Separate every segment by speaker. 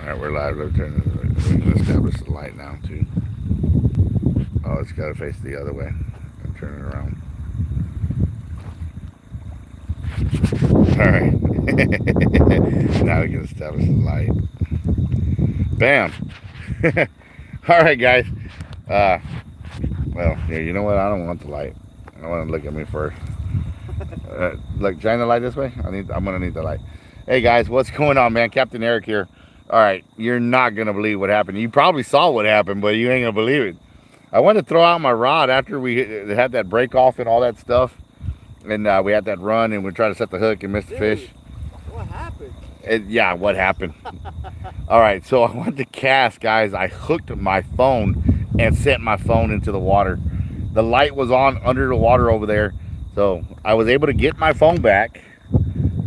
Speaker 1: Alright, we're live. Let's turn. We can establish the light now, too. Oh, it's got to face the other way. And turn it around. Alright. Now we can establish the light. Bam! Alright, guys. Uh, well, yeah, you know what? I don't want the light. I want to look at me first. Look, shine the light this way. I'm gonna need the light. Hey guys, what's going on, man? Captain Eric here. All right, you're not gonna believe what happened. You probably saw what happened, but you ain't gonna believe it. I went to throw out my rod after we had that break off and all that stuff, and we had that run, and we tried to set the hook and missed the fish.
Speaker 2: What happened?
Speaker 1: Yeah, what happened? All right, so I went to cast, guys. I hooked my phone and sent my phone into the water. The light was on under the water over there. So I was able to get my phone back.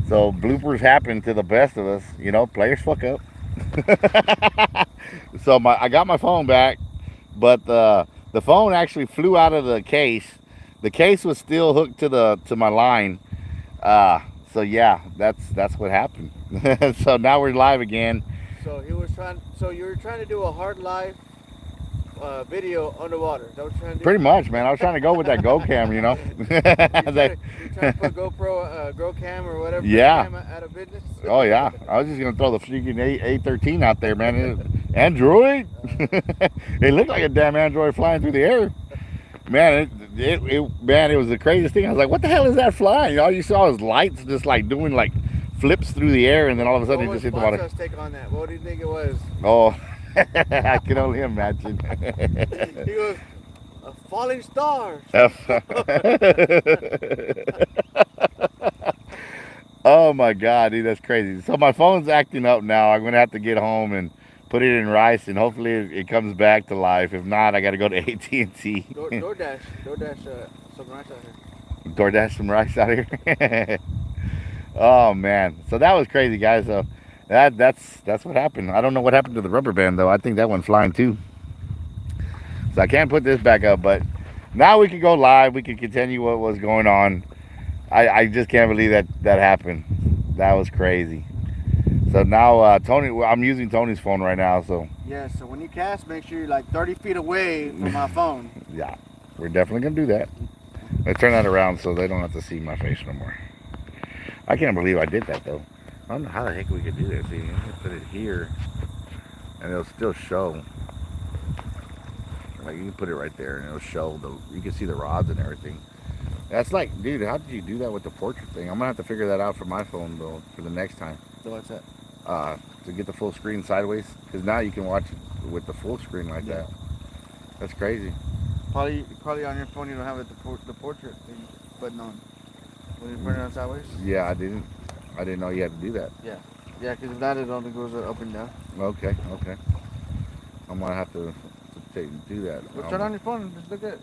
Speaker 1: So bloopers happen to the best of us, you know. Players fuck up. So I got my phone back, but the phone actually flew out of the case. The case was still hooked to my line. So yeah, that's what happened. So now we're live again.
Speaker 2: So he was trying. So you were trying to do a hard live video underwater. Is that what you're trying to do?
Speaker 1: Pretty much, man. I was trying to go with that Go Cam, you know.
Speaker 2: You're trying to put GoPro, Go Cam or whatever.
Speaker 1: Yeah.
Speaker 2: Cam out of business.
Speaker 1: Oh yeah, I was just gonna throw the freaking A13 out there, man. Android. It looked like a damn Android flying through the air. Man, it was the craziest thing. I was like, what the hell is that flying? All you saw was lights just like doing like flips through the air, and then all of a sudden it just hit the water.
Speaker 2: What was take on that? What do you think it was?
Speaker 1: Oh, I can only imagine.
Speaker 2: He goes, a falling star.
Speaker 1: Oh my God, dude, that's crazy. So my phone's acting up now. I'm gonna have to get home and put it in rice, and hopefully it comes back to life. If not, I got to go to AT&T.
Speaker 2: DoorDash some rice out here.
Speaker 1: DoorDash some rice out here. Oh man, so that was crazy, guys. So that's what happened. I don't know what happened to the rubber band though. I think that one's flying too. So I can't put this back up, but now we can go live. We can continue what was going on. I just can't believe that happened. That was crazy. So now Tony, I'm using Tony's phone right now. So
Speaker 2: yeah. So when you cast, make sure you're like 30 feet away from my phone.
Speaker 1: Yeah, we're definitely gonna do that. Let's turn that around so they don't have to see my face no more. I can't believe I did that though. I don't know how the heck we could do that. See, you can put it here, and it'll still show. Like you can put it right there, and it'll show you can see the rods and everything. That's like, dude, how did you do that with the portrait thing? I'm gonna have to figure that out for my phone though for the next time.
Speaker 2: So what's that?
Speaker 1: To get the full screen sideways, because now you can watch it with the full screen like that. That's crazy.
Speaker 2: Probably on your phone you don't have it the portrait thing button on. When you turn it on sideways.
Speaker 1: Yeah, I didn't know you had to do that.
Speaker 2: Yeah, because if not, it only goes up and down.
Speaker 1: Okay. I'm gonna have to do that.
Speaker 2: Well, turn on your phone and just look at it.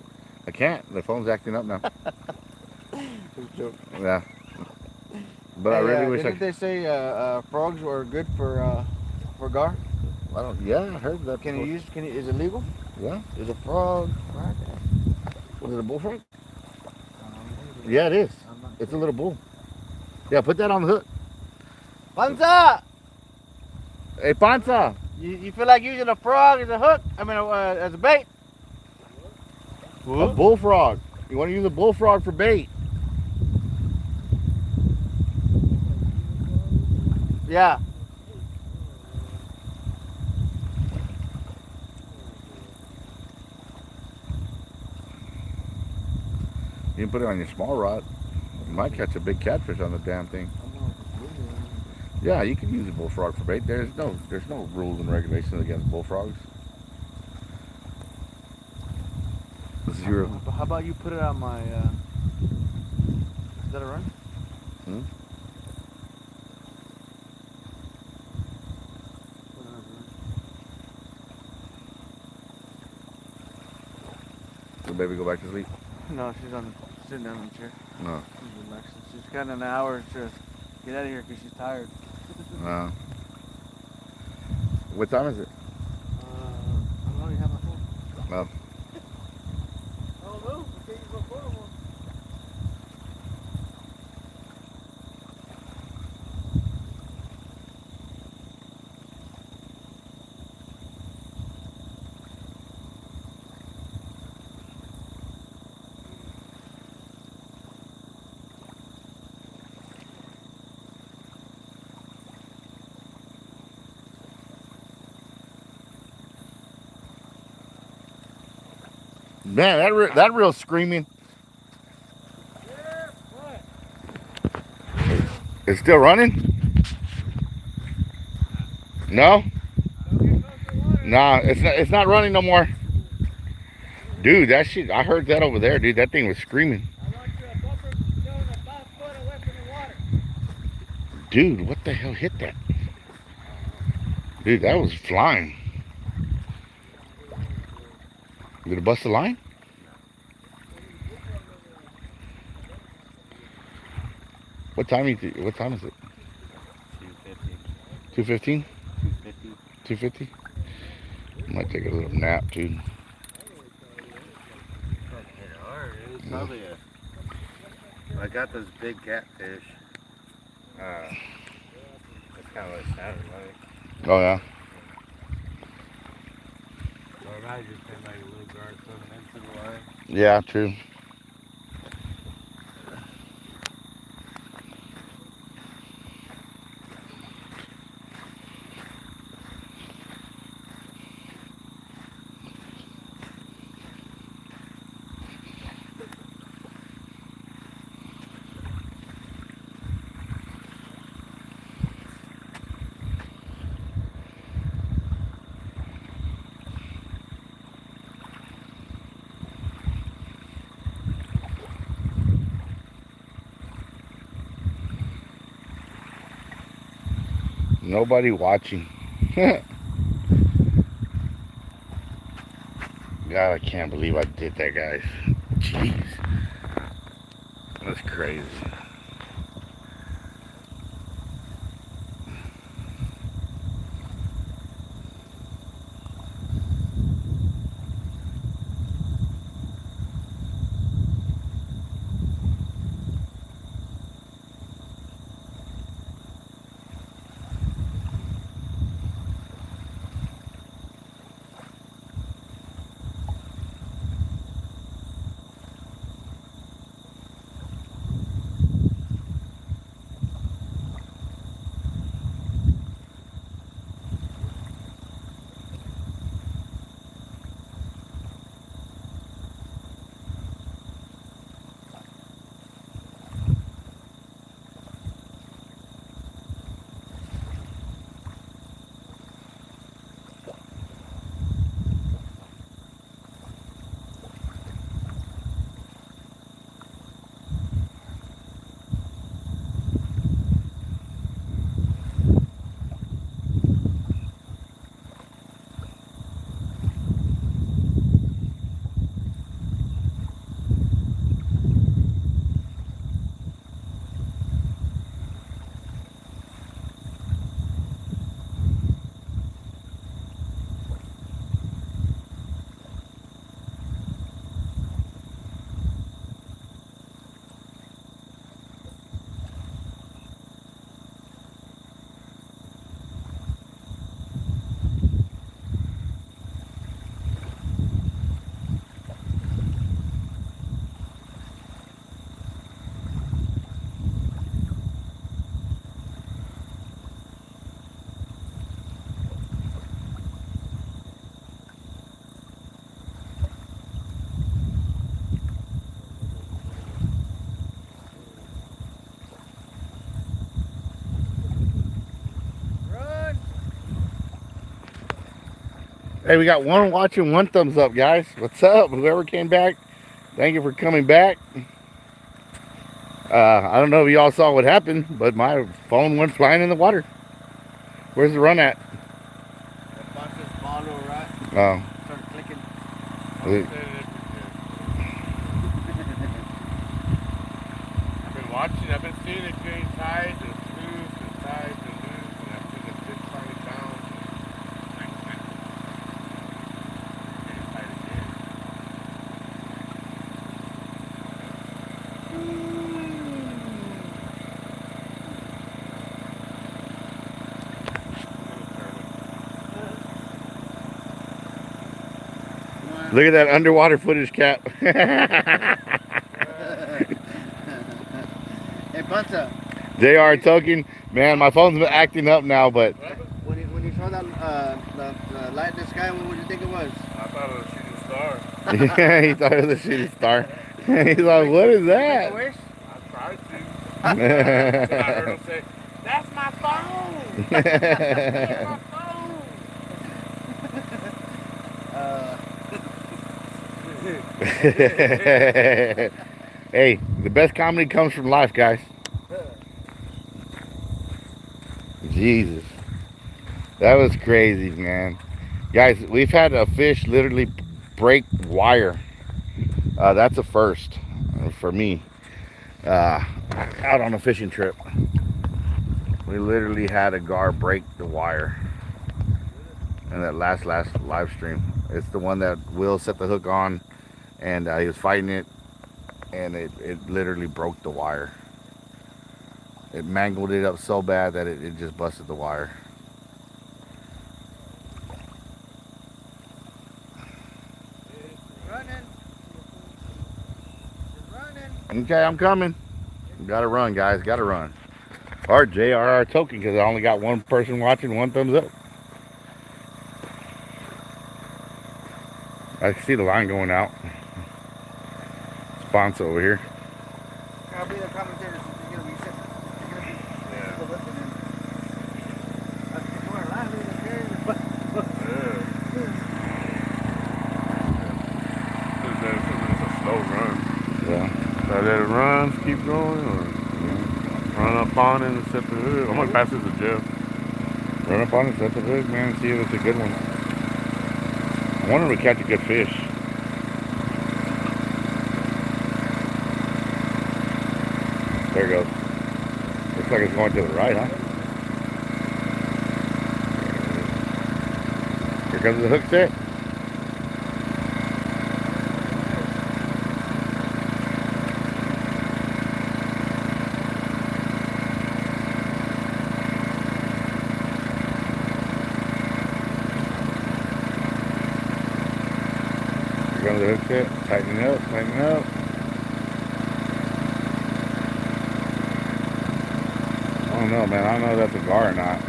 Speaker 1: I can't. The phone's acting up now. Yeah. But I really wish
Speaker 2: didn't they say frogs were good for gar?
Speaker 1: I don't. Yeah, I heard that.
Speaker 2: Is it legal?
Speaker 1: Yeah.
Speaker 2: Is a frog?
Speaker 1: Was it a bullfrog? Yeah, it is. It's a little bull. Yeah, put that on the hook.
Speaker 2: Panza!
Speaker 1: Hey, Panza!
Speaker 2: You feel like using a frog as a hook? I mean, as a bait?
Speaker 1: A bullfrog. You want to use a bullfrog for bait?
Speaker 2: Yeah.
Speaker 1: You can put it on your small rod. You might catch a big catfish on the damn thing. Yeah, you can use a bullfrog for bait. There's no rules and regulations against bullfrogs. Zero.
Speaker 2: How about you put it on my? Is that a run?
Speaker 1: Hmm? Did baby go back to sleep?
Speaker 2: No, she's sitting down in the chair.
Speaker 1: No.
Speaker 2: She's relaxing. She's got an hour to get out of here because she's tired.
Speaker 1: What time is it?
Speaker 2: I don't even have my phone.
Speaker 1: No.
Speaker 2: I don't know. I can't use my phone anymore.
Speaker 1: Man, that real screaming. It's still running? No? Nah, it's not running no more. Dude, that shit, I heard that over there, dude. That thing was screaming. Dude, what the hell hit that? Dude, that was flying. Did it bust the line? What time is it?
Speaker 2: 2:50.
Speaker 1: 2:15?
Speaker 2: 2:50.
Speaker 1: 2:50? Might take a little nap, dude.
Speaker 2: Hit hard. It was probably I got those big catfish. That's kind of what it sounded like.
Speaker 1: Oh, yeah?
Speaker 2: Or it might just been like a little guard swimming into the line.
Speaker 1: Yeah, true. Nobody watching. God, I can't believe I did that, guys. Jeez. That's crazy. Hey, we got one watching, one thumbs up, guys. What's up? Whoever came back, thank you for coming back. I don't know if y'all saw what happened, but my phone went flying in the water. Where's the run at? Oh.
Speaker 2: Started clicking. I've been watching, I've been seeing it getting tied and loose and tied and loose, and I've seen the fish finally down. Getting tied again.
Speaker 1: Look at that underwater footage, Cap.
Speaker 2: Hey, Bunta.
Speaker 1: JR talking. Man, my phone's been acting up now, but
Speaker 2: When you saw that the light in the sky, what did you think it was?
Speaker 3: I thought it was shooting
Speaker 2: star.
Speaker 1: Yeah, he thought it was a shooting star. He's like, what is
Speaker 2: Make a
Speaker 1: that?
Speaker 2: wish? I tried to. Then I heard him say, "That's my phone. That's my phone."
Speaker 1: Hey, the best comedy comes from life, guys. Jesus. That was crazy, man. Guys, we've had a fish literally break wire. That's a first for me. Out on a fishing trip. We literally had a gar break the wire in that last live stream. It's the one that Will set the hook on, and he was fighting it, and it literally broke the wire. It mangled it up so bad that it just busted the wire.
Speaker 2: Running. It's running.
Speaker 1: Okay, I'm coming. Gotta run, guys. Gotta run. Or JRR token, because I only got one person watching, one thumbs up. I see the line going out. Sponsor over here.
Speaker 2: I'll be the commentator since you're gonna be sitting. You're gonna be listening. We're live in the game. It's a slow run.
Speaker 1: Yeah.
Speaker 2: So I let it run, keep going, or run up on it and set the hook. I'm gonna pass this to Jeff.
Speaker 1: Run up on it, set the hook, man, see if it's a good one. I want him to catch a good fish. There it goes. Looks like it's going to the right, huh? Here comes the hook set. Here comes the hook set. Tightening up, tightening up. I don't know, man. I don't know if that's a gar or not.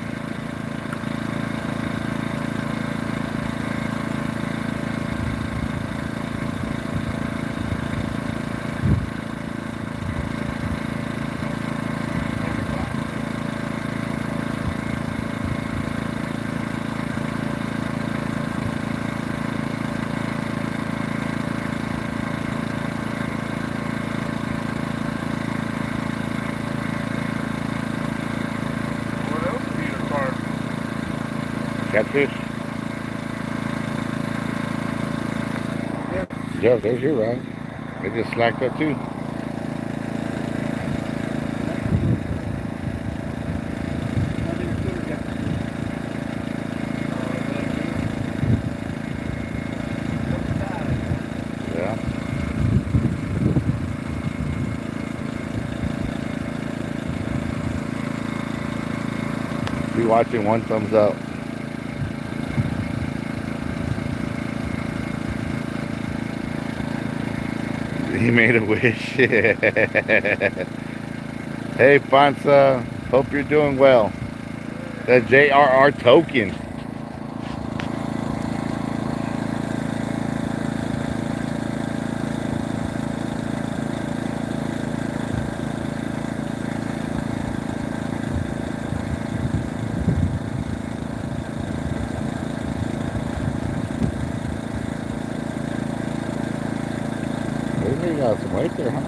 Speaker 1: Catfish?
Speaker 2: Yep.
Speaker 1: Yeah, there's your rod. It just slacked up too. Yeah. If you're watching, one thumbs up. He made a wish. Hey, Fonsa. Hope you're doing well. That JRR token. You got some weight there, huh?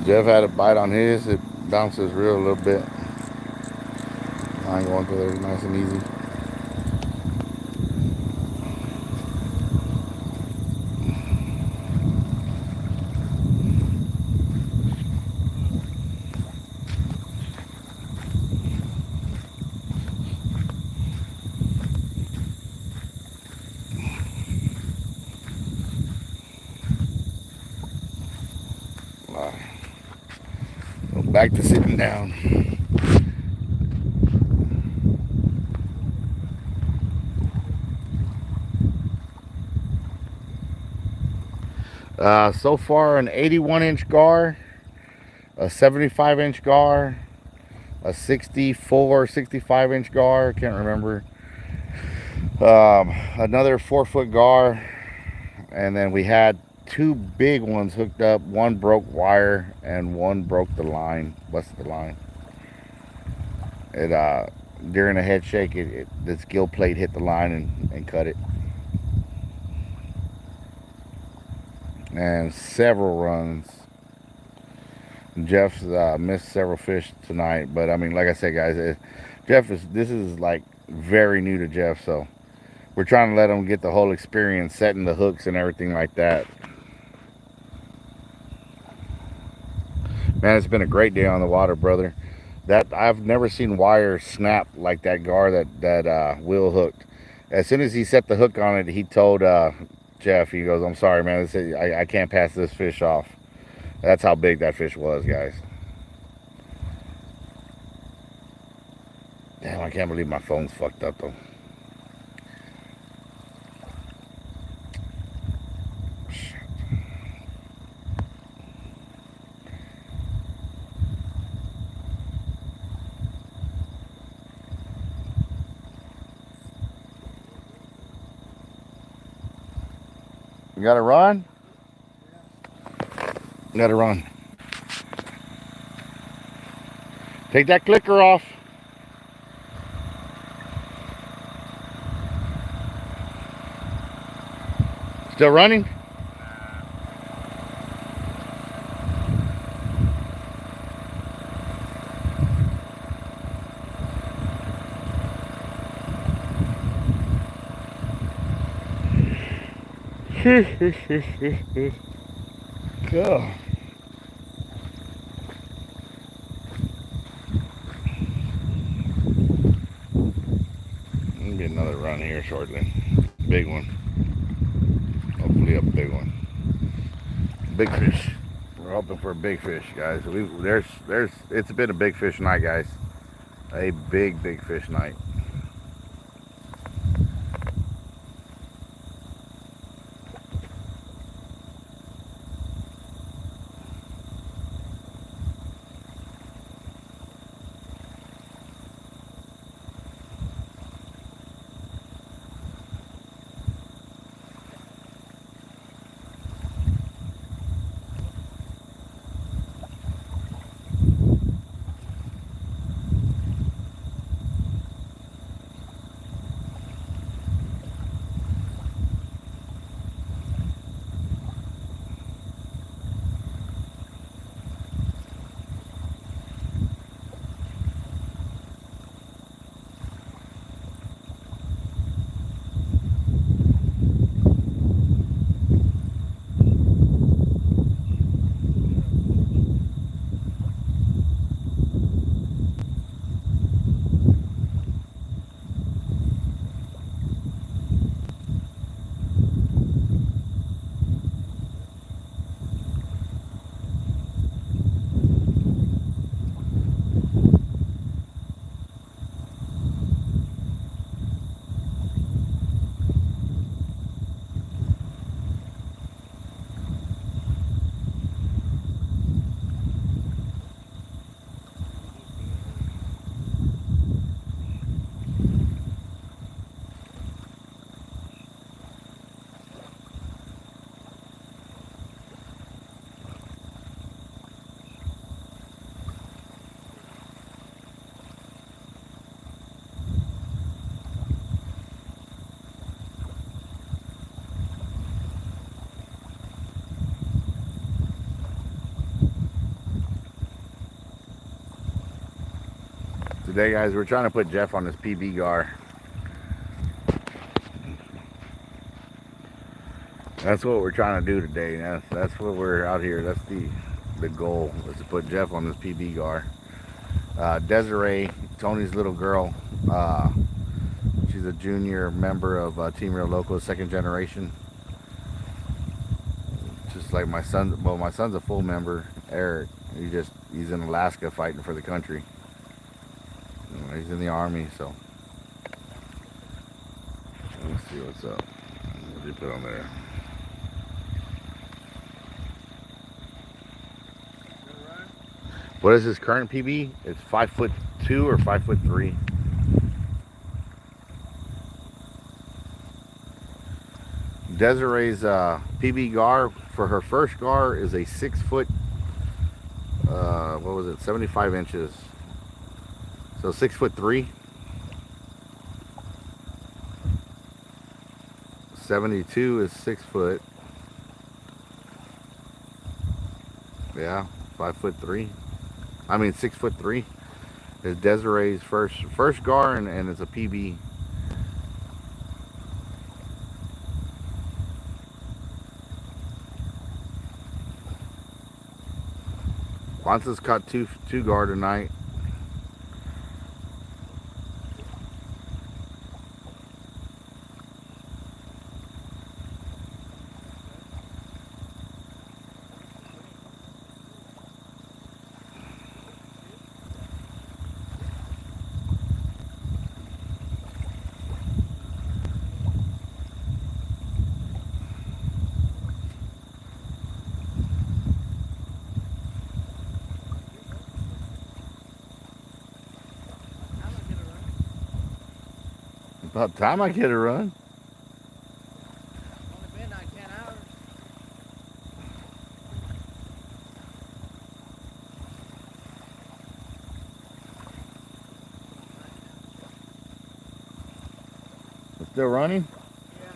Speaker 1: Jeff had a bite on his. It bounces real a little bit. Line going through there nice and easy. Go back to sitting down. So far, an 81-inch gar, a 75-inch gar, a 64, 65-inch gar, can't remember. Another 4-foot gar, and then we had 2 big ones hooked up. One broke wire and one broke the line, busted the line. It during a head shake, this gill plate hit the line and cut it. And several runs. Jeff's missed several fish tonight, but I mean, like I said, guys, this is like very new to Jeff, so we're trying to let him get the whole experience, setting the hooks and everything like that. Man, it's been a great day on the water, brother. That I've never seen wire snap like that gar that Will hooked. As soon as he set the hook on it, he told Jeff, he goes, "I'm sorry, man. I can't pass this fish off." That's how big that fish was, guys. Damn, I can't believe my phone's fucked up though. You gotta run? You gotta run. Take that clicker off. Still running? Go. Get another run here shortly. Big one. Hopefully a big one. Big fish. We're hoping for a big fish, guys. It's been a big fish night, guys. A big fish night. Today, guys, we're trying to put Jeff on this PB gar. That's what we're trying to do today. That's what we're out here. That's the goal, is to put Jeff on this PB gar. Desiree, Tony's little girl, she's a junior member of Team Real Loco, second generation. Just like my son. Well, my son's a full member, Eric. He's in Alaska fighting for the country. He's in the Army, so let's see what's up. What did you put on there? What is his current PB? It's 5'2" or 5'3". Desiree's PB gar for her first gar is a 6 foot. What was it? 75 inches. So 6'3". 72 is 6 foot. Yeah, 5'3". I mean 6'3" is Desiree's first gar, and it's a PB. Quanta's caught two gar tonight. About time I get a run.
Speaker 3: Only been like 10 hours.
Speaker 1: It's still running?
Speaker 3: Yeah.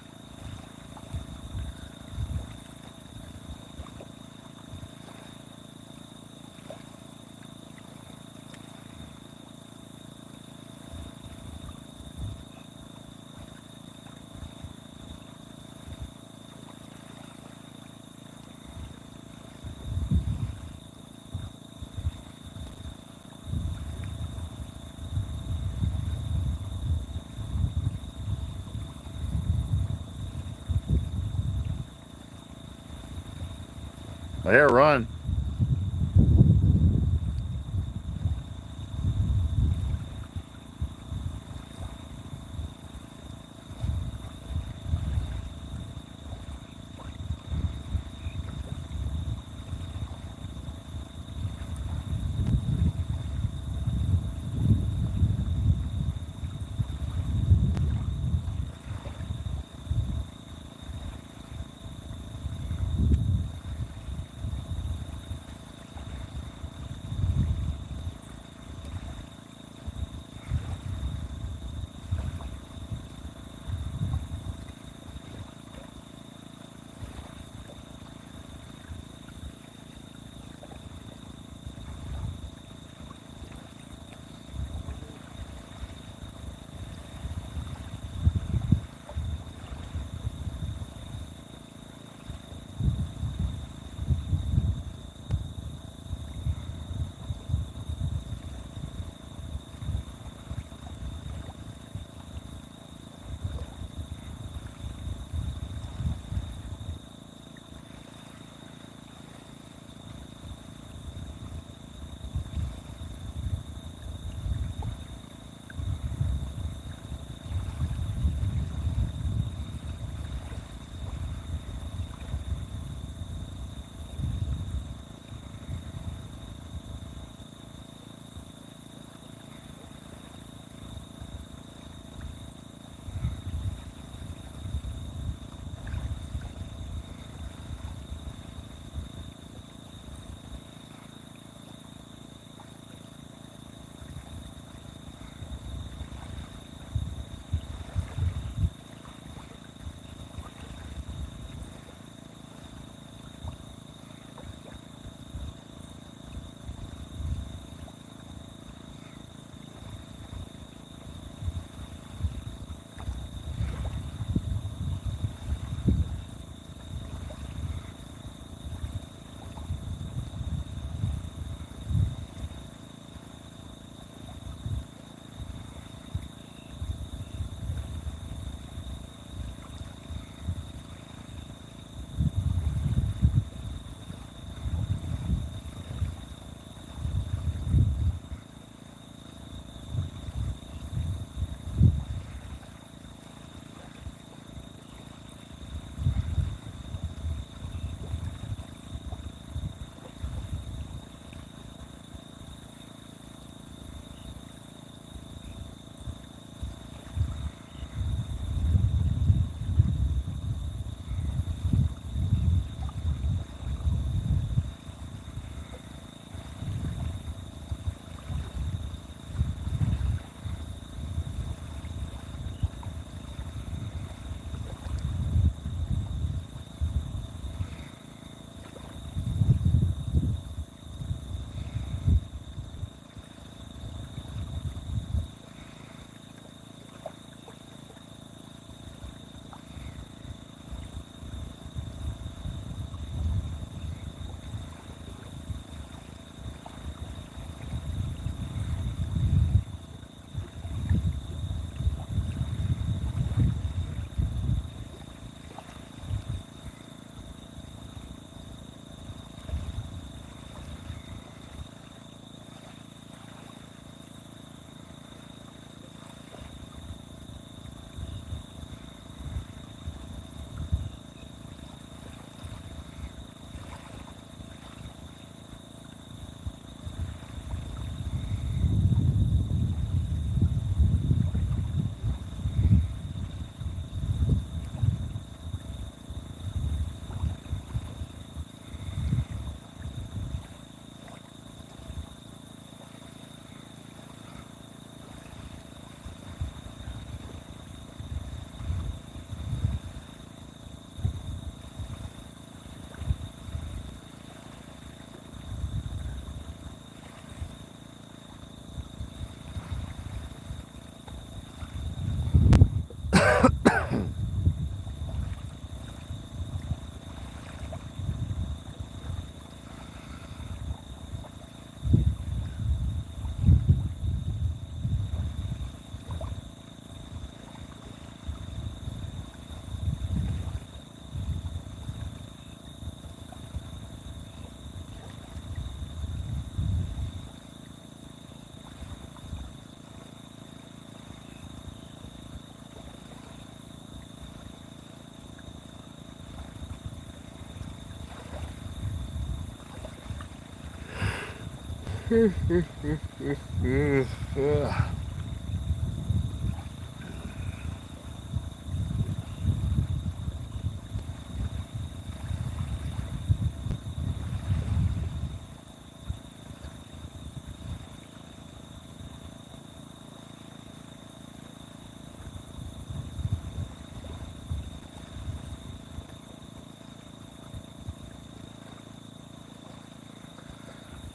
Speaker 1: Let it run.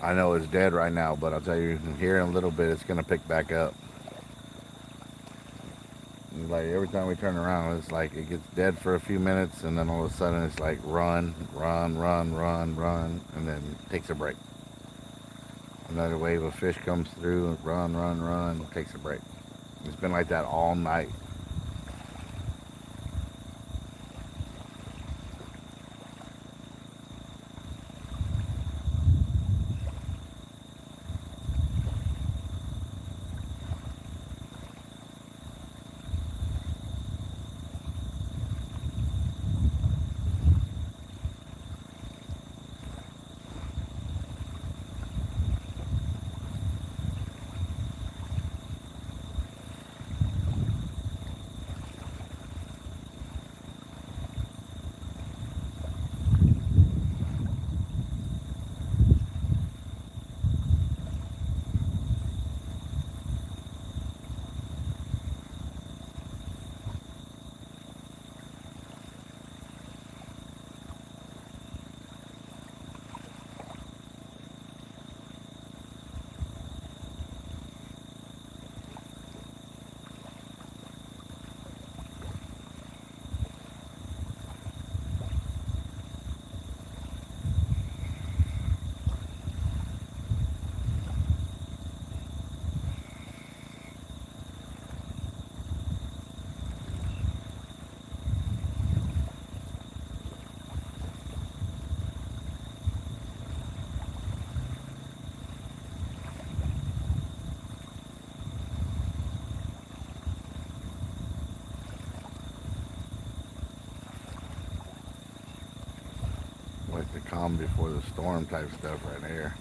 Speaker 1: I know it's dead right now, but I'll tell you, here in a little bit, it's gonna pick back up. Like every time we turn around, it's like it gets dead for a few minutes, and then all of a sudden it's like run, run, run, run, run, and then takes a break. Another wave of fish comes through, run, run, run, takes a break. It's been like that all night. Like the calm before the storm type stuff right here.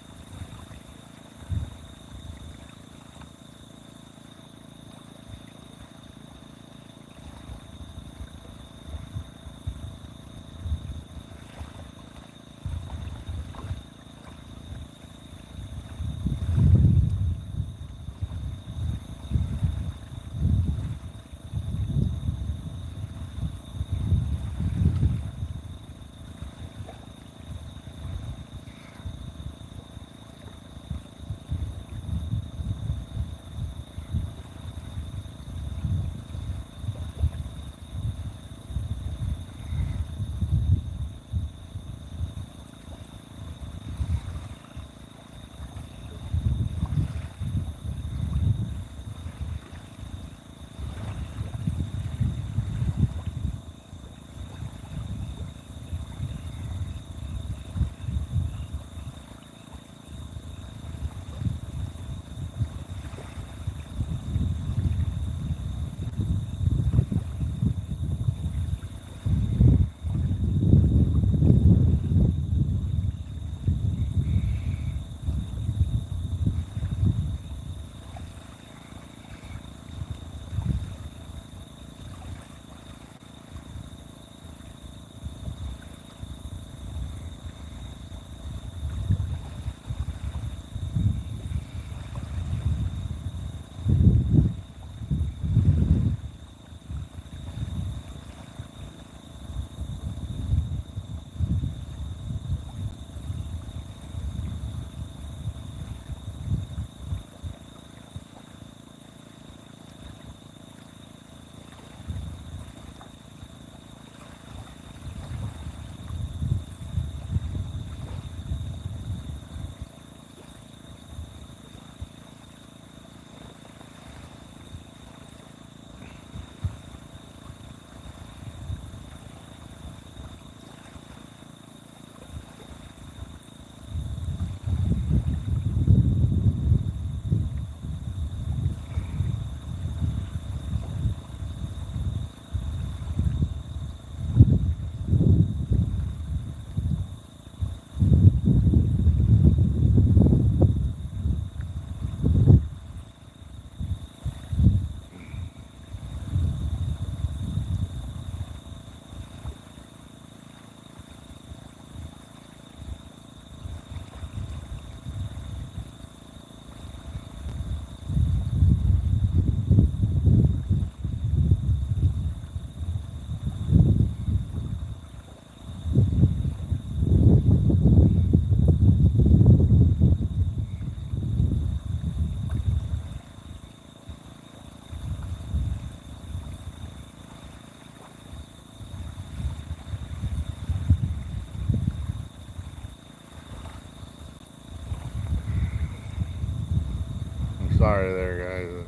Speaker 1: sorry there, guys.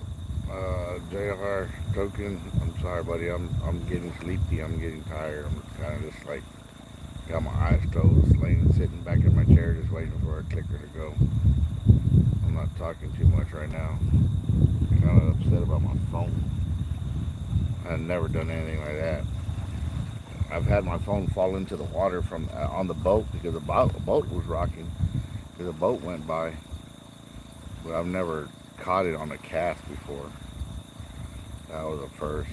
Speaker 1: JR token. I'm sorry, buddy. I'm getting sleepy. I'm getting tired. I'm kind of just like got my eyes closed, laying, sitting back in my chair, just waiting for a clicker to go. I'm not talking too much right now. I'm kind of upset about my phone. I've never done anything like that. I've had my phone fall into the water from on the boat because the boat was rocking because the boat went by, but I've never caught it on a cast before. That was a first.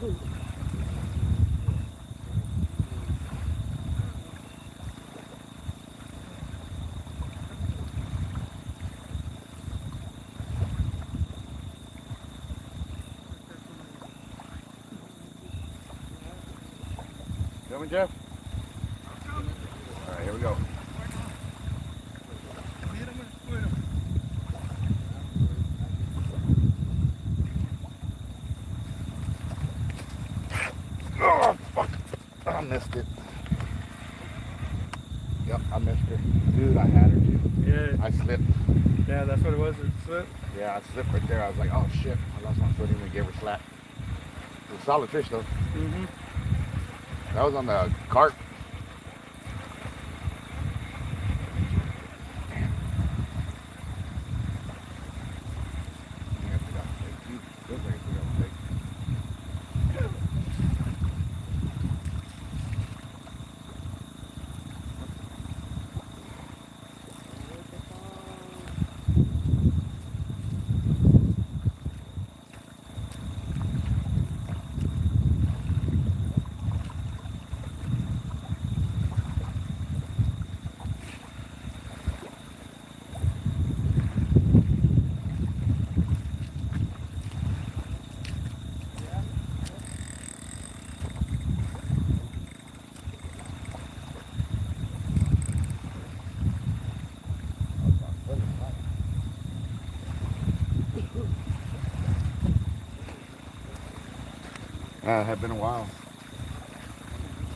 Speaker 1: Coming, Jeff? All right, here we go. Oh, fuck. I missed it. Yep, I missed her. Dude, I had her too.
Speaker 3: Yeah.
Speaker 1: I slipped.
Speaker 3: Yeah, that's what it was. It slipped.
Speaker 1: Yeah, I slipped right there. I was like, oh shit. I lost my footing and gave her slap. It was a solid fish though.
Speaker 3: Mm-hmm.
Speaker 1: That was on the cart. It had been a while.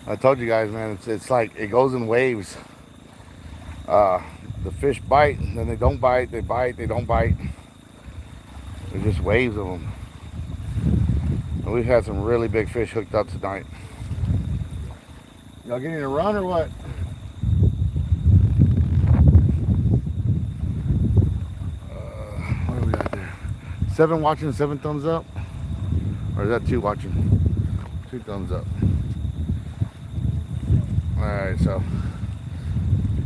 Speaker 1: I told you guys, man, it's like it goes in waves. The fish bite, and then they don't bite, they don't bite. They're just waves of them. And we've had some really big fish hooked up tonight. Y'all getting a run or what? What do we got there? 7 watching, 7 thumbs up? Or is that 2 watching? 2 thumbs up. Alright, so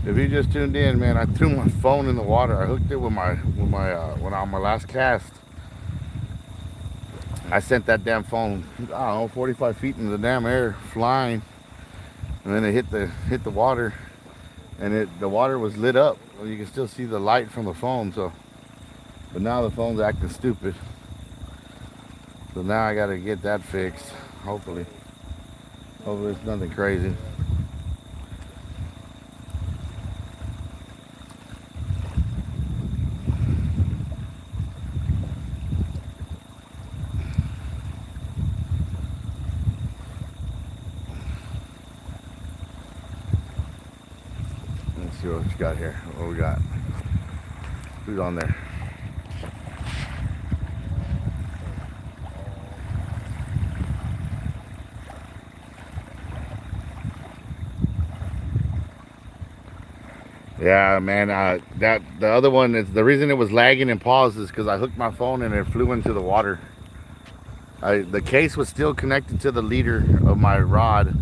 Speaker 1: if you just tuned in, man, I threw my phone in the water. I hooked it with my when on my last cast. I sent that damn phone, I don't know, 45 feet into the damn air, flying, and then it hit the water, and the water was lit up. Well, you can still see the light from the phone. So, but now the phone's acting stupid. So now I gotta get that fixed. Hopefully it's nothing crazy. Let's see what you got here. What we got? Who's on there? Yeah, man. That the other one is the reason it was lagging and paused is because I hooked my phone and it flew into the water. The case was still connected to the leader of my rod,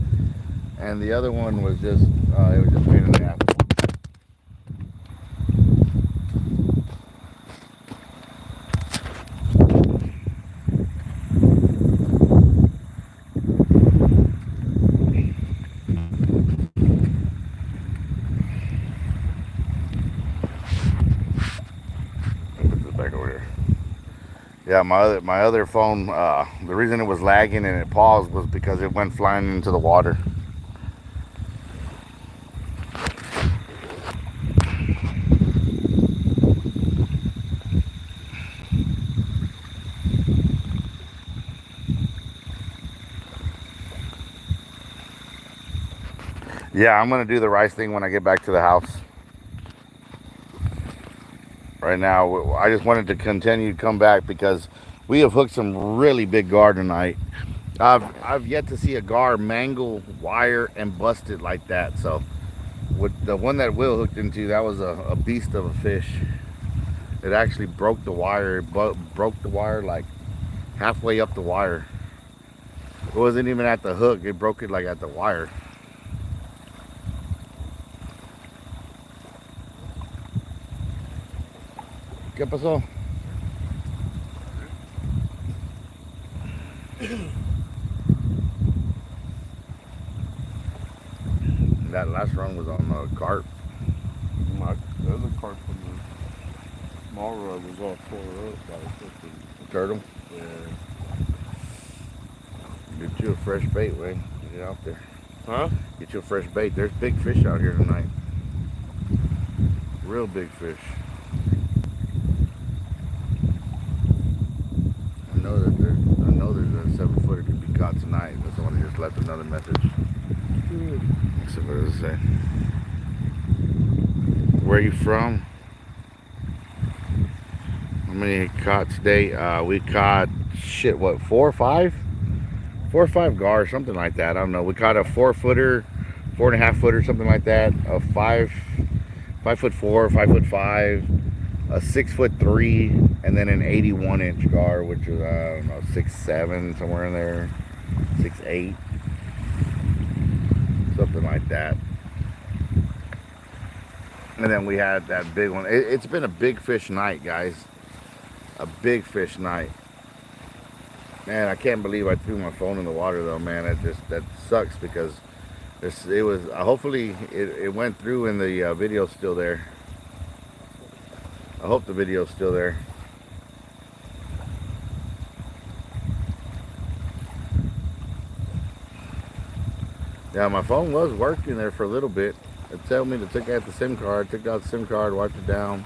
Speaker 1: and the other one was just it was just pain in the ass. Yeah, my other phone, the reason it was lagging and it paused was because it went flying into the water. Yeah, I'm gonna do the rice thing when I get back to the house. Right now, I just wanted to continue to come back because we have hooked some really big gar tonight. I've yet to see a gar mangle wire and busted like that. So with the one that Will hooked into, that was a beast of a fish. It actually broke the wire. It broke the wire like halfway up the wire. It wasn't even at the hook. It broke it like at the wire. ¿Qué pasó? that last run was on carp.
Speaker 3: My other carp from the small rod was all tore up by the fucking
Speaker 1: Turtle.
Speaker 3: yeah.
Speaker 1: Get you a fresh bait, Wayne. Get out there.
Speaker 3: Huh?
Speaker 1: Get you a fresh bait. There's big fish out here tonight. Real big fish. I know there's a 7-footer could be caught tonight. Somebody just left another message. So what does it say? Where are you from? How many caught today? We caught 4 or 5? 4 or 5 gars, something like that. I don't know. We caught a 4-footer, 4.5-footer, something like that. A 5'4", 5'5", a 6'3", and then an 81-inch gar, which is I don't know 6'7", somewhere in there, 6'8", something like that. And then we had that big one. It's been a big fish night, guys. A big fish night. Man, I can't believe I threw my phone in the water though, man. That sucks because it was hopefully it went through and the video's still there. I hope the video's still there. Yeah, my phone was working there for a little bit. It told me to take out the SIM card, took out the SIM card, wiped it down.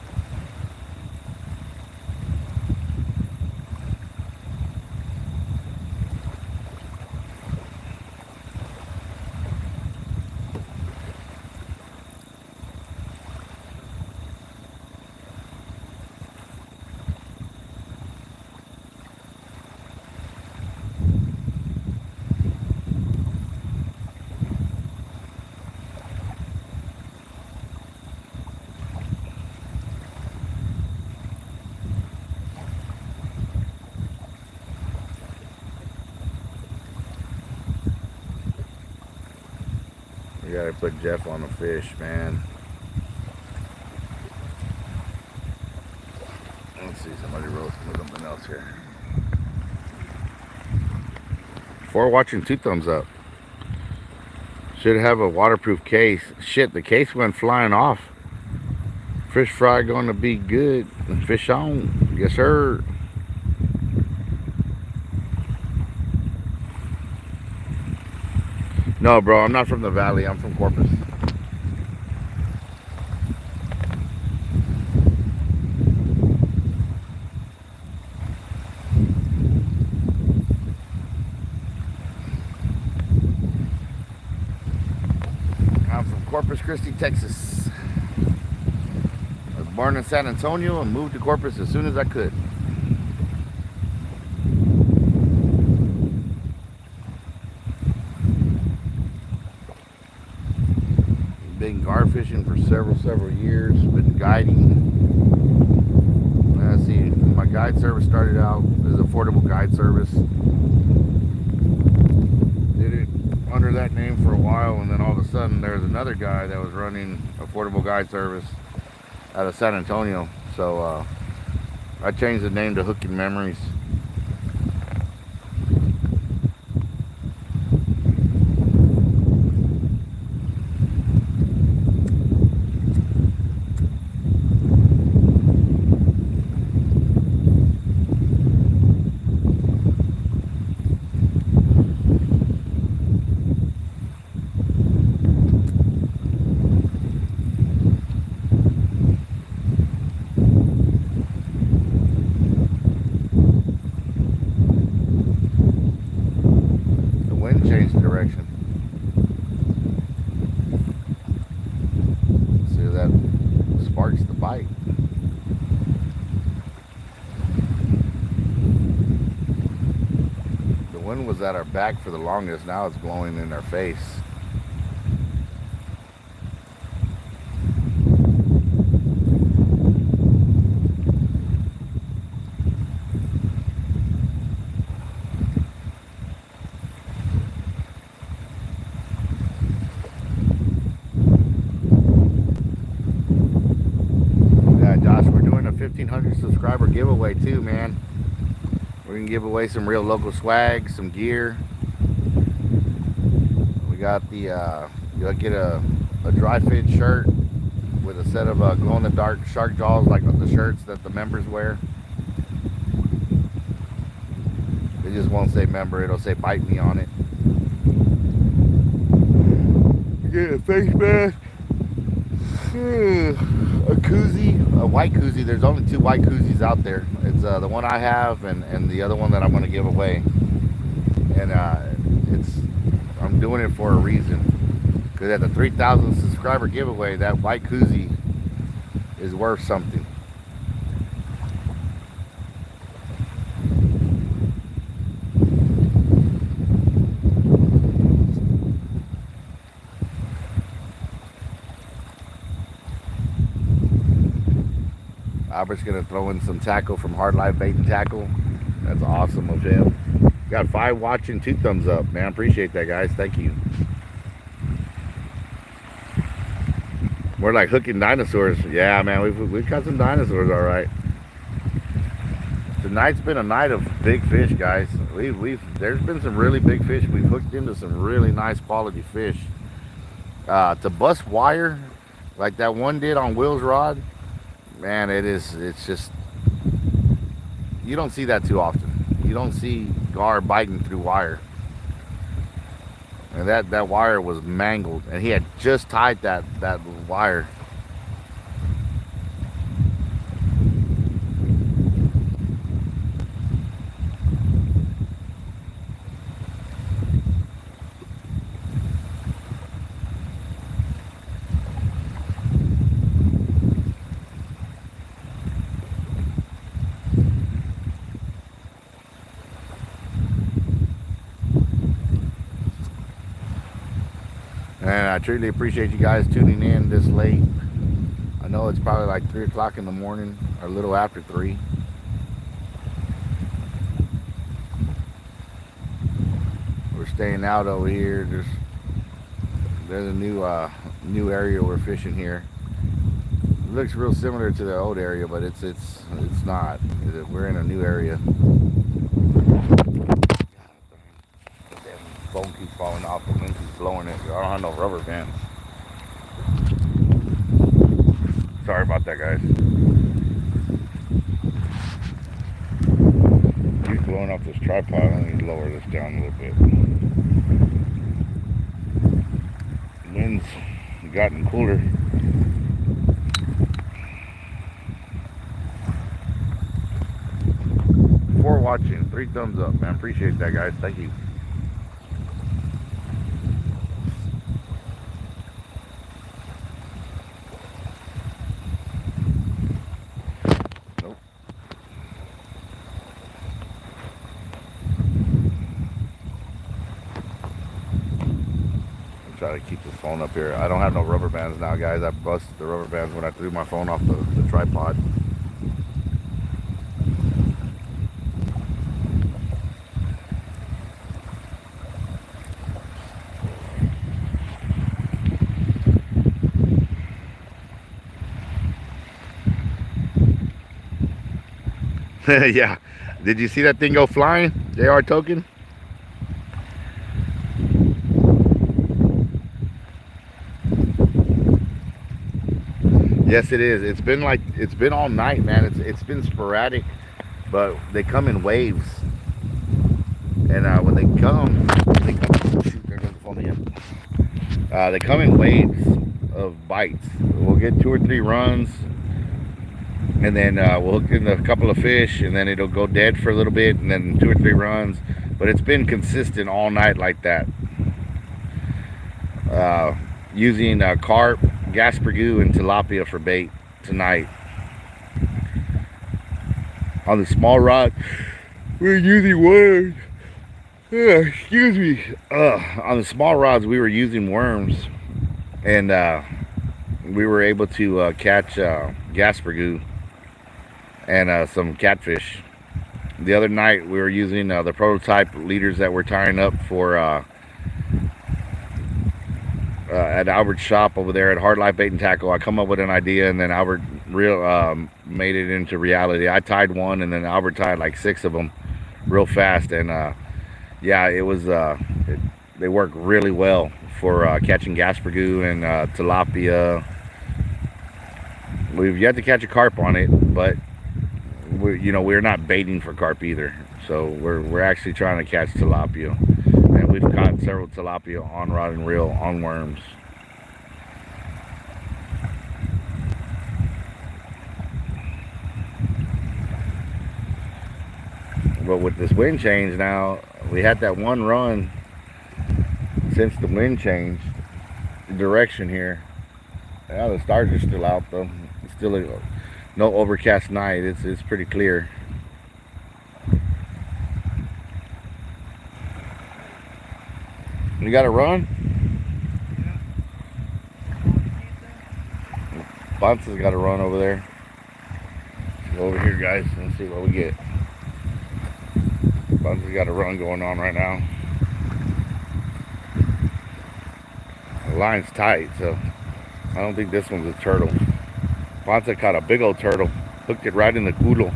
Speaker 1: You gotta put Jeff on the fish, man. Let's see, somebody wrote something else here. Before watching, 2 thumbs up. Should have a waterproof case. Shit, the case went flying off. Fish fry gonna be good. Fish on. Yes, sir. No, bro, I'm not from the valley. I'm from Corpus. I'm from Corpus Christi, Texas. I was born in San Antonio and moved to Corpus as soon as I could. Been gar fishing for several years. Been guiding. Let's see, my guide service started out as affordable guide service. Did it under that name for a while, and then all of a sudden there's another guy that was running affordable guide service out of San Antonio. So I changed the name to Hooking Memories. Change direction. See if that sparks the bite. The wind was at our back for the longest. Now it's blowing in our face. Josh, we're doing a 1,500 subscriber giveaway too, man. We're gonna give away some real local swag, some gear. We got the You'll get a dry fit shirt with a set of glow-in-the-dark shark jaws, like the shirts that the members wear. It just won't say member, it'll say bite me on it. You get a face mask, a koozie, a white koozie. There's only 2 white koozies out there. It's the one I have and the other one that I'm going to give away. And I'm doing it for a reason. Because at the 3,000 subscriber giveaway, that white koozie is worth something. Albert's gonna throw in some tackle from Hard Life Bait and Tackle. That's awesome of him. Got 5 watching, 2 thumbs up, man. Appreciate that, guys. Thank you. We're like hooking dinosaurs. Yeah, man, we've got some dinosaurs, all right. Tonight's been a night of big fish, guys. There's been some really big fish. We've hooked into some really nice quality fish. To bust wire like that one did on Will's rod, man, it's just, you don't see that too often. You don't see gar biting through wire. And that wire was mangled, and he had just tied that wire. And I truly appreciate you guys tuning in this late. I know it's probably like 3 o'clock in the morning, or a little after 3. We're staying out over here. There's a new area we're fishing here. It looks real similar to the old area, but it's not. We're in a new area. Phone keeps falling off, the wind keeps blowing it. I don't have no rubber bands. Sorry about that, guys. Keeps blowing off this tripod. I need to lower this down a little bit. The wind's gotten cooler. For watching, 3 thumbs up, man. Appreciate that, guys. Thank you. Try to keep the phone up here. I don't have no rubber bands now, guys. I busted the rubber bands when I threw my phone off the tripod. Yeah. Did you see that thing go flying? JR Token? Yes, it is. It's been all night, man. It's been sporadic, but they come in waves. And when they come, shoot, there goes the phone again. They come in waves of bites. We'll get 2 or 3 runs, and then we'll hook in a couple of fish, and then it'll go dead for a little bit, and then 2 or 3 runs. But it's been consistent all night like that. Using carp, gaspergoo, and tilapia for bait tonight. On the small rod, we're using worms. Excuse me. On the small rods, we were using worms, and we were able to catch gaspergoo and some catfish. The other night, we were using the prototype leaders that we're tying up for at Albert's shop over there at Hard Life Bait and Tackle. I come up with an idea, and then Albert made it into reality. I tied one, and then Albert tied like 6 of them real fast, and yeah, it was They work really well for catching gaspergoo and tilapia. We've yet to catch a carp on it, but we're not baiting for carp either. So we're actually trying to catch tilapia, and we've caught several tilapia on rod and reel on worms. But with this wind change now, we had that one run since the wind changed direction here. Yeah, the stars are still out though. It's still no overcast night. It's pretty clear. You got to run? Bonsa's got to run over there. Go over here, guys, and see what we get. Bonsa's got a run going on right now. The line's tight, so I don't think this one's a turtle. Bonsa caught a big old turtle. Hooked it right in the culo.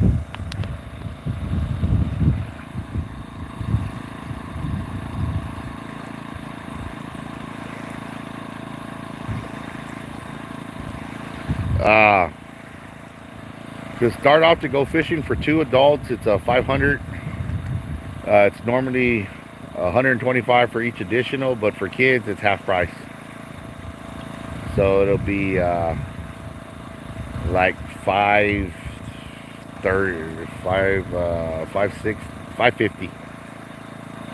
Speaker 1: To start off, to go fishing for 2 adults, it's a 500. It's normally 125 for each additional, but for kids it's half price. So it'll be like 550.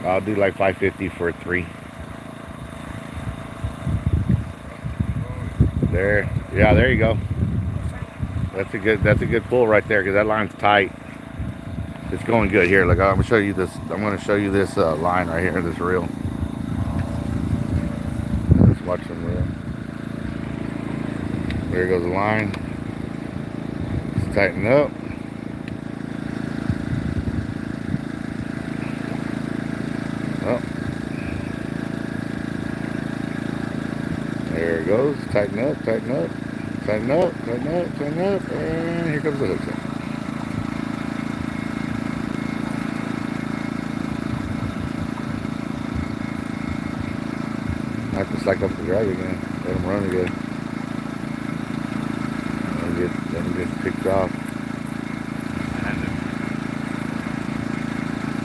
Speaker 1: I'll do like 550 for 3. There, yeah, there you go. That's a good pull right there, because that line's tight. It's going good. Here, look, I'm gonna show you this. I'm gonna show you this line right here, this reel. Let's watch them reel. There goes the line. Let's tighten up. Oh. There it goes. Tighten up, tighten up. Tighten up, tighten up, tighten up, and here comes the hook set. I have to slack up the drag again. Let him run again. Let him get picked off.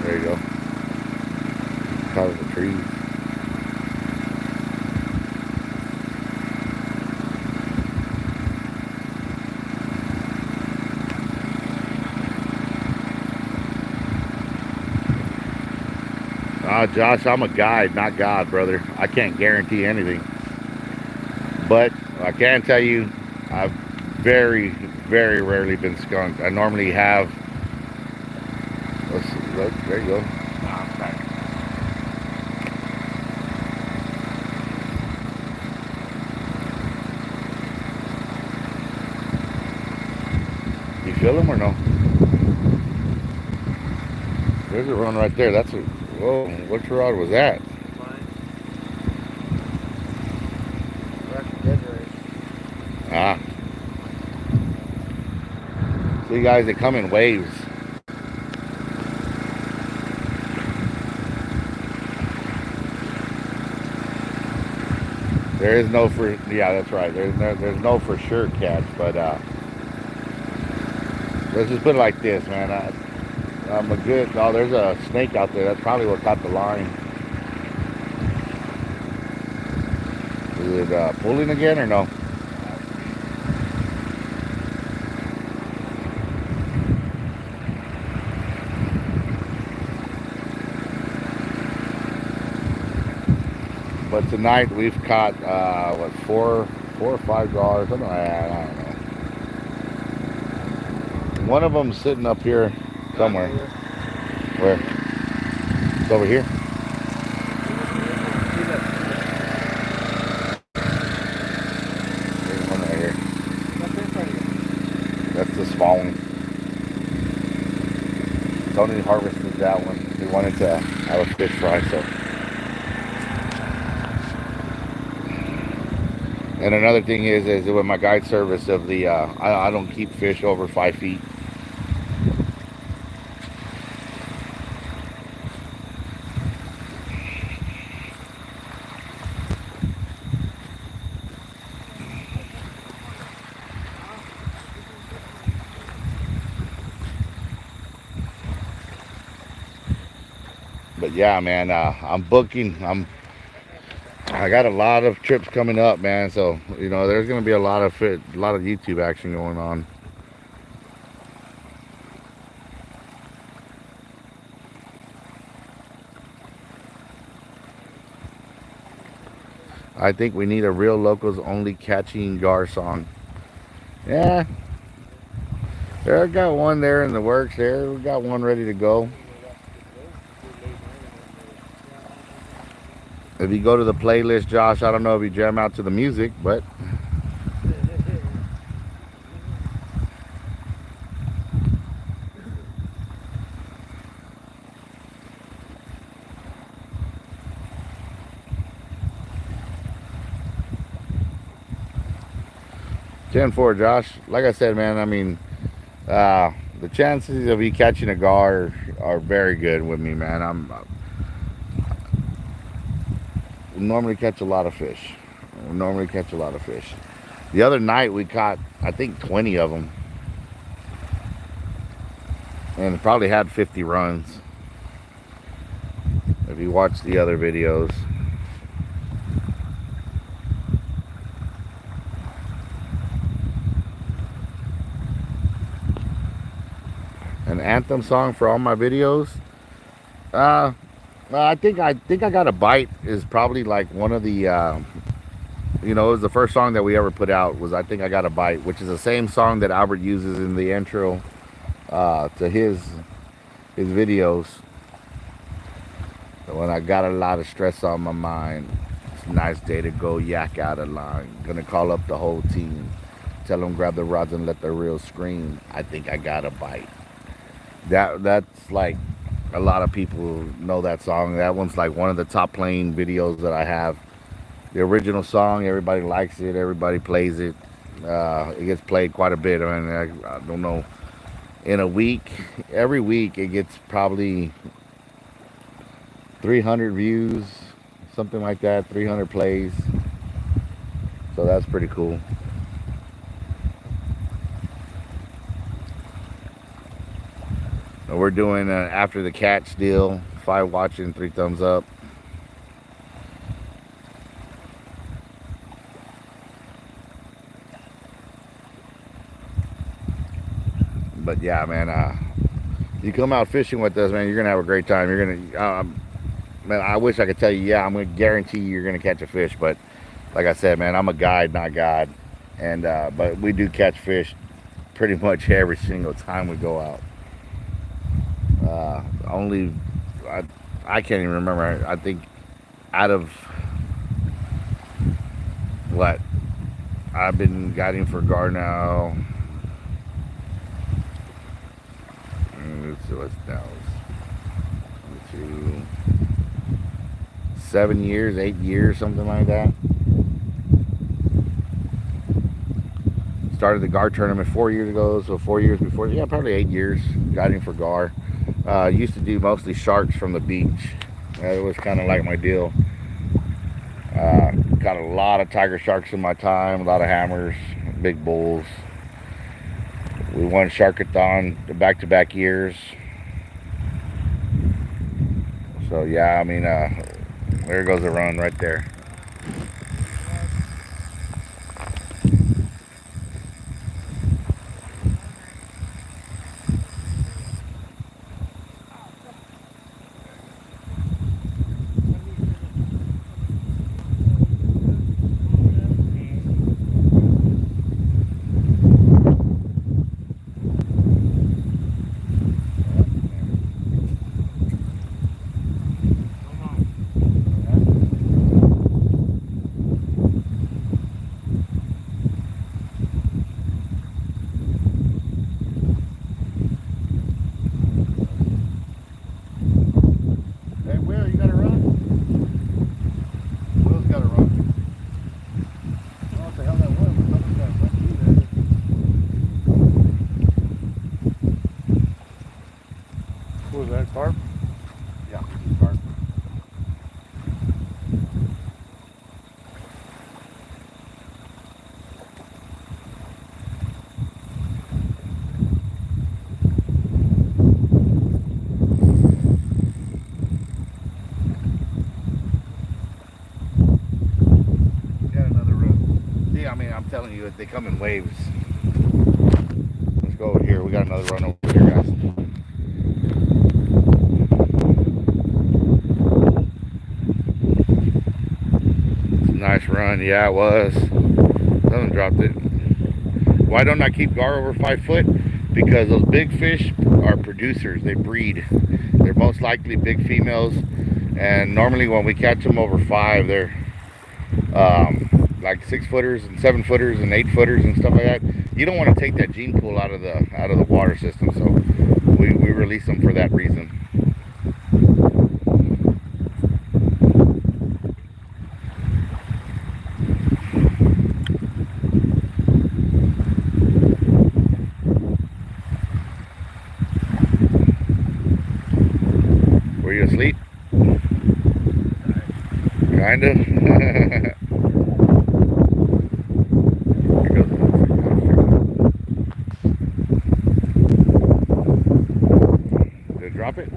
Speaker 1: There you go. Caught in the trees. Josh, I'm a guide, not God, brother. I can't guarantee anything. But I can tell you, I've very, very rarely been skunked. I normally have. Let's see, look, there you go. You feel him or no? There's a run right there. That's a. Whoa, which rod was that? Ah. See, guys, they come in waves. There is no for, yeah, that's right. There's no for sure catch, but let's just put it like this, man. I'm a good. Oh, there's a snake out there. That's probably what caught the line. Is it pulling again or no? But tonight we've caught what, four or five dollars, something like that. I don't know. One of them's sitting up here somewhere. Where? It's over here. There's one right here. That's the small one. Tony harvested that one. He wanted to have a fish fry, so. And another thing is with my guide service of the, I don't keep fish over 5 feet. But yeah, man, I'm booking. I got a lot of trips coming up, man. So there's gonna be a lot of YouTube action going on. I think we need a real locals only catching gar song. Yeah, there I got one there in the works. There we got one ready to go. If you go to the playlist, Josh, I don't know if you jam out to the music, but 10-4, Josh. Like I said, man, I mean, the chances of you catching a gar are very good with me, man. Normally catch a lot of fish. Normally catch a lot of fish. The other night we caught, I think, 20 of them, and probably had 50 runs. If you watch the other videos. An anthem song for all my videos. I think I got a bite is probably like one of the it was the first song that we ever put out. Was I think I got a bite, which is the same song that Albert uses in the intro to his videos. When I got a lot of stress on my mind, it's a nice day to go yak out of line. Gonna call up the whole team, tell them grab the rods and let the reels scream. I think I got a bite. That's like, a lot of people know that song. That one's like one of the top playing videos that I have. The original song, everybody likes it, everybody plays it. It gets played quite a bit. I mean, I don't know, in a week, every week it gets probably 300 views, something like that, 300 plays. So that's pretty cool. We're doing after the catch deal, 5 watching, 3 thumbs up. But yeah, man, you come out fishing with us, man, you're gonna have a great time. You're gonna, man, I wish I could tell you, yeah, I'm gonna guarantee you're gonna catch a fish, but like I said, man, I'm a guide, not God, and but we do catch fish pretty much every single time we go out. Only, I can't even remember. I think out of what I've been guiding for gar now. So it's now 7 years, 8 years, something like that. Started the gar tournament 4 years ago, so 4 years before, yeah, probably 8 years guiding for gar. Used to do mostly sharks from the beach. It was kind of like my deal. Got a lot of tiger sharks in my time, a lot of hammers, big bulls. We won Sharkathon the back-to-back years. So yeah, I mean, there goes the run right there.
Speaker 3: Was that carp?
Speaker 1: Yeah, carp. They come in waves. Let's go over here. We got another run over here, guys. Nice run. Yeah, it was. Someone dropped it. Why don't I keep gar over 5 foot? Because those big fish are producers. They breed. They're most likely big females. And normally when we catch them over 5, they're like 6 footers and 7 footers and 8 footers and stuff like that. You don't want to take that gene pool out of the water system. So we release them for that reason. Were you asleep? Kinda. Did it drop it?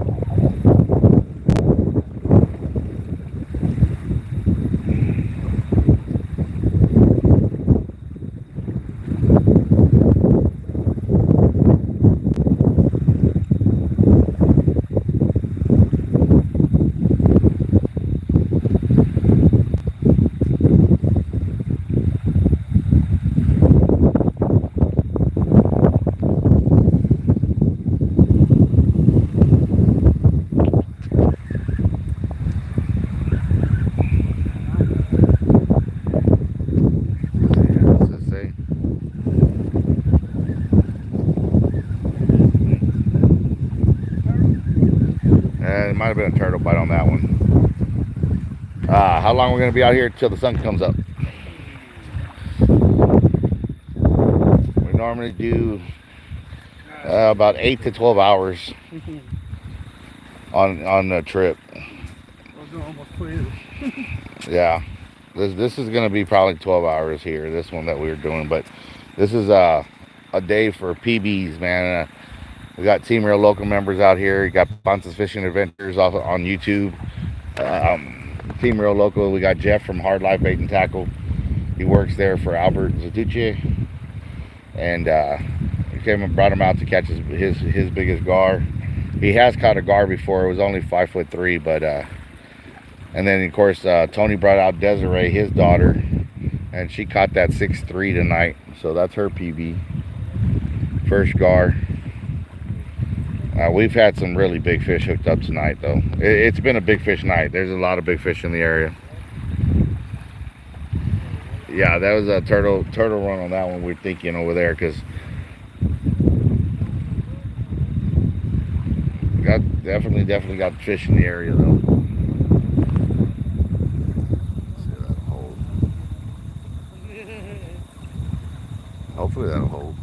Speaker 1: It might have been a turtle bite on that one. How long are we going to be out here till the sun comes up? We normally do about 8 to 12 hours on the trip. Yeah, this is going to be probably 12 hours here. This one that we were doing, but this is a day for PBs, man. We got Team Real Local members out here. We got Ponce's Fishing Adventures off on YouTube. Team Real Local. We got Jeff from Hard Life Bait and Tackle. He works there for Albert Zatucci, and we came and brought him out to catch his biggest gar. He has caught a gar before. It was only 5'3", but and then of course Tony brought out Desiree, his daughter, and she caught that 6'3" tonight. So that's her PB, first gar. We've had some really big fish hooked up tonight, though. It's been a big fish night. There's a lot of big fish in the area. Yeah, that was a turtle run on that one. We're thinking over there because definitely got fish in the area, though. See if that'll hold. Hopefully that'll hold.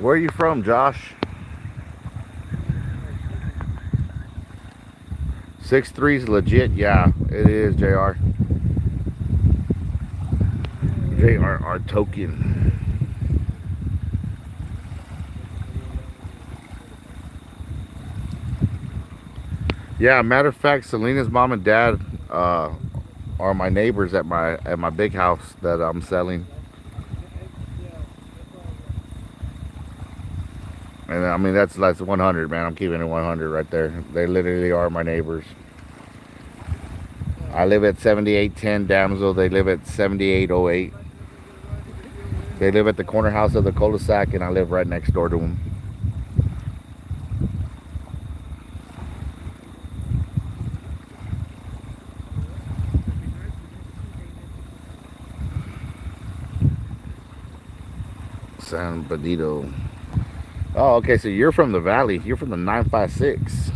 Speaker 1: Where are you from, Josh? 6'3" is legit. Yeah, it is, JR. JR token. Yeah, matter of fact, Selena's mom and dad are my neighbors at my big house that I'm selling. And I mean, that's 100, man. I'm keeping it 100 right there. They literally are my neighbors. I live at 7810 Damsel. They live at 7808. They live at the corner house of the cul-de-sac, and I live right next door to them. San Benito. Oh, okay, so you're from the valley. You're from the 956.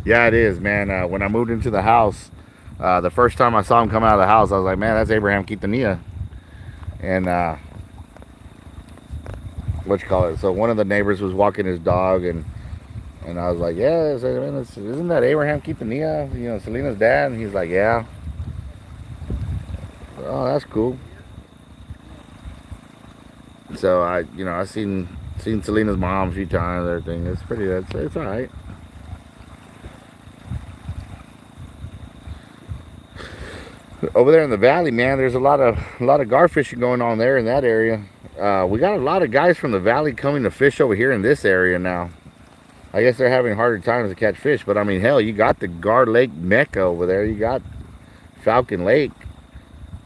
Speaker 1: Yeah, it is, man. When I moved into the house, the first time I saw him come out of the house, I was like, man, that's Abraham Quintanilla. And what you call it? So one of the neighbors was walking his dog, and I was like, yeah, isn't that Abraham Quintanilla? You know, Selena's dad? And he's like, yeah. Oh, that's cool. So I seen Selena's mom a few times. Everything. It's all right. Over there in the valley, man, there's a lot of gar fishing going on there in that area. We got a lot of guys from the valley coming to fish over here in this area now. I guess they're having harder times to catch fish, but I mean, hell, you got the Gar Lake Mecca over there. You got Falcon Lake.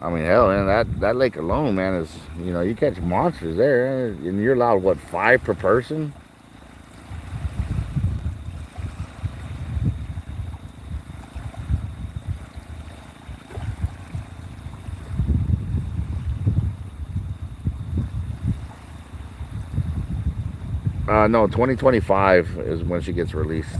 Speaker 1: I mean, hell, man, that lake alone, man, is, you catch monsters there, and you're allowed, what, 5 per person? No, 2025 is when she gets released.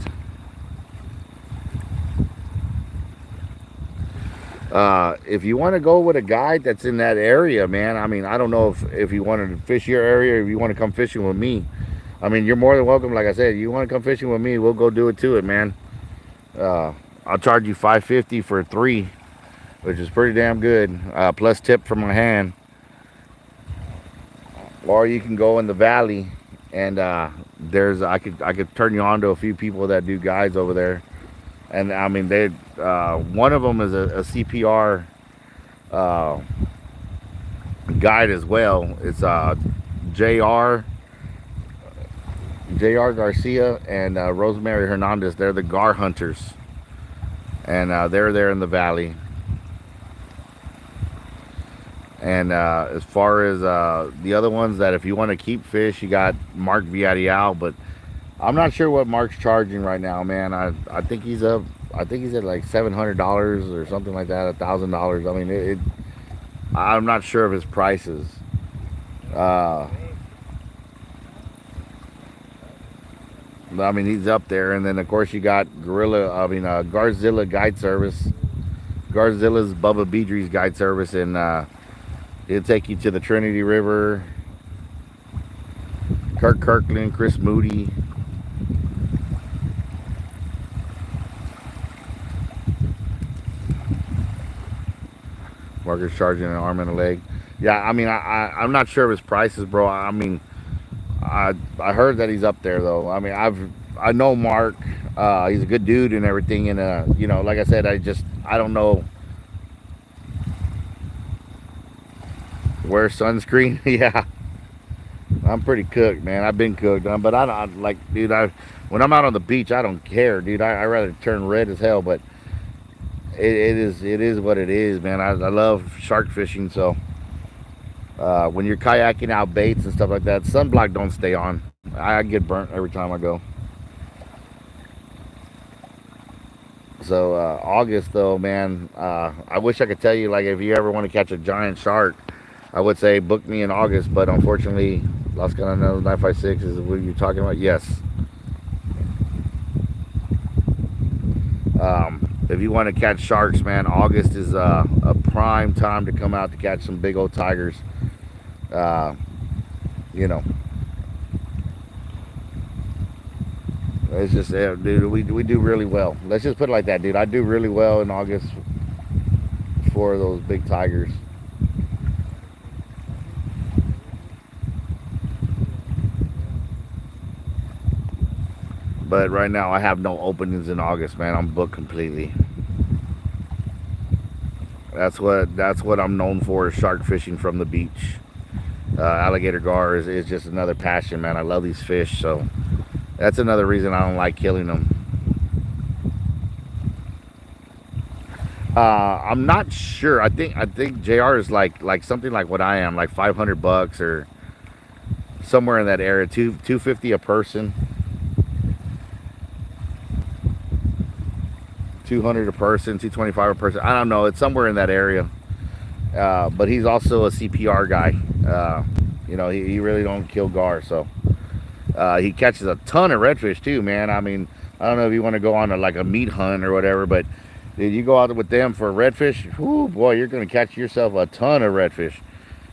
Speaker 1: If you want to go with a guide that's in that area, man, I mean, I don't know if you want to fish your area, or if you want to come fishing with me. I mean, you're more than welcome. Like I said, you want to come fishing with me, we'll go do it to it, man. I'll charge you $5.50 for 3, which is pretty damn good, plus tip from my hand. Or you can go in the valley, and I could turn you on to a few people that do guides over there. And I mean, one of them is a CPR guide as well. It's JR Garcia and Rosemary Hernandez. They're the gar hunters, and they're there in the valley. And as far as the other ones, that if you want to keep fish, you got Mark Villarreal, but I'm not sure what Mark's charging right now, man. I think he's at like $700 or something like that, $1,000. I mean, I'm not sure of his prices. I mean, he's up there. And then of course you got Garzilla Guide Service. Garzilla's Bubba Beedry's Guide Service, and he'll take you to the Trinity River. Kirk Kirkland, Chris Moody. Marcus charging an arm and a leg. Yeah, I mean, I'm not sure of his prices, bro. I mean, I heard that he's up there though. I mean, I know Mark. He's a good dude and everything. And like I said, I don't know. Wear sunscreen. Yeah, I'm pretty cooked, man. I've been cooked, but I don't like, dude. When I'm out on the beach, I don't care, dude. I rather turn red as hell, but it is what it is, man. I love shark fishing, so when you're kayaking out baits and stuff like that, sunblock don't stay on. I get burnt every time I go. So August though, man, I wish I could tell you, like, if you ever want to catch a giant shark, I would say book me in August, but unfortunately, Las Cananas 956 is what you're talking about. Yes. If you want to catch sharks, man, August is a prime time to come out to catch some big old tigers. It's just, dude, we do really well. Let's just put it like that, dude. I do really well in August for those big tigers. But right now, I have no openings in August, man. I'm booked completely. That's what I'm known for, is shark fishing from the beach. Alligator gar is just another passion, man. I love these fish, so that's another reason I don't like killing them. I'm not sure. I think JR is like something like what I am, like $500 or somewhere in that area. $250 a person. $200 a person, $225 a person. I don't know. It's somewhere in that area. but he's also a CPR guy. You know, he really don't kill gar, so he catches a ton of redfish too, man. I mean, I don't know if you want to go on like a meat hunt or whatever, but dude, you go out with them for redfish, whoo, boy, you're gonna catch yourself a ton of redfish.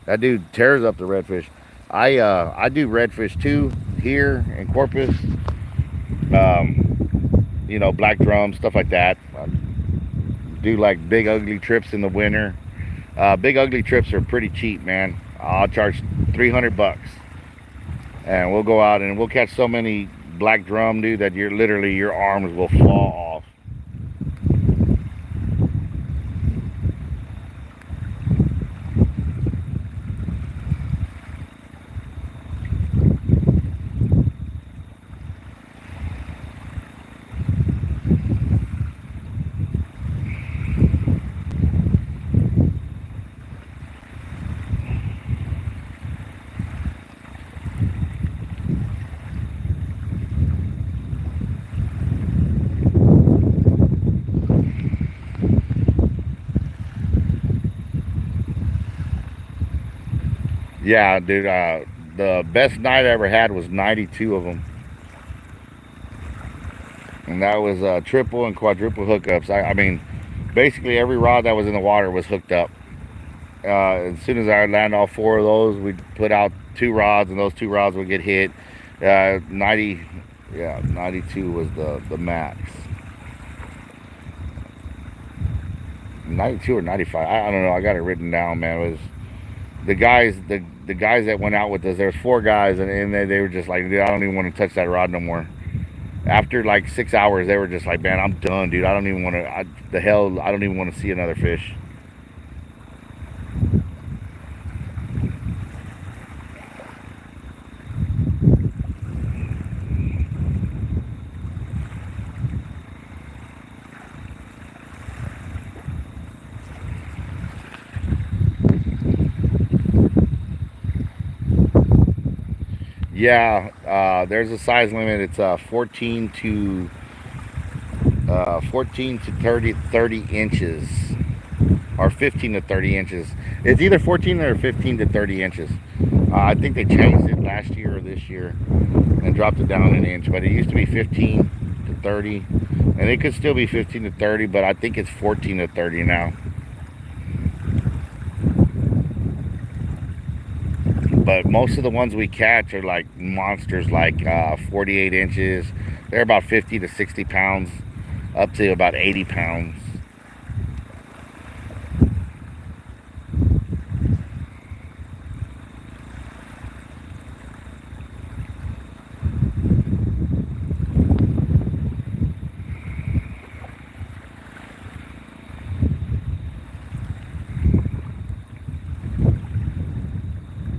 Speaker 1: That dude tears up the redfish. I do redfish too here in Corpus. You know, black drum, stuff like that. Do like big ugly trips in the winter. Big ugly trips are pretty cheap, man. I'll charge 300 bucks, and we'll go out and we'll catch so many black drum, dude, that you're literally your arms will fall off. Yeah, dude. The best night I ever had was 92 of them, and that was triple and quadruple hookups. I mean, basically every rod that was in the water was hooked up. As soon as I land all four of those, we'd put out two rods, and those two rods would get hit. 90, yeah, 92 was the max. 92 or 95. I don't know. I got it written down, man. It was the guys that went out with us. There was four guys, and they were just like, dude, I don't even want to touch that rod no more. After like 6 hours, they were just like, man, I'm done, dude. I don't even want to. The hell, I don't even want to see another fish. Yeah, there's a size limit. It's 14 to 30 inches, or 15 to 30 inches. It's either 14 or 15 to 30 inches. I think they changed it last year or this year and dropped it down an inch, but it used to be 15 to 30, and it could still be 15 to 30, but I think it's 14 to 30 now. But most of the ones we catch are like monsters, like 48 inches. They're about 50 to 60 pounds, up to about 80 pounds.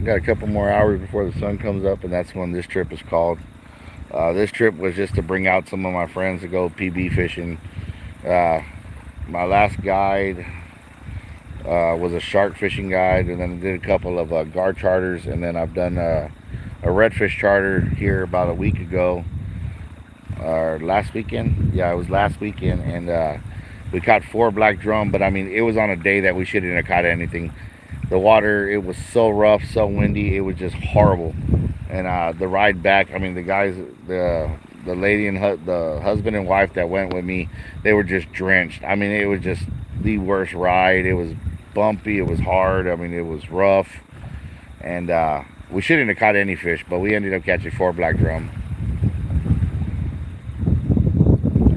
Speaker 1: Got a couple more hours before the sun comes up, and that's when this trip is called. This trip was just to bring out some of my friends to go PB fishing. My last guide was a shark fishing guide, and then I did a couple of gar charters, and then I've done a redfish charter here about a week ago, or last weekend. Yeah, it was last weekend, and we caught 4 black drum, but I mean, it was on a day that we shouldn't have caught anything. The water, it was so rough, so windy, it was just horrible. And the ride back, I mean, the guys, the lady and the husband and wife that went with me, they were just drenched. I mean, it was just the worst ride. It was bumpy, it was hard, I mean, it was rough. And we shouldn't have caught any fish, but we ended up catching 4 black drum.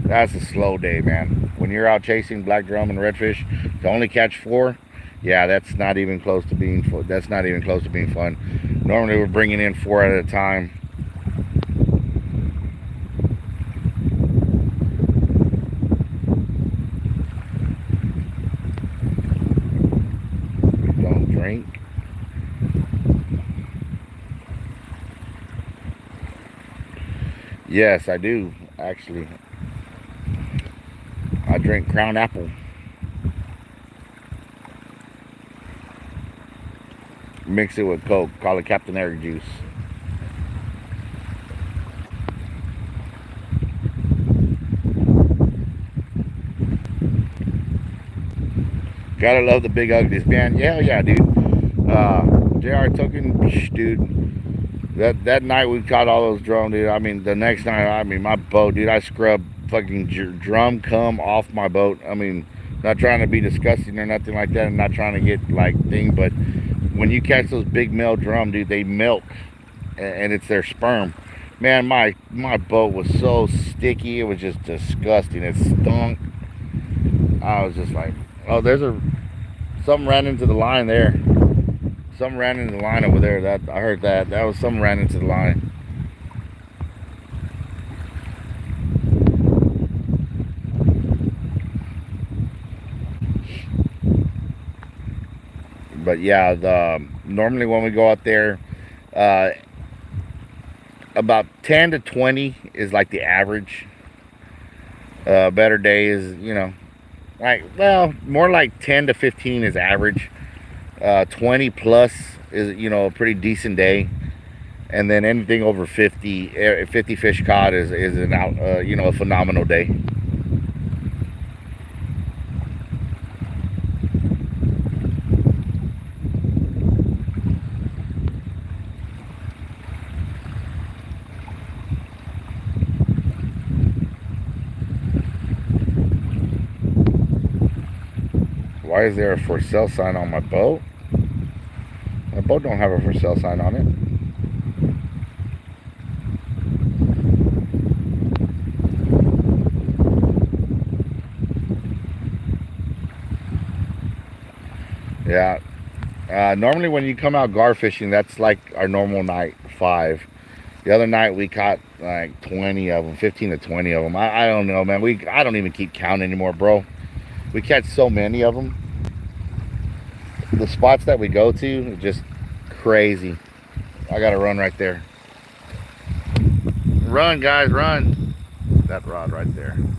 Speaker 1: That's a slow day, man. When you're out chasing black drum and redfish, to only catch 4, yeah, that's not even close to being fun. That's not even close to being fun. Normally we're bringing in 4 at a time. Don't drink. Yes, I do, actually. I drink Crown Apple. Mix it with Coke. Call it Captain Eric juice. Gotta love the big uglies, man. Yeah, dude. JR token, dude. That night we caught all those drum, dude. I mean, the next night, I mean, my boat, dude. I scrubbed fucking drum cum off my boat. I mean, not trying to be disgusting or nothing like that. I'm not trying to get like thing, but when you catch those big male drum, dude, they milk, and it's their sperm. Man, my boat was so sticky. It was just disgusting. It stunk. I was just like, oh, something ran into the line there. Something ran into the line over there. That I heard that. That was something ran into the line. But yeah, normally when we go out there, about 10 to 20 is like the average. Better days, like, well, more like 10 to 15 is average. 20 plus is, a pretty decent day. And then anything over 50 fish caught is an out, a phenomenal day. Why is there a for sale sign on my boat? My boat don't have a for sale sign on it. Yeah. Normally when you come out gar fishing, that's like our normal night, 5. The other night we caught like 20 of them, 15 to 20 of them. I don't know, man. I don't even keep count anymore, bro. We catch so many of them. The spots that we go to are just crazy. I gotta run right there. Run, guys, run. That rod right there. You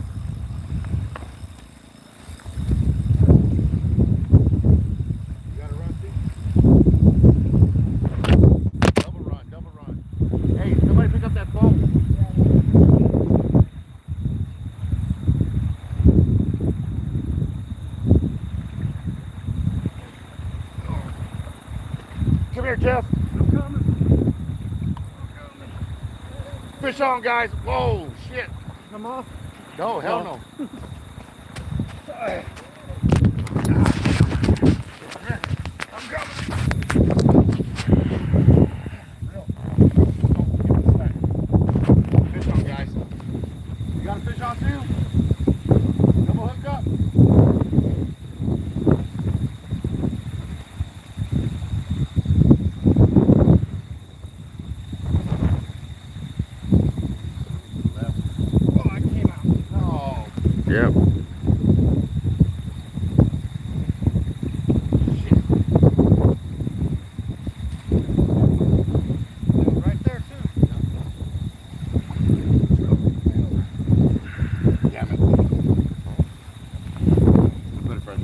Speaker 1: gotta run too. Double run. Hey, somebody pick up that phone. Come here, Jeff.
Speaker 3: I'm coming.
Speaker 1: Fish on, guys. Whoa, shit.
Speaker 3: Come off.
Speaker 1: No, hell no. I'm coming. Fish on, guys. You got a fish on too? Double hook up. Yep.
Speaker 2: Right there too.
Speaker 1: Damn it. Put it fresh.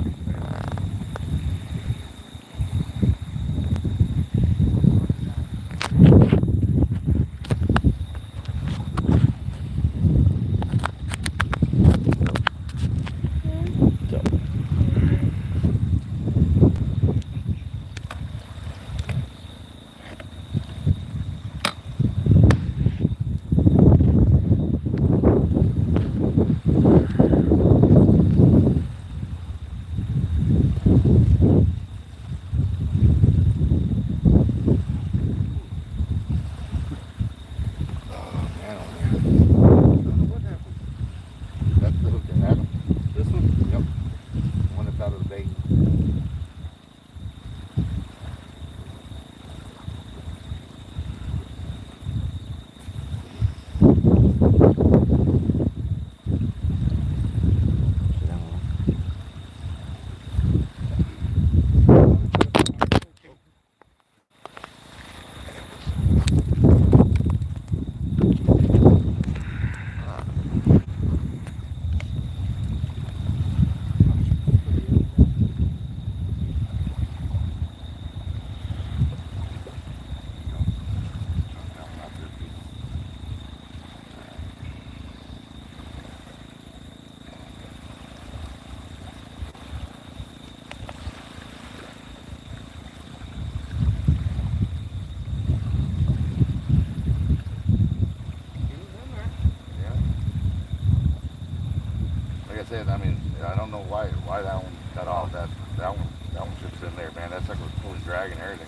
Speaker 1: said, I mean, I don't know why that one cut off. That one should have been there, man. That sucker was pulling drag and everything.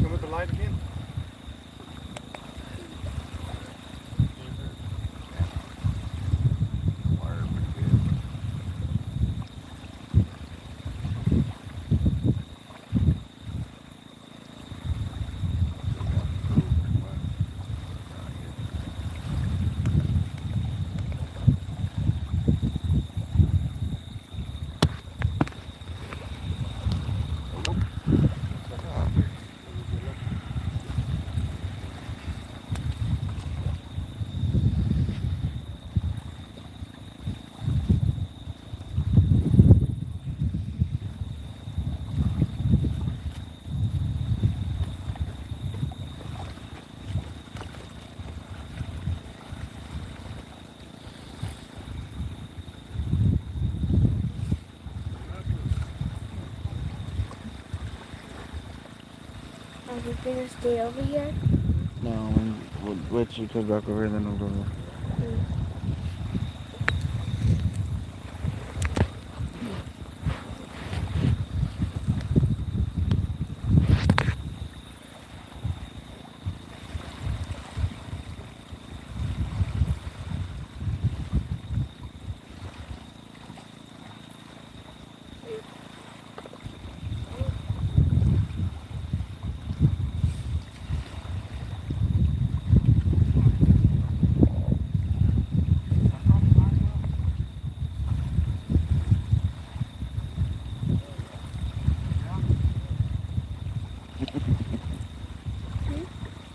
Speaker 2: Come with the light again.
Speaker 1: Wire pretty good.
Speaker 4: Are we gonna stay over here?
Speaker 5: No, we'll wait till you come back over here, then we'll go there.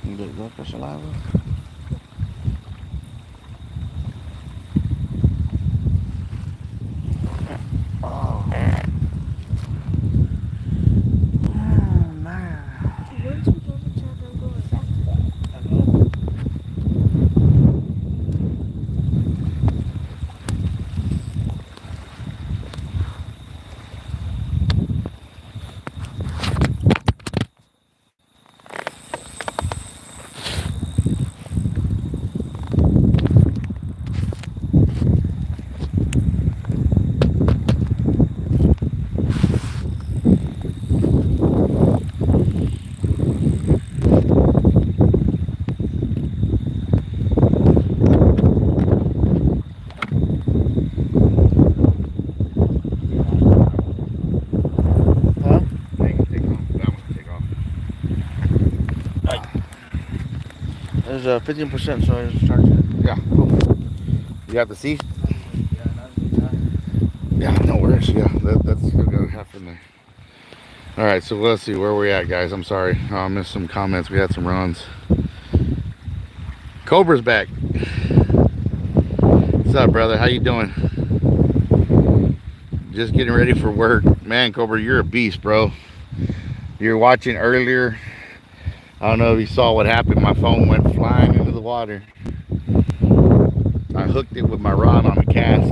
Speaker 5: You get blood pressure level? Oh. Oh, man.
Speaker 4: Once we go to the top, I'm going back.
Speaker 5: There's a 15%, so I just charge it.
Speaker 1: Yeah. You got the seat? Yeah, no worries. Yeah, that's gonna happen there. All right, so let's see where we at, guys. I'm sorry, I missed some comments. We had some runs. Cobra's back. What's up, brother? How you doing? Just getting ready for work. Man, Cobra, you're a beast, bro. You're watching earlier. I don't know if you saw what happened. My phone went flying into the water. I hooked it with my rod on a cast.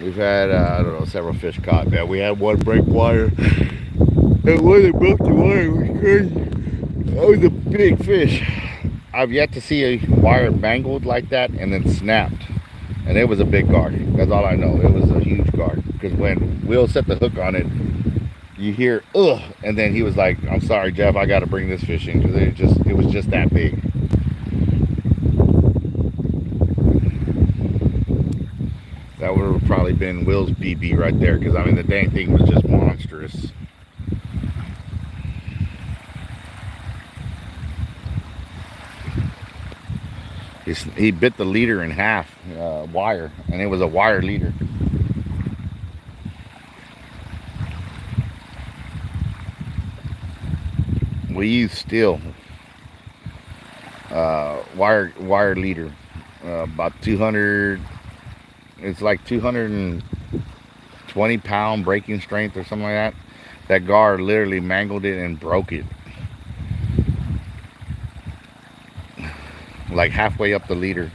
Speaker 1: We've had, I don't know, several fish caught. Man, we had one break wire. That one that broke the wire was crazy. That was a big fish. I've yet to see a wire mangled like that and then snapped. And it was a big gar. That's all I know. It was a huge gar. Because when Will set the hook on it, you hear, ugh. And then he was like, I'm sorry, Jeff, I got to bring this fish in. Because it was just that big. That would have probably been Will's BB right there. Because, I mean, the dang thing was just monstrous. He bit the leader in half, wire, and it was a wire leader. We use steel wire leader, about 200. It's like 220-pound breaking strength or something like that. That gar literally mangled it and broke it. Like halfway up the leader.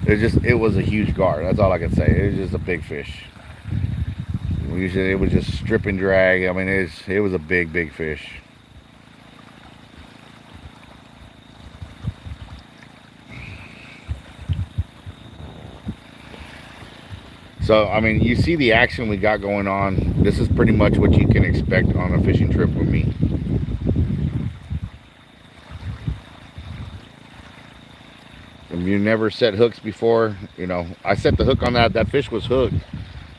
Speaker 1: It was a huge gar. That's all I can say. It was just a big fish. Usually it was just strip and drag. I mean, it was a big fish. So, I mean, you see the action we got going on. This is pretty much what you can expect on a fishing trip with me. If you never set hooks before, you know, I set the hook on that. That fish was hooked,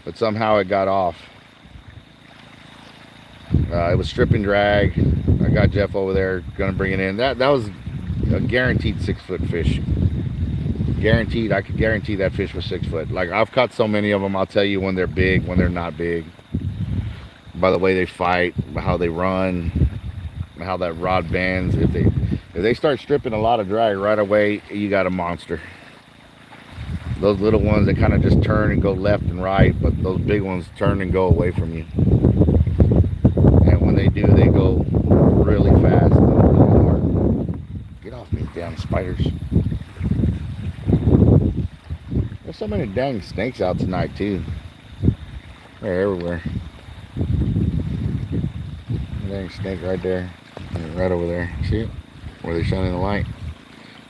Speaker 1: but somehow it got off. It was strip and drag. I got Jeff over there, gonna bring it in. That was a guaranteed 6-foot fish. Guaranteed. I could guarantee that fish was 6 foot. Like, I've caught so many of them. I'll tell you when they're big, when they're not big, by the way they fight, how they run, how that rod bends. If they start stripping a lot of drag right away, you got a monster. Those little ones, they kind of just turn and go left and right, but those big ones turn and go away from you. And when they do, they go really fast. Get off me, damn spiders. There's so many dang snakes out tonight too. They're everywhere. Dang snake right there. Right over there. See it? Where they're shining the light.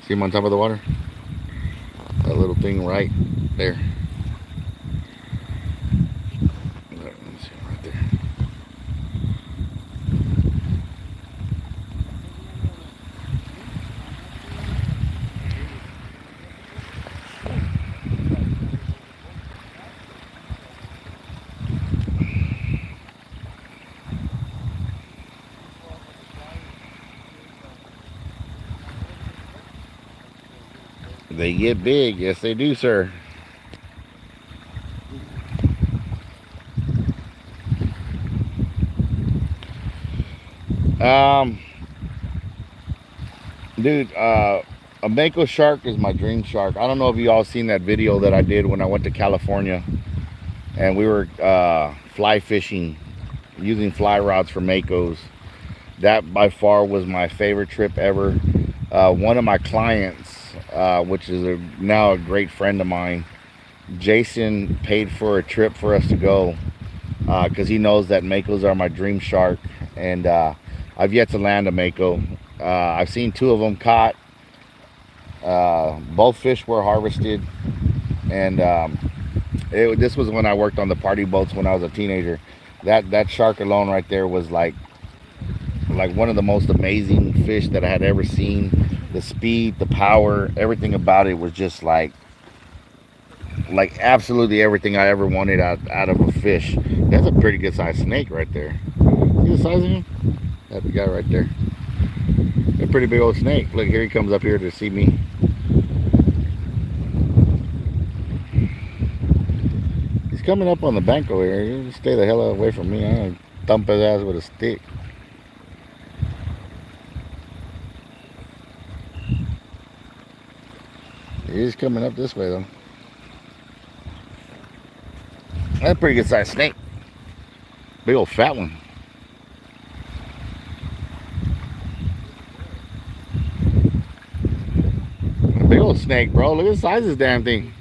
Speaker 1: See him on top of the water? That little thing right there. Let's see, right there. They get big, yes they do, sir. Dude, a mako shark is my dream shark. I don't know if you all seen that video that I did when I went to California and we were fly fishing using fly rods for makos. That by far was my favorite trip ever. One of my clients, which is now a great friend of mine, Jason, paid for a trip for us to go because he knows that makos are my dream shark, and I've yet to land a mako. I've seen 2 of them caught. Both fish were harvested, and this was when I worked on the party boats when I was a teenager. That shark alone right there was like one of the most amazing fish that I had ever seen. The speed, the power, everything about it was just like absolutely everything I ever wanted out of a fish. That's a pretty good sized snake right there. See the size of him? That's the guy right there. A pretty big old snake. Look, here he comes up here to see me. He's coming up on the bank over here. You stay the hell away from me. I'm gonna thump his ass with a stick. He's coming up this way though. That's a pretty good sized snake. Big old fat one. Big old snake, bro. Look at the size of this damn thing.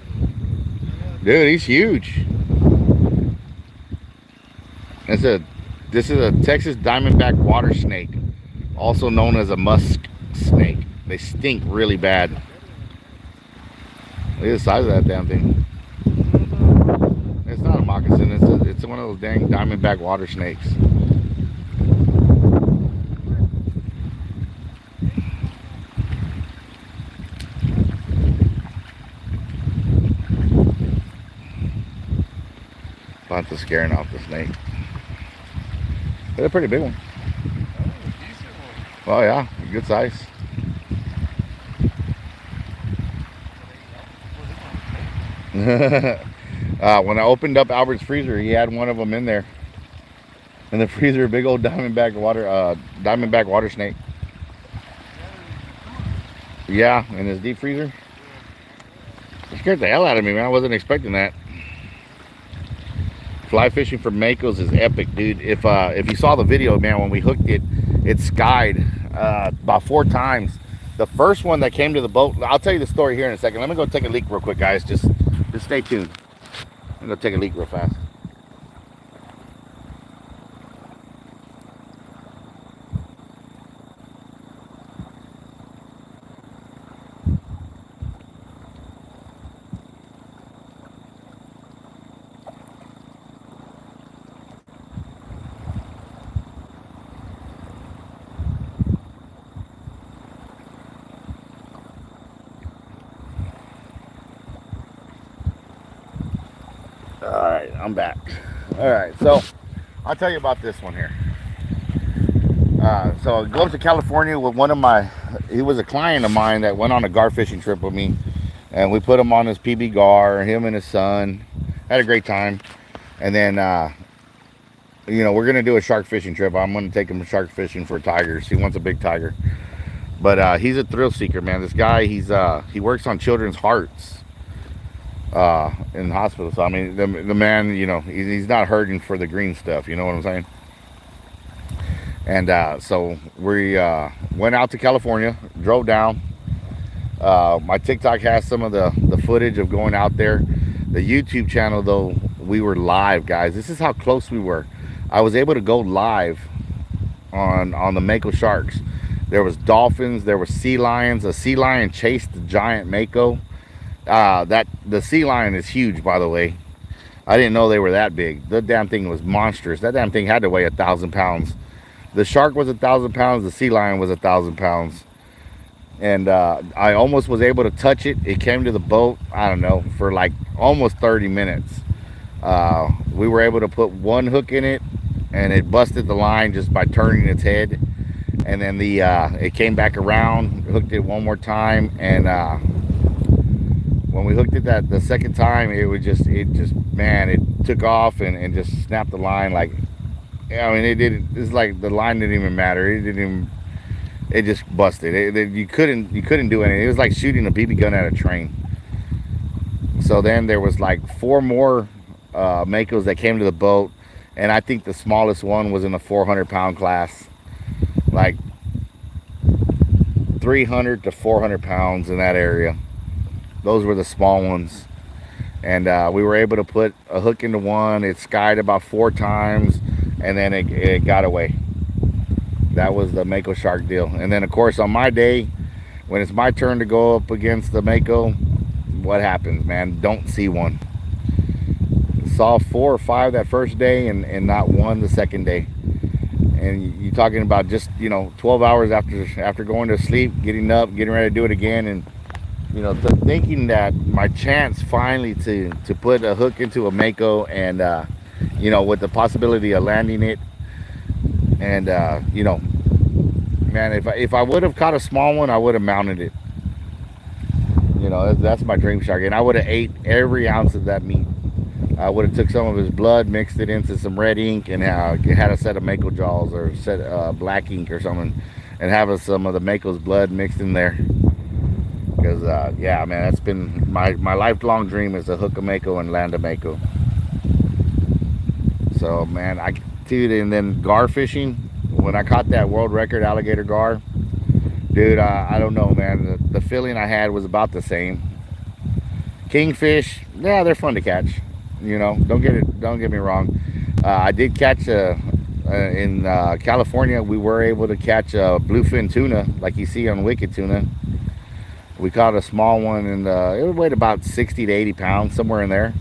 Speaker 1: Dude, he's huge. This is a Texas Diamondback water snake, also known as a musk snake. They stink really bad. Look at the size of that damn thing. It's not a moccasin. It's one of those dang Diamondback water snakes. Lots of scaring off the snake. They're a pretty big one. Oh yeah, good size. When I opened up Albert's freezer, he had one of them in there. In the freezer, a big old Diamondback water snake. Yeah, in his deep freezer. It scared the hell out of me, man. I wasn't expecting that. Fly fishing for makos is epic, dude. If you saw the video, man, when we hooked it, it skied about 4 times. The first one that came to the boat, I'll tell you the story here in a second. Let me go take a leak real quick, guys. Just stay tuned. I'm gonna take a leak real fast. I'm back. All right, so I'll tell you about this one here. So I go up to California with one of my, he was a client of mine that went on a gar fishing trip with me, and we put him on his PB gar, him and his son, had a great time. And then, you know, we're going to do a shark fishing trip. I'm going to take him shark fishing for tigers. He wants a big tiger. But he's a thrill seeker, man. This guy, he works on children's hearts in the hospital. So, I mean, the man, you know, he's not hurting for the green stuff. You know what I'm saying? And so we went out to California, drove down. My TikTok has some of the footage of going out there. The YouTube channel, though, we were live, guys. This is how close we were. I was able to go live on the Mako sharks. There was dolphins, there were sea lions. A sea lion chased the giant Mako. The sea lion is huge, by the way. I didn't know they were that big. The damn thing was monstrous. That damn thing had to weigh 1,000 pounds. The shark was 1,000 pounds. The sea lion was 1,000 pounds. And I almost was able to touch it. It came to the boat, I don't know, for like almost 30 minutes. We were able to put one hook in it, and it busted the line just by turning its head. And then it came back around, hooked it one more time, and when we hooked it the second time, it took off and just snapped the line. Like, I mean, it's like the line didn't even matter. It just busted. You couldn't do anything. It was like shooting a BB gun at a train. So then there was like 4 more Makos that came to the boat, and I think the smallest one was in the 400-pound class, like 300 to 400 pounds in that area. Those were the small ones, and we were able to put a hook into one. It skied about 4 times, and then it got away. That was the Mako shark deal. And then, of course, on my day, when it's my turn to go up against the Mako, what happens, man? Don't see one. Saw 4 or 5 that first day, and not one the second day. And you're talking about just, you know, 12 hours after going to sleep, getting up, getting ready to do it again, and, you know, thinking that my chance finally to put a hook into a Mako, and you know, with the possibility of landing it. And you know, man, if I would have caught a small one, I would have mounted it. You know, that's my dream shark, and I would have ate every ounce of that meat. I would have took some of his blood, mixed it into some red ink, and had a set of Mako jaws, or set black ink or something, and have some of the Mako's blood mixed in there. Because yeah, man, that's been my lifelong dream, is to hook a Mako and land a Mako. So, man, dude, and then gar fishing, when I caught that world record alligator gar, dude, I don't know, man, the feeling I had was about the same. Kingfish, yeah, they're fun to catch, you know, don't get me wrong. I did catch in California, we were able to catch a bluefin tuna, like you see on Wicked Tuna. We caught a small one, and it weighed about 60 to 80 pounds, somewhere in there,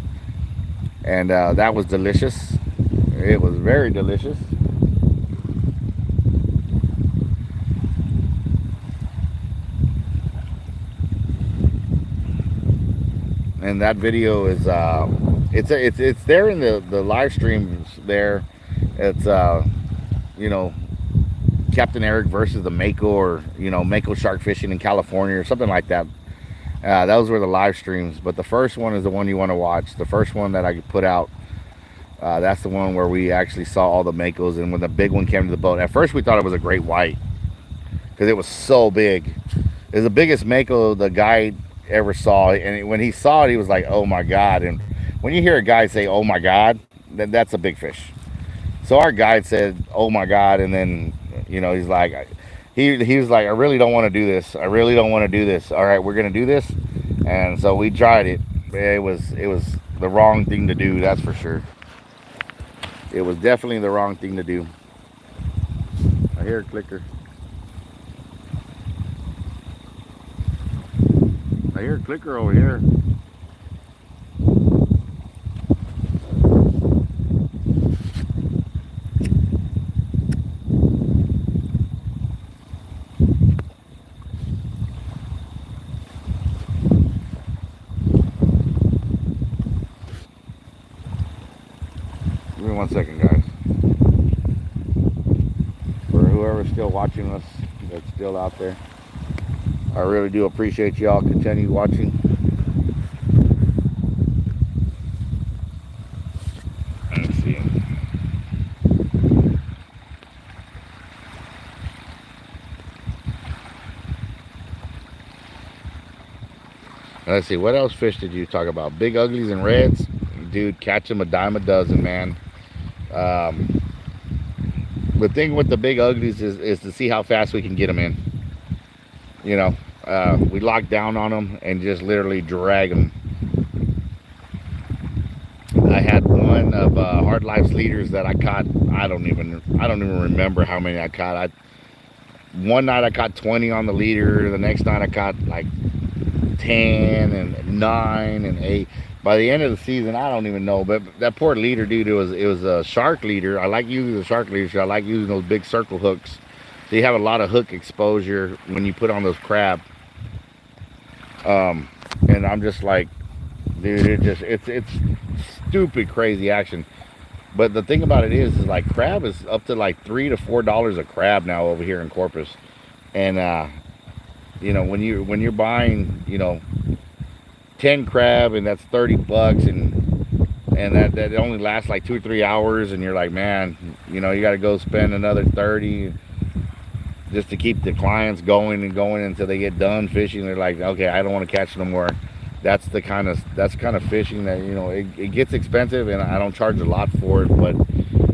Speaker 1: and that was delicious. It was very delicious. And that video is it's there in the live streams there. It's you know, Captain Eric versus the Mako, or, you know, Mako shark fishing in California or something like that. Those were the live streams, but the first one is the one you want to watch. The first one that I put out, that's the one where we actually saw all the Makos, and when the big one came to the boat, at first we thought it was a great white, because it was so big. It was the biggest Mako the guy ever saw, and when he saw it, he was like, oh my God. And when you hear a guy say, oh my God, then that's a big fish. So our guide said, oh my God, and then, you know, he's like, he was like, I really don't want to do this. I really don't want to do this. All right, we're gonna do this. And so we tried it. It was the wrong thing to do, that's for sure. It was definitely the wrong thing to do. I hear a clicker. I hear a clicker over here. 1 second, guys. For whoever's still watching us, that's still out there, I really do appreciate y'all continue watching. Let's see. Let's see, what else fish did you talk about? Big uglies and reds? Dude, catch them a dime a dozen, man. The thing with the big uglies is to see how fast we can get them in. You know, we lock down on them and just literally drag them. I had one of Hard Life's leaders that I caught. I don't even remember how many I caught. One night I caught 20 on the leader. The next night I caught like 10 and 9 and 8. By the end of the season, I don't even know. But that poor leader, dude, it was a shark leader. I like using the shark leaders. I like using those big circle hooks. So you have a lot of hook exposure when you put on those crab. And I'm just like, dude, it's stupid crazy action. But the thing about it is like crab is up to like $3 to $4 a crab now over here in Corpus. And you know, when you're buying, you know, 10 crab and that's $30 and that only lasts like 2 or 3 hours, and you're like, man, you know, you got to go spend another 30 just to keep the clients going and going until they get done fishing. They're like, okay, I don't want to catch no more. That's kind of fishing that, you know, it gets expensive, and I don't charge a lot for it, but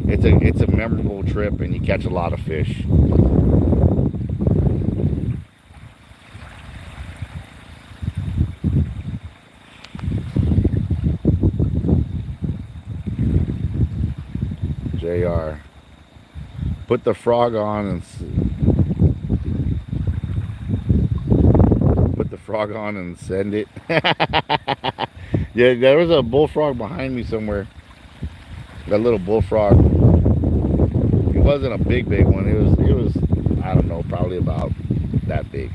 Speaker 1: it's a memorable trip and you catch a lot of fish. JR, put the frog on and send it. Yeah, there was a bullfrog behind me somewhere. That little bullfrog. It wasn't a big one. It was I don't know, probably about that big.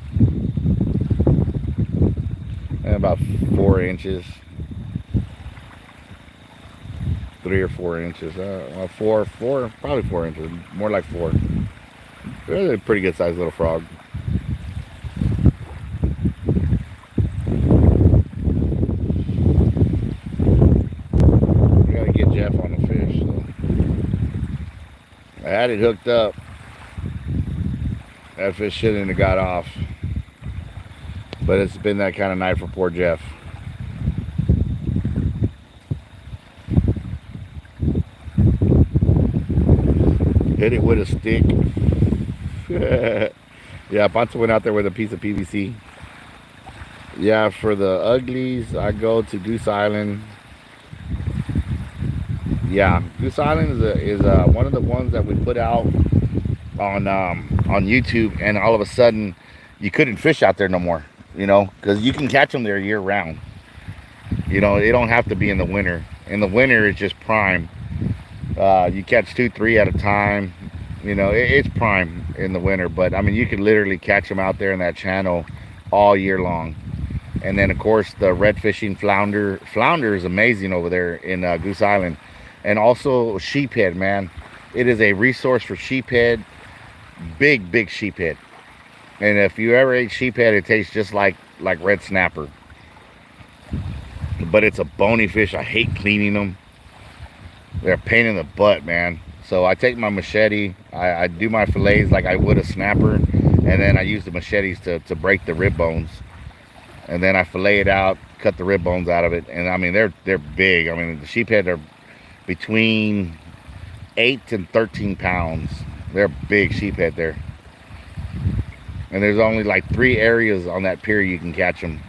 Speaker 1: And about 4 inches. 3 or 4 inches. Four, probably 4 inches. More like 4. Really a pretty good sized little frog. We gotta get Jeff on the fish. So. I had it hooked up. That fish shouldn't have got off. But it's been that kind of night for poor Jeff. Hit it with a stick. Yeah, Ponce went out there with a piece of PVC. Yeah, for the uglies, I go to Goose Island. Yeah, Goose Island is one of the ones that we put out on YouTube, and all of a sudden you couldn't fish out there no more. You know, because you can catch them there year round. You know, it don't have to be in the winter. In the winter, it's just prime. You catch 2, 3 at a time. You know, it's prime in the winter, but I mean, you could literally catch them out there in that channel all year long. And then, of course, the red fishing flounder is amazing over there in Goose Island. And also sheephead, man. It is a resource for sheephead. Big sheephead. And if you ever ate sheephead, it tastes just like red snapper. But it's a bony fish. I hate cleaning them. They're a pain in the butt, man. So I take my machete. I do my fillets like I would a snapper. And then I use the machetes to break the rib bones. And then I fillet it out, cut the rib bones out of it. And I mean, they're big. I mean, the sheephead are between 8 and 13 pounds. They're big sheephead there. And there's only like 3 areas on that pier you can catch them.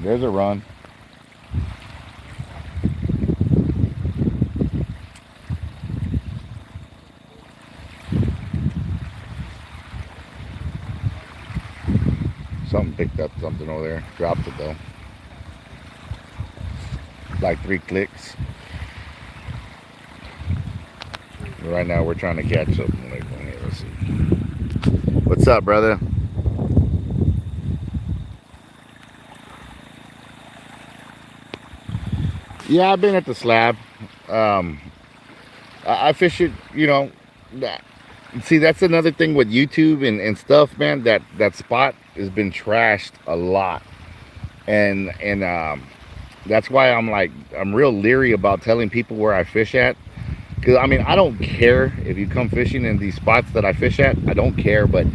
Speaker 1: There's a run. Something picked up something over there. Dropped it though. like 3 clicks. Right now we're trying to catch something. Like, here, let's see. What's up, brother? Yeah, I've been at the slab. I fish it, you know. See, that's another thing with YouTube and stuff, man. That spot has been trashed a lot, and that's why I'm real leery about telling people where I fish at. Because I mean, I don't care if you come fishing in these spots that I fish at. I don't care, but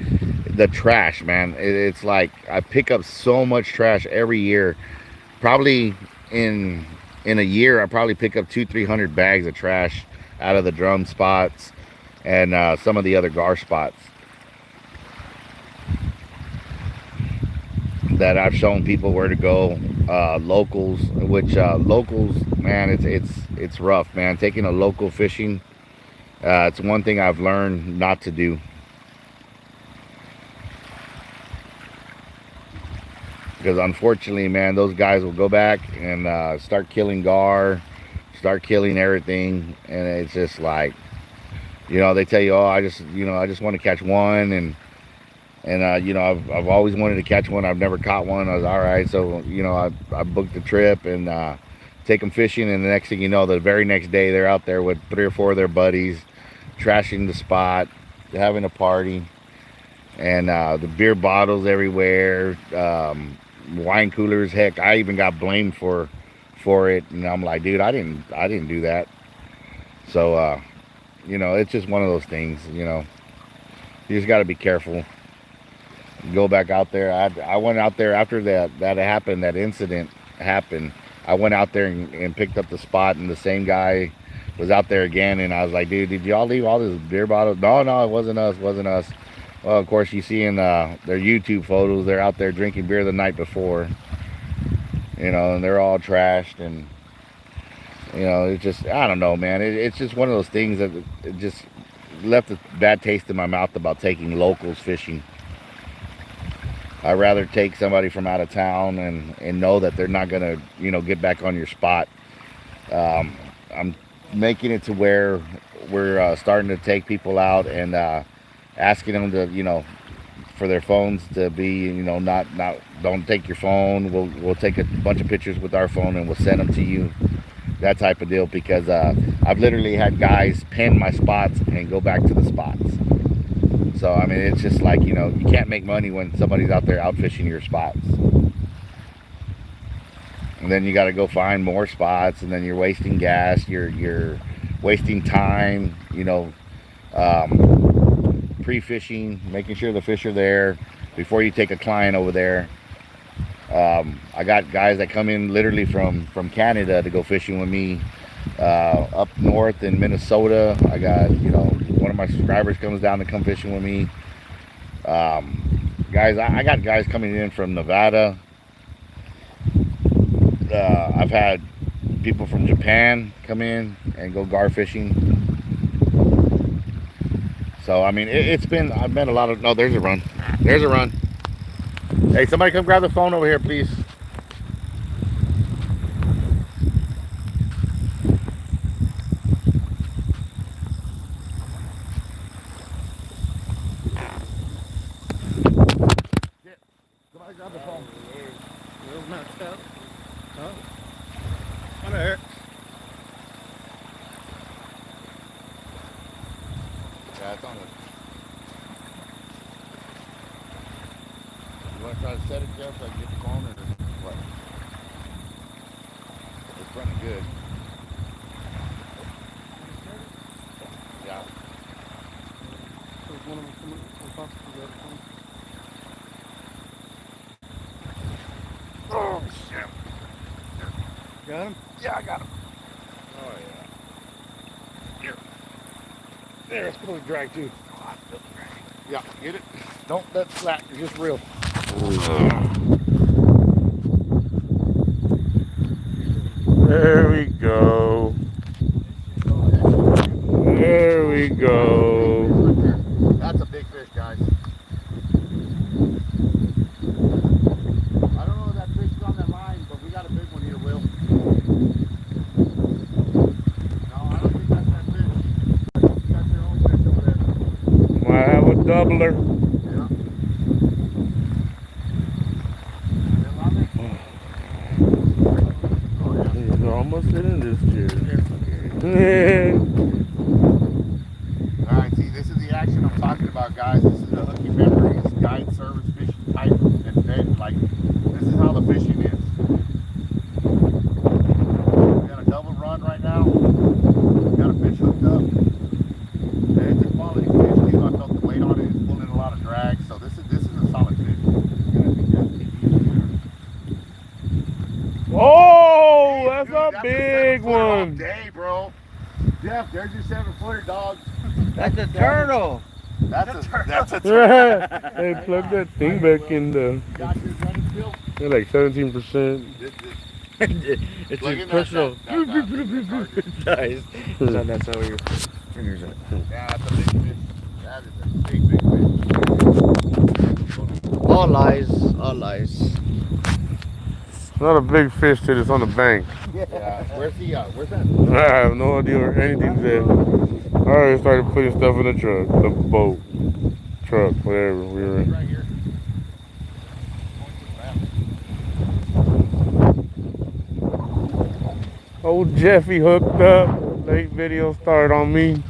Speaker 1: the trash, man. It's like I pick up so much trash every year. Probably in a year, I probably pick up 200-300 bags of trash out of the drum spots and some of the other gar spots that I've shown people where to go. Locals, which locals, man, it's rough, man. Taking a local fishing, it's one thing I've learned not to do. Because unfortunately, man, those guys will go back and start killing gar, start killing everything, and it's just like, you know, they tell you, oh, I just want to catch one, and you know, I've always wanted to catch one. I've never caught one. I was all right, so you know, I booked the trip and take them fishing, and the next thing you know, the very next day they're out there with 3 or 4 of their buddies, trashing the spot, having a party, and the beer bottles everywhere, wine coolers. Heck, I even got blamed for it, and I'm like, dude, I didn't do that. So you know, it's just one of those things. You know, you just got to be careful. Go back out there. I went out there after that happened, that incident happened. I went out there and picked up the spot, and the same guy was out there again, and I was like, dude, did y'all leave all this beer bottles? No, it wasn't us. Well, of course, you see in their YouTube photos, they're out there drinking beer the night before, you know, and they're all trashed, and you know, it's just, I don't know, man. It's just one of those things that it just left a bad taste in my mouth about taking locals fishing. I'd rather take somebody from out of town and know that they're not gonna, you know, get back on your spot. I'm making it to where we're starting to take people out and asking them to, you know, for their phones to be, you know, not don't take your phone. We'll take a bunch of pictures with our phone and we'll send them to you. That type of deal, because I've literally had guys pin my spots and go back to the spots. So I mean, it's just like, you know, you can't make money when somebody's out there out fishing your spots, and then you got to go find more spots, and then you're wasting gas, you're wasting time, you know, pre-fishing, making sure the fish are there before you take a client over there. I got guys that come in literally from Canada to go fishing with me, up north in Minnesota. I got, you know, one of my subscribers comes down to come fishing with me. Guys, I got guys coming in from Nevada. I've had people from Japan come in and go gar fishing. So I mean, I've met a lot of. No, there's a run. Hey, somebody come grab the phone over here, please. Somebody grab the phone.
Speaker 2: Huh? Come here.
Speaker 1: Yeah, it's on the. You want to try to set it, Jeff, so I can get the phone, or what? It's running good. Yeah.
Speaker 3: One of them coming across the other one.
Speaker 1: Oh, shit.
Speaker 3: Got him?
Speaker 1: Yeah, I got him.
Speaker 3: Oh, yeah.
Speaker 1: Here. There, it's going to drag too. Oh, I feel the drag. Yeah, get it. Don't let slack, it's just real.
Speaker 3: There we go. There we go.
Speaker 1: That's a big fish, guys. I don't know if that fish is on that line, but we got a big one here, Will. doubler.
Speaker 3: They're almost in this chair.
Speaker 1: Alright, see, this is the action I'm talking about, guys. This is the hooky memories, guide service fishing type, and then, like, this is how the fishing is. We got a double run right now. We got a fish hooked up. And it's a quality fish, too. I felt the weight on it. It's pulling a lot of drag, so this is a solid fish.
Speaker 3: Oh, that's
Speaker 1: Dude,
Speaker 3: a big
Speaker 1: 7-footer all
Speaker 3: one.
Speaker 1: day, bro. Jeff, there's your 7-footer, dog.
Speaker 2: That's a turtle.
Speaker 1: That's a turtle.
Speaker 3: Hey, plug that thing back in the.
Speaker 1: You got yours running still?
Speaker 3: They're like 17%.
Speaker 2: It's
Speaker 1: Plug
Speaker 2: a
Speaker 1: in
Speaker 2: personal.
Speaker 1: that-
Speaker 2: Nice. So that's how your fingers are.
Speaker 1: Yeah, that's a big fish. That is a big fish.
Speaker 2: All lies. All lies.
Speaker 3: It's not a big fish till it's on the bank.
Speaker 1: Yeah. Where's he at? Where's that?
Speaker 3: I have no idea where anything's at. I already started putting stuff in the truck, the boat, truck, whatever we were in.
Speaker 1: Right here.
Speaker 3: Old Jeffy hooked up. Late video started on me.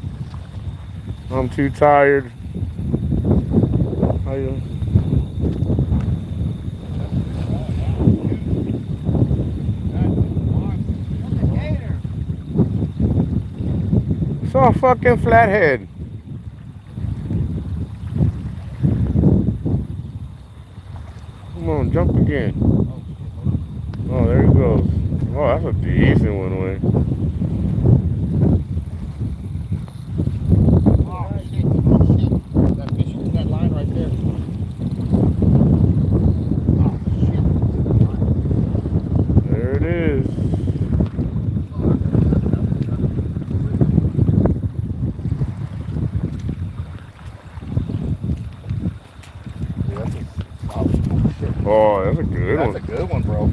Speaker 3: I'm too tired. How you? Saw a fucking flathead. Come on, jump again. Oh, there he goes. Oh, that's a decent one, way.
Speaker 1: Oh, shit. That fish is in that line right there. Oh, shit.
Speaker 3: There it is. Oh, that's a good
Speaker 1: That's
Speaker 3: one.
Speaker 1: a good one, bro.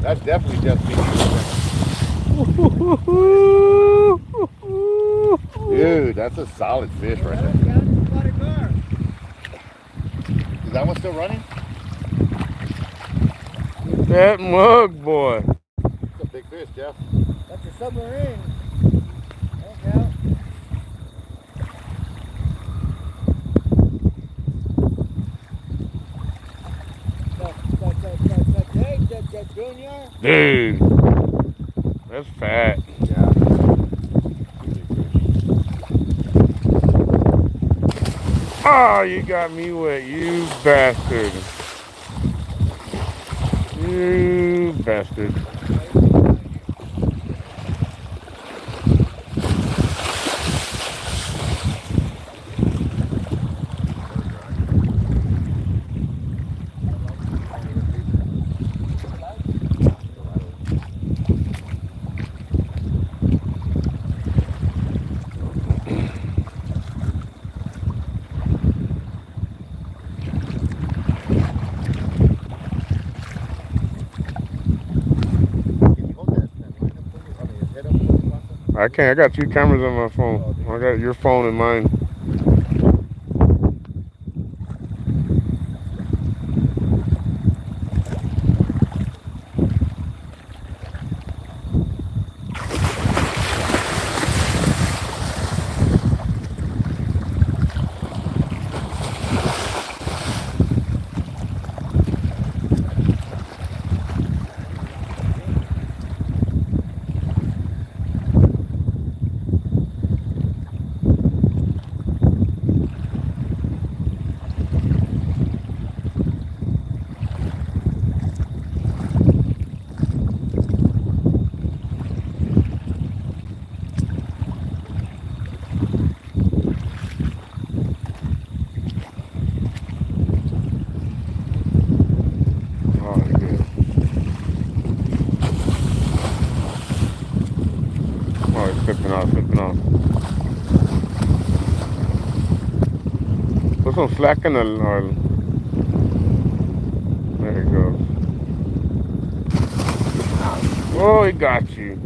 Speaker 1: That's definitely just me. Dude, that's a solid fish right there. Is that one still running?
Speaker 3: That mug boy.
Speaker 1: It's a big fish, Jeff.
Speaker 2: That's a submarine.
Speaker 3: Dude, that's fat.
Speaker 1: Yeah.
Speaker 3: Oh, you got me wet, you bastard. You bastard. I can't. I got two cameras on my phone. I got your phone and mine. Flipping off. Put some slack in the oil. There it goes. Oh, he got you.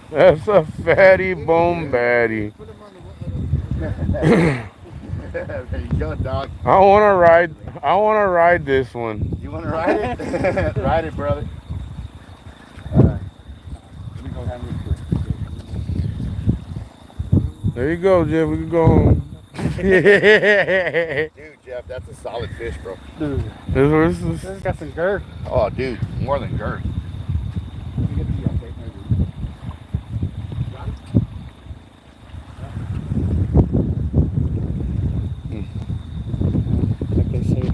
Speaker 3: That's a fatty bone baddie.
Speaker 1: There you go, dog.
Speaker 3: I wanna ride this one.
Speaker 1: You wanna ride it? Ride it, brother. Alright. Let me go have me
Speaker 3: There you go, Jeff. We can go home.
Speaker 1: Dude, Jeff, that's a solid fish, bro.
Speaker 2: Dude,
Speaker 3: This is
Speaker 2: this has got some girth.
Speaker 1: Oh, dude, more than girth.
Speaker 2: Like they say,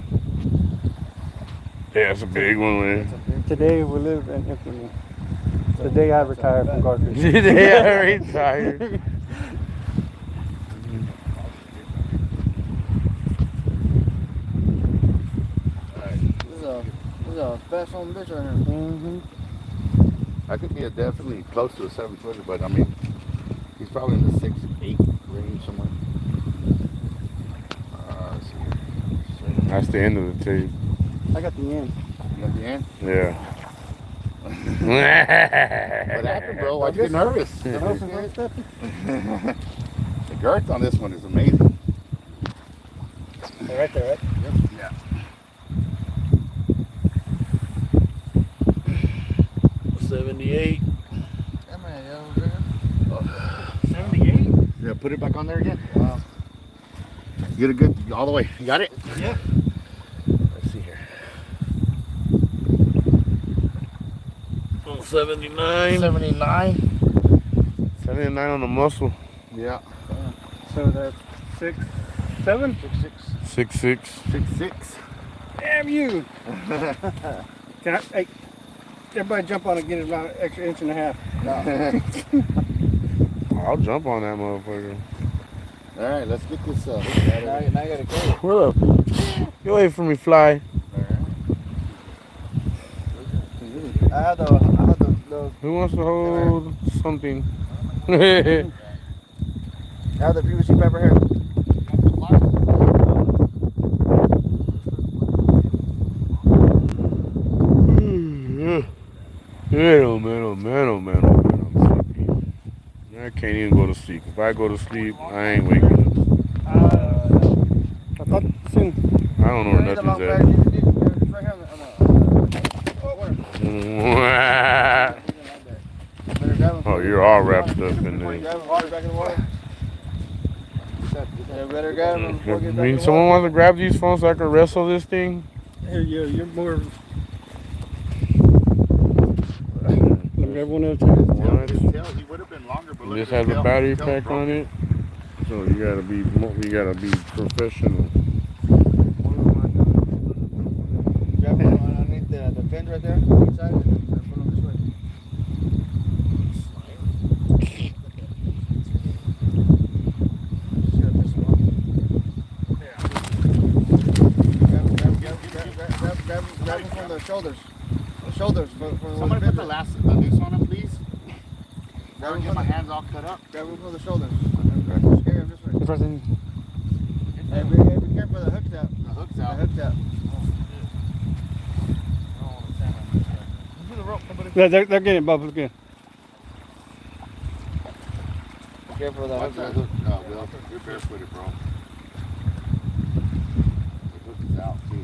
Speaker 3: yeah, it's a big one, man.
Speaker 2: today we live in infamy. The day I retire from gar fishing.
Speaker 3: Today I retired.
Speaker 5: This is a fast on bitch right here.
Speaker 2: Mm-hmm.
Speaker 1: I could be definitely close to a 7-footer, but I mean, he's probably in the 6, 8 range somewhere. Let's see here.
Speaker 3: That's the end of the tape.
Speaker 2: I got the end.
Speaker 1: You got the end?
Speaker 3: Yeah.
Speaker 1: What happened, bro? Why'd you get nervous?
Speaker 2: The
Speaker 1: girth on this one is amazing.
Speaker 2: Right there, right?
Speaker 1: Yeah.
Speaker 3: $78.
Speaker 2: 78?
Speaker 1: Yeah, put it back on there again. Wow. Get a good, all the way. You got it?
Speaker 2: Yeah.
Speaker 1: Let's see here.
Speaker 3: 79.
Speaker 1: 79.
Speaker 3: 79 on the muscle.
Speaker 1: Yeah.
Speaker 2: So that's 6, 7?
Speaker 1: 6,
Speaker 3: 6'6".
Speaker 1: 6.
Speaker 2: Damn you! Can I, hey, everybody jump on and get it about an extra inch and a half.
Speaker 3: I'll jump on that motherfucker.
Speaker 1: All right, let's get this
Speaker 5: Now you gotta go.
Speaker 3: Where up? Get away from me, fly.
Speaker 5: I had the
Speaker 3: Who wants to hold something?
Speaker 5: I had the PVC pepper here.
Speaker 3: Man, oh man, oh man, oh man, oh man, I'm sleepy. I can't even go to sleep. If I go to sleep, I ain't waking up.
Speaker 2: I thought soon.
Speaker 3: I don't know where nothing's at. Oh, you're all wrapped up in there.
Speaker 5: Better grab him before we get
Speaker 3: I
Speaker 5: back
Speaker 3: mean,
Speaker 5: to
Speaker 3: someone
Speaker 5: water.
Speaker 3: wants to grab these phones so I can wrestle this thing?
Speaker 2: Here, you're more. Let me grab one at a time.
Speaker 1: He would have been longer, but
Speaker 3: This has a battery pack on it, so you gotta be professional.
Speaker 5: Grab him underneath the fence right there. Inside, and put him this way. Grab him from the shoulders. The shoulders for
Speaker 1: Somebody put the noose on him, please.
Speaker 5: Grab
Speaker 1: Don't
Speaker 5: him
Speaker 1: get my hands all cut up.
Speaker 5: Grab him from the shoulders. Scare him this way. Hey, be careful, the hook's out.
Speaker 1: The hook's
Speaker 5: The
Speaker 1: out.
Speaker 5: hook's out.
Speaker 2: They're getting it, Bob. Look at.
Speaker 5: Careful with that
Speaker 1: Watch
Speaker 5: hook.
Speaker 1: that hook. Will, you're barefooted, bro. The hook is out, too.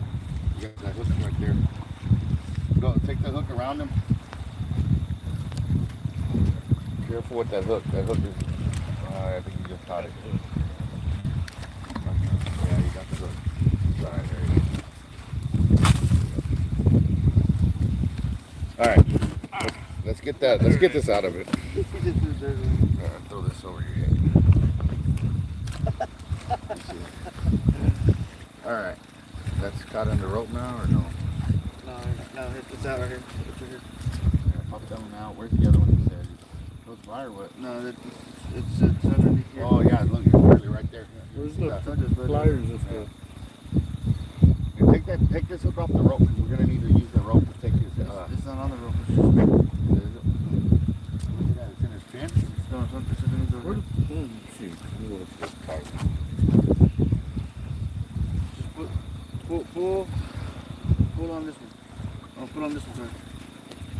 Speaker 1: You got that hook right there. Go, take the hook around him. Careful with that hook. That hook is. I think you just caught it. Yeah, you got the hook. Alright, there you go. Alright. Let's get that. Let's get this out of it. Alright, throw this over your head. Alright. That's caught in the rope now or no?
Speaker 5: No, it's out right here. It's right here.
Speaker 1: Yeah, pop that one out. Where's the other one you said? Close by or what?
Speaker 5: No, it's underneath here.
Speaker 1: Oh yeah, look, it's really right there.
Speaker 3: Where's
Speaker 1: Yeah.
Speaker 3: the pliers and stuff?
Speaker 1: And take this hook off the rope because we're gonna need to use the rope to take his.
Speaker 5: It's not on the rope.
Speaker 1: Look at that, it's in his fin.
Speaker 5: It's underneath the rope. Just pull on this one. Oh, put on this one, sir.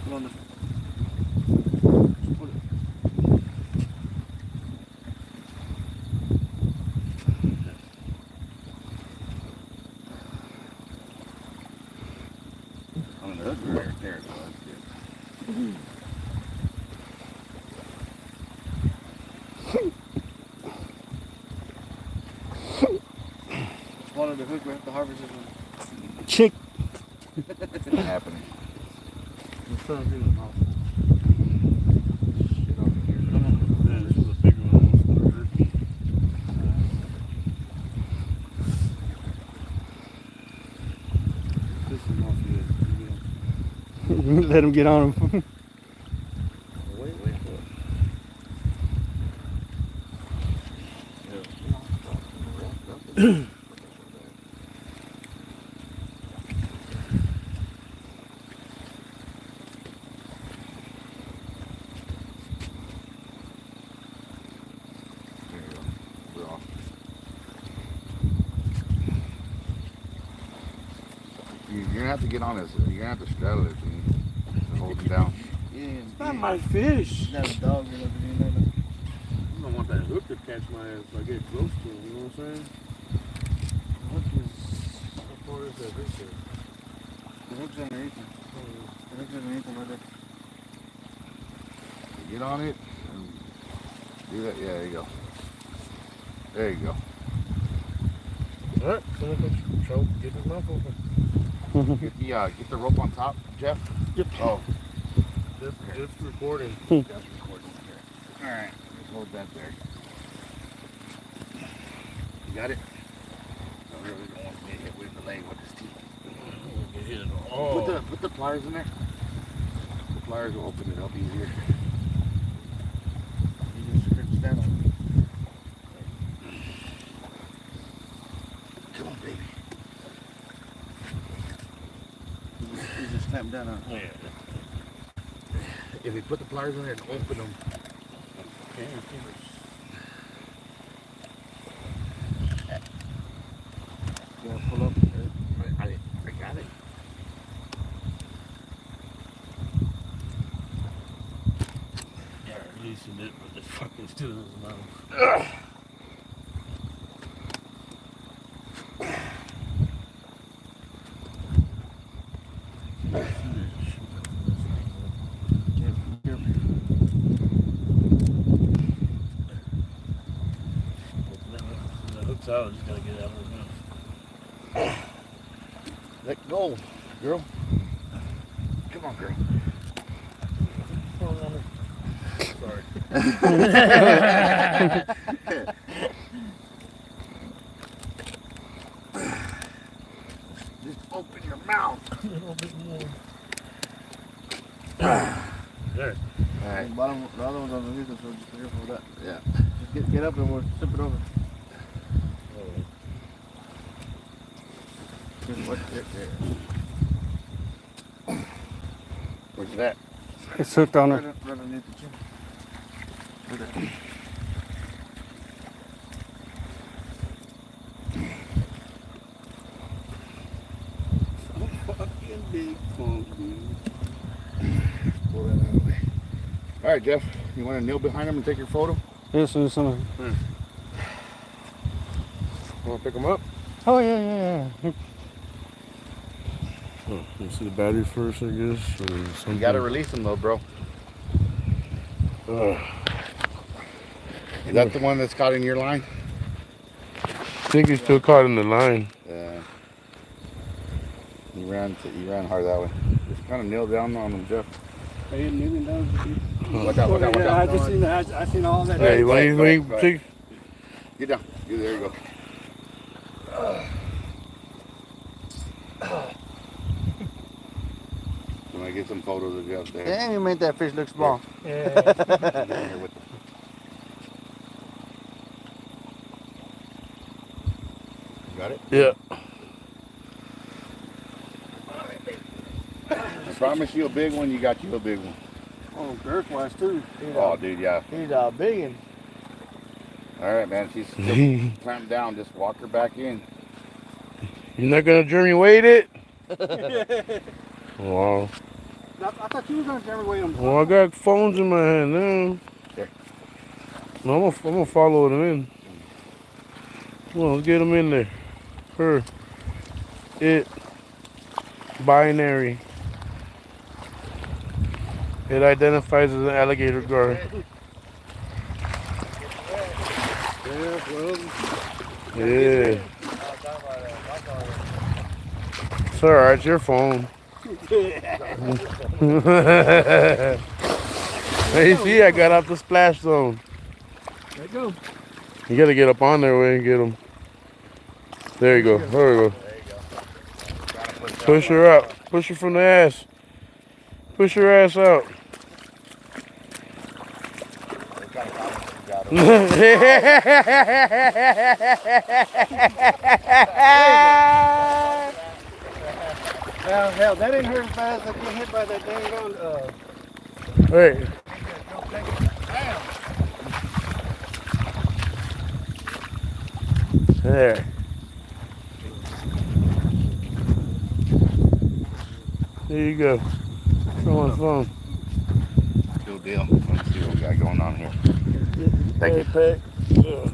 Speaker 5: Put on this one. Just put it.
Speaker 2: I mean, that's right there, so that's good.
Speaker 5: Swallow the hook, we have to harvest this one.
Speaker 3: Chick.
Speaker 1: It's not happening.
Speaker 5: It's trying to do it, mouth.
Speaker 1: Shit over here.
Speaker 5: Come on.
Speaker 3: Yeah, this is a bigger one.
Speaker 5: This is off here.
Speaker 3: Let him get on him.
Speaker 2: Wait.
Speaker 1: There you go. We're off. You're gonna have to get on this. You're gonna have to straddle it and hold him down.
Speaker 5: Yeah,
Speaker 3: It's not my fish.
Speaker 5: Not a dog or nothing.
Speaker 3: I don't want that hook to catch my ass if I get close to him, you know what I'm saying?
Speaker 5: The hook is...
Speaker 3: How far is that hook there?
Speaker 5: The hook's underneath him. The hook's underneath him right there.
Speaker 1: Get on it and do that. Yeah, there you go. There you go.
Speaker 3: Alright, so I can choke, get his mouth open.
Speaker 1: Get the rope on top, Jeff.
Speaker 3: Yep.
Speaker 1: Oh,
Speaker 3: Just recording.
Speaker 1: that's recording here. All right, let's hold that there. You got it? I really don't want to get hit with the leg with his teeth.
Speaker 3: Oh.
Speaker 1: Put the pliers in there. The pliers will open it up easier.
Speaker 5: You just scratch that on.
Speaker 1: Come on, baby.
Speaker 5: You just clamp down on it.
Speaker 3: Yeah.
Speaker 1: If we put the pliers in there and open them,
Speaker 5: You gotta pull up.
Speaker 1: I got it.
Speaker 3: Yeah, releasing it, but it's fucking still in his mouth. The hook's out, just gotta get it out of his mouth.
Speaker 1: Let go, girl. Come on, girl. Just open your mouth.
Speaker 3: A little bit more. There.
Speaker 1: All right.
Speaker 5: The bottom, the other one's underneath it, so just be careful with that.
Speaker 1: Yeah.
Speaker 5: Just get up and we'll tip it over. Just watch it there.
Speaker 1: Where's it at?
Speaker 3: It's hooked on
Speaker 5: Right underneath the chin. Right there.
Speaker 3: Fucking big punk, dude.
Speaker 1: Pull that out of the way. All right, Jeff. You want to kneel behind him and take your photo?
Speaker 3: Yes, there's some. Want to pick him up? Oh, yeah. Oh, you see the battery first, I guess? Or
Speaker 1: You got to release him, though, bro. Is that the one that's caught in your line?
Speaker 3: I think he's still caught in the line.
Speaker 1: Yeah. He ran hard that way. Just kind of kneel down on him, Jeff.
Speaker 5: Are you kneeling down?
Speaker 1: Watch out.
Speaker 5: I just seen that. I seen all that.
Speaker 3: Hey,
Speaker 1: right,
Speaker 3: wait.
Speaker 1: right. Get down. There you go. I'm going to get some photos of Jeff there.
Speaker 5: Damn, you made that fish look small.
Speaker 1: Down here with them. You got it?
Speaker 3: Yeah.
Speaker 1: I promise you a big one, you got you a big one.
Speaker 5: Oh, girth wise too.
Speaker 1: Oh, dude, yeah.
Speaker 5: He's a big one.
Speaker 1: All right, man. She's still clamped down. Just walk her back in.
Speaker 3: You're not gonna Jeremy weight it? Wow.
Speaker 5: I thought you were going to tell me where I'm
Speaker 3: Well, I got phones in my hand now.
Speaker 1: There.
Speaker 3: No, I'm gonna follow them in. Come on, let's get them in there. Her. It. Binary. It identifies as an alligator gar. Yeah. It's alright, it's your phone. Hey, see, I got out the splash zone.
Speaker 5: There you go.
Speaker 3: You gotta get up on there way and get them. There you go. There you go. Push her out. Push her from the ass. Push her ass out.
Speaker 5: Hell, that ain't hurt as bad as I get hit by that dang on.
Speaker 3: Hey. There. There you go. Show on the phone.
Speaker 1: Cool deal. Let's see what we got going on here. Thank you.
Speaker 3: Yeah.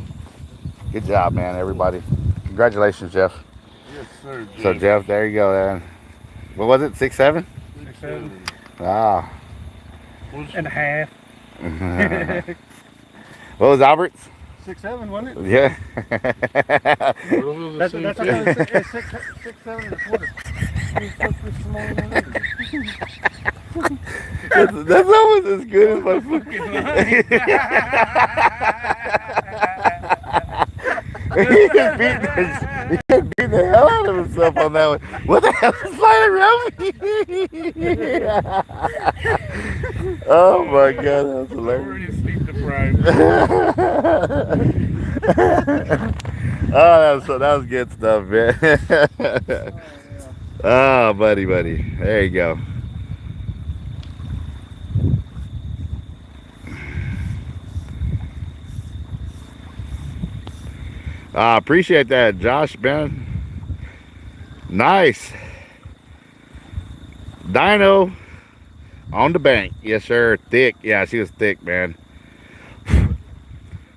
Speaker 1: Good job, man, everybody. Congratulations, Jeff.
Speaker 3: Yes, sir.
Speaker 1: So, Jeff, there you go, man. What was it, 6'7"?
Speaker 3: 6'7".
Speaker 1: Ah.
Speaker 5: And a half.
Speaker 1: What was Albert's?
Speaker 5: 6'7", wasn't it?
Speaker 1: Yeah.
Speaker 5: That's what I was saying. It's 6'7" and a quarter.
Speaker 1: That's almost as good as my fucking he just beat the hell out of himself on that one. What the hell is flying around me? Oh my god, that was hilarious.
Speaker 3: Already sleep deprived.
Speaker 1: Oh, that was good stuff, man. Oh, buddy. There you go. I appreciate that, Josh, man. Nice. Dino on the bank. Yes, sir. Thick. Yeah, she was thick, man.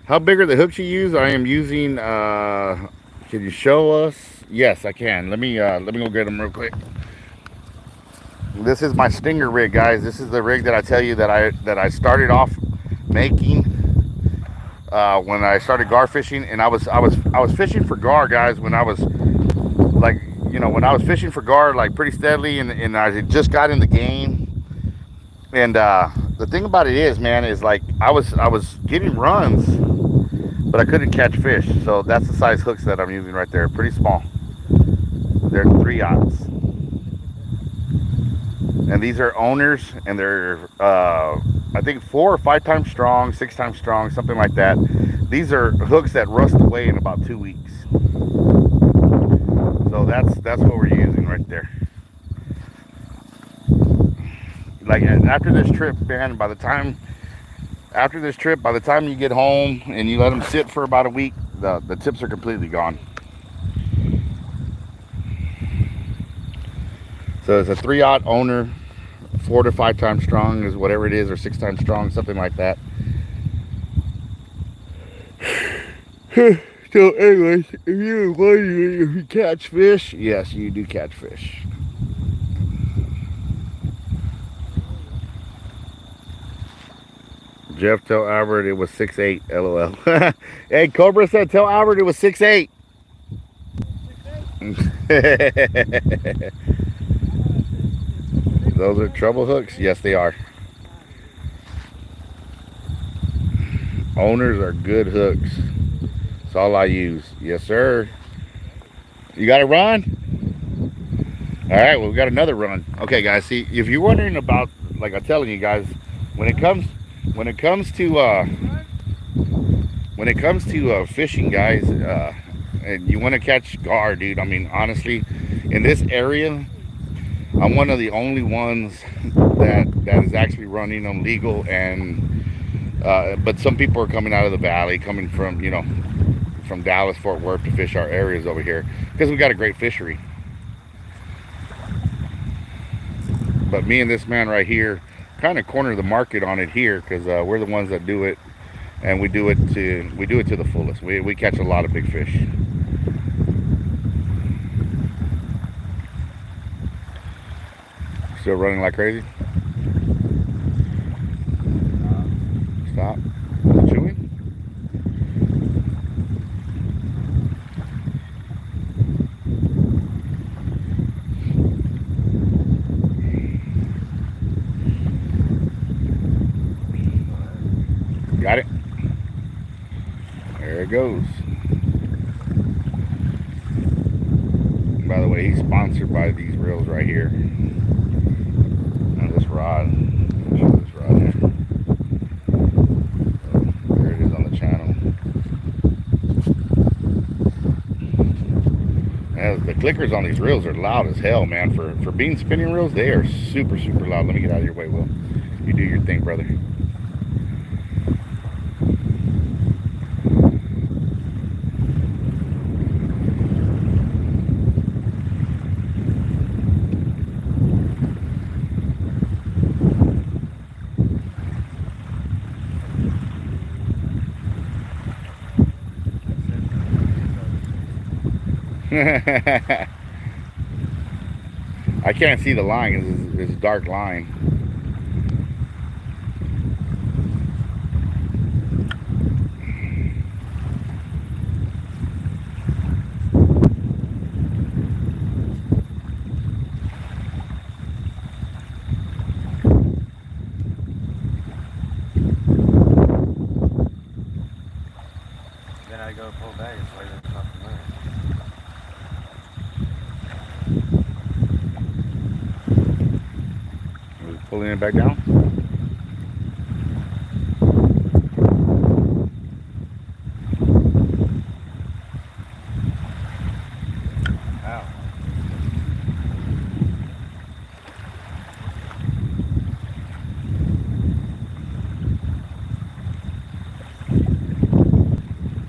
Speaker 1: How big are the hooks you use? I am using, can you show us? Yes, I can. Let me go get them real quick. This is my stinger rig, guys. This is the rig that I tell you that I started off making when I started gar fishing, and I was fishing for gar, guys, when I was like, when I was fishing for gar like pretty steadily, and I had just got in the game. And the thing about it is, man, is like I was getting runs, but I couldn't catch fish. So that's the size hooks that I'm using right there. Pretty small. They're 3/0. And these are owners, and they're I think 4 or 5 times strong, 6 times strong, something like that. These are hooks that rust away in about 2 weeks. So that's what we're using right there. Like after this trip, man, by the time you get home and you let them sit for about a week, the tips are completely gone. So it's a 3/0 owner, 4 to 5 times strong is whatever it is, or 6 times strong, something like that. So anyways, if you're wondering if you catch fish, yes, you do catch fish. Jeff, tell Albert it was 6'8", LOL. Hey, Cobra said tell Albert it was 6'8". Those are treble hooks? Yes, they are. Owners are good hooks. That's all I use. Yes, sir. You got a run? All right, well, we got another run. Okay, guys, see, if you're wondering about, like I'm telling you guys, when it comes to fishing, guys, and you want to catch gar, dude, I mean, honestly, in this area, I'm one of the only ones that is actually running them legal, and but some people are coming out of the valley, coming from, from Dallas, Fort Worth to fish our areas over here because we got a great fishery. but me and this man right here kind of corner the market on it here, because we're the ones that do it, and we do it to the fullest. We catch a lot of big fish. Still running like crazy. Stop. Chewing. Got it. There it goes. By the way, he's sponsored by these reels right here. Now this rod. Show this rod here. There it is on the channel. And the clickers on these reels are loud as hell, man. For being spinning reels, they are super, super loud. Let me get out of your way, Will. You do your thing, brother. I can't see the line. It's a dark line.
Speaker 2: Then I go pull back. It's like there's nothing there.
Speaker 1: Pulling it back down.
Speaker 2: Ow.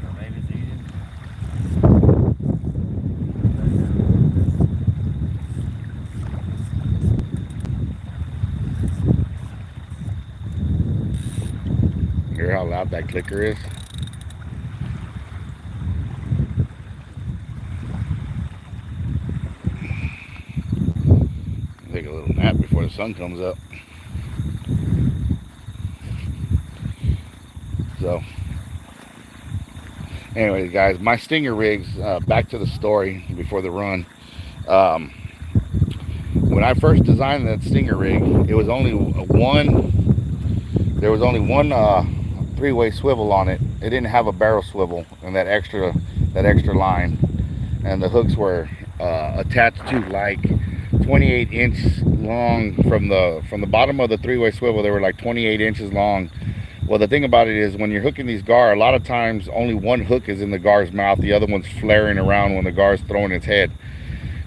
Speaker 2: Or maybe it's eating.
Speaker 1: Hear how loud that clicker is? Take a little nap before the sun comes up. So, anyways, guys, my stinger rigs, back to the story before the run. When I first designed that stinger rig, it was only there was only one three-way swivel on it. It didn't have a barrel swivel and that extra line, and the hooks were attached to like 28 inch long from the bottom of the three-way swivel. They were like 28 inches long. Well, the thing about it is, when you're hooking these gar, a lot of times only one hook is in the gar's mouth, the other one's flaring around when the gar's throwing its head.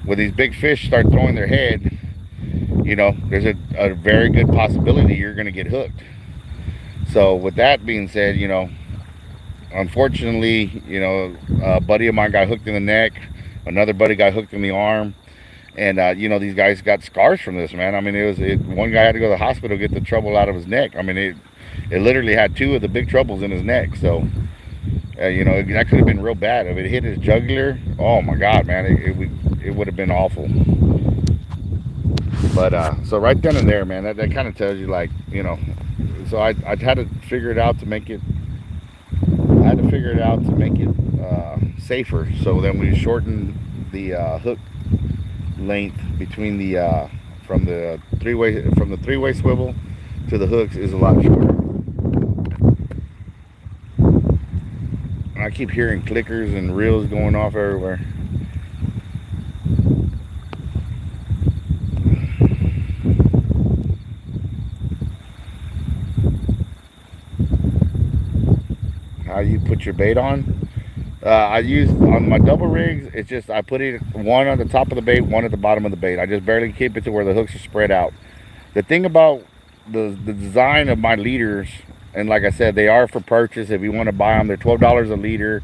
Speaker 1: When these big fish start throwing their head, you know, there's a very good possibility you're going to get hooked. So with that being said, you know, unfortunately, you know, a buddy of mine got hooked in the neck, another buddy got hooked in the arm, and you know, these guys got scars from this, man. I mean, one guy had to go to the hospital to get the trouble out of his neck. I mean, it literally had two of the big troubles in his neck. So you know, that could have been real bad. If it hit his jugular, oh my God, man, it would have been awful. But so right then and there, man, that kind of tells you, like, you know. So I had to figure it out to make it. I had to figure it out to make it safer. So then we shortened the hook length between the from the three-way swivel to the hooks is a lot shorter. And I keep hearing clickers and reels going off everywhere. How you put your bait on? I use on my double rigs, it's just I put it one on the top of the bait, one at the bottom of the bait. I just barely keep it to where the hooks are spread out. The thing about the design of my leaders, and like I said, they are for purchase. If you want to buy them, they're $12 a leader,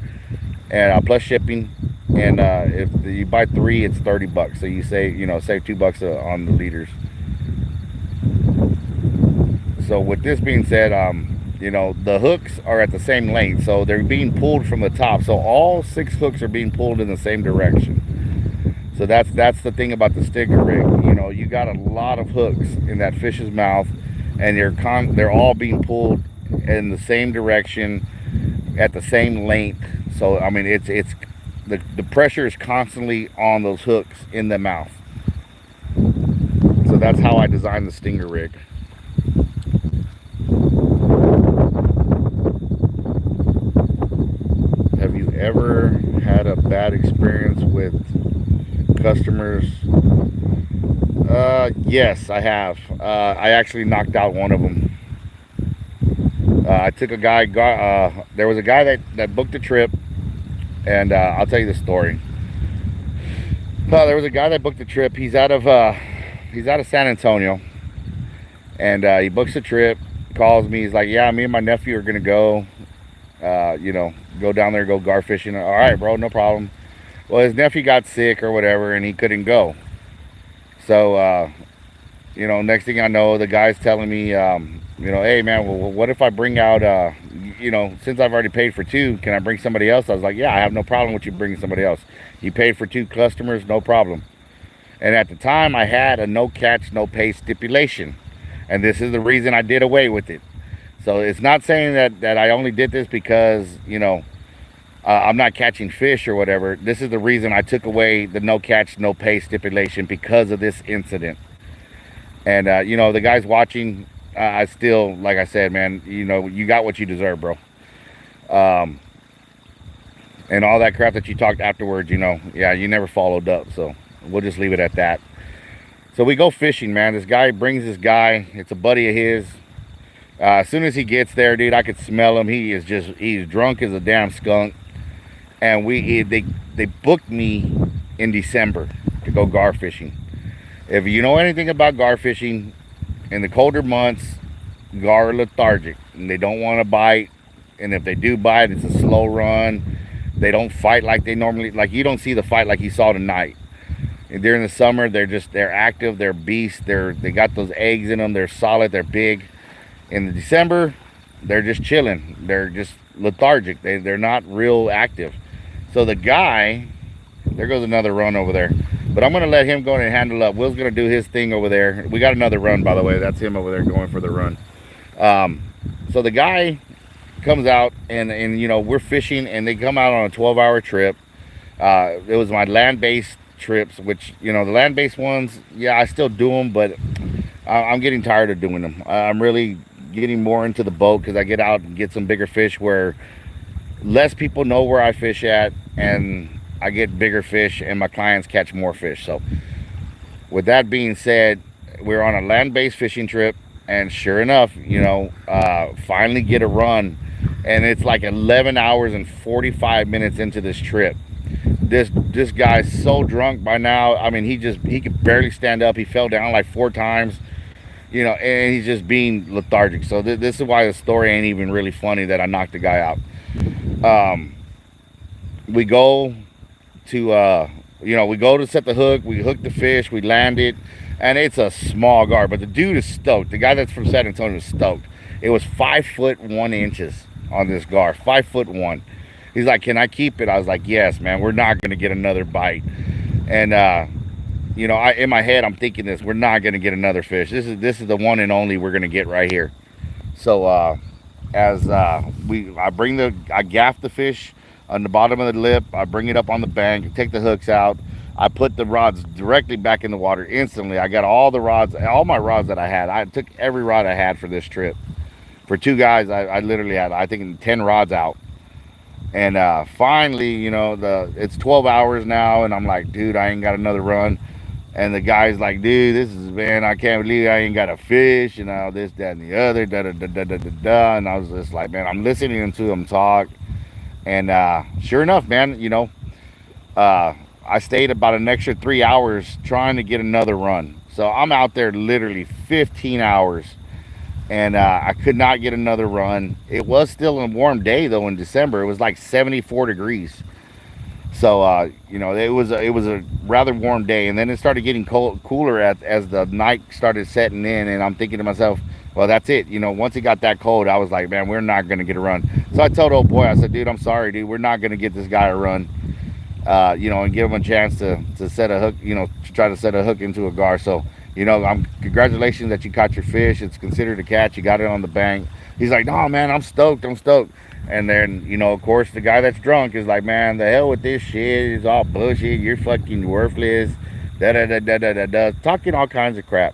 Speaker 1: and plus shipping. And if you buy 3, it's $30. So you save $2 on the leaders. So with this being said, you know, the hooks are at the same length, so they're being pulled from the top. So all 6 hooks are being pulled in the same direction. So that's the thing about the stinger rig. You know, you got a lot of hooks in that fish's mouth, and they're all being pulled in the same direction at the same length. So I mean, it's the pressure is constantly on those hooks in the mouth. So that's how I designed the stinger rig. Have you ever had a bad experience with customers? Yes, I have. I actually knocked out one of them. I took a guy, there was a guy that booked a trip, and I'll tell you the story. There was a guy that booked a trip. He's out of San Antonio, and he books a trip, calls me. He's like, yeah, me and my nephew are gonna go, you know, go down there, go gar fishing. All right, bro, no problem. Well, his nephew got sick or whatever, and he couldn't go. So, you know, next thing I know, the guy's telling me, you know, hey man, well, what if I bring out, you know, since I've already paid for 2, can I bring somebody else? I was like, yeah, I have no problem with you bringing somebody else. You paid for 2 customers, no problem. And at the time, I had a no catch, no pay stipulation, and this is the reason I did away with it. So it's not saying that I only did this because, you know, I'm not catching fish or whatever. This is the reason I took away the no catch, no pay stipulation, because of this incident. And, you know, the guys watching, I still, like I said, man, you know, you got what you deserve, bro. And all that crap that you talked afterwards, you know, yeah, you never followed up. So we'll just leave it at that. So we go fishing, man. This guy brings this guy. It's a buddy of his. As soon as he gets there, dude, I could smell him. He's drunk as a damn skunk. And they booked me in December to go gar fishing. If you know anything about gar fishing, in the colder months, gar are lethargic and they don't want to bite. And if they do bite, it's a slow run. They don't fight like they normally, like you don't see the fight like you saw tonight. And during the summer, they're active, they're beasts, they got those eggs in them, they're solid, they're big. In the December, they're just chilling. They're just lethargic. They're not real active. So the guy, there goes another run over there. But I'm going to let him go and handle up. Will's going to do his thing over there. We got another run, by the way. That's him over there going for the run. So the guy comes out, and you know, we're fishing, and they come out on a 12-hour trip. It was my land-based trips, which, you know, the land-based ones, yeah, I still do them, but I'm getting tired of doing them. I'm really getting more into the boat because I get out and get some bigger fish where less people know where I fish at, and I get bigger fish and my clients catch more fish. So with that being said, we're on a land-based fishing trip, and sure enough, you know, finally get a run, and it's like 11 hours and 45 minutes into this trip. This guy's so drunk by now. I mean, he could barely stand up. He fell down like 4 times, you know, and he's just being lethargic. So this is why the story ain't even really funny that I knocked the guy out. We go to, you know, we go to set the hook. We hook the fish. We land it, and it's a small gar, but the dude is stoked. The guy that's from San Antonio is stoked. It was 5 foot 1 inches on this gar, 5 foot 1. He's like, can I keep it? I was like, yes, man, we're not going to get another bite. And, you know, in my head, I'm thinking this, we're not going to get another fish. This is the one and only we're going to get right here. So, I gaff the fish on the bottom of the lip. I bring it up on the bank, take the hooks out. I put the rods directly back in the water instantly. I got all my rods that I had. I took every rod I had for this trip. For 2 guys, I literally had, I think, 10 rods out. And finally, you know, it's 12 hours now, and I'm like, dude, I ain't got another run. And the guy's like, dude, man, I can't believe I ain't got a fish, and all this, that, and the other, da-da-da-da-da-da-da. And I was just like, man, I'm listening to him talk. And sure enough, man, you know, I stayed about an extra 3 hours trying to get another run. So I'm out there literally 15 hours. And I could not get another run. It was still a warm day though in December. It was like 74 degrees. So you know, it was a rather warm day, and then it started getting cooler as the night started setting in. And I'm thinking to myself, Well, that's it. You know, once it got that cold, I was like, man, we're not going to get a run. So I told old boy, I said, dude, I'm sorry, dude. We're not going to get this guy a run, you know, and give him a chance to set a hook, you know, to try to set a hook into a gar. So, you know, congratulations that you caught your fish. It's considered a catch. You got it on the bank. He's like, no, man, I'm stoked. I'm stoked. And then, you know, of course, the guy that's drunk is like, man, the hell with this shit. It's all bullshit. You're fucking worthless. Da-da-da-da-da-da-da. Talking all kinds of crap.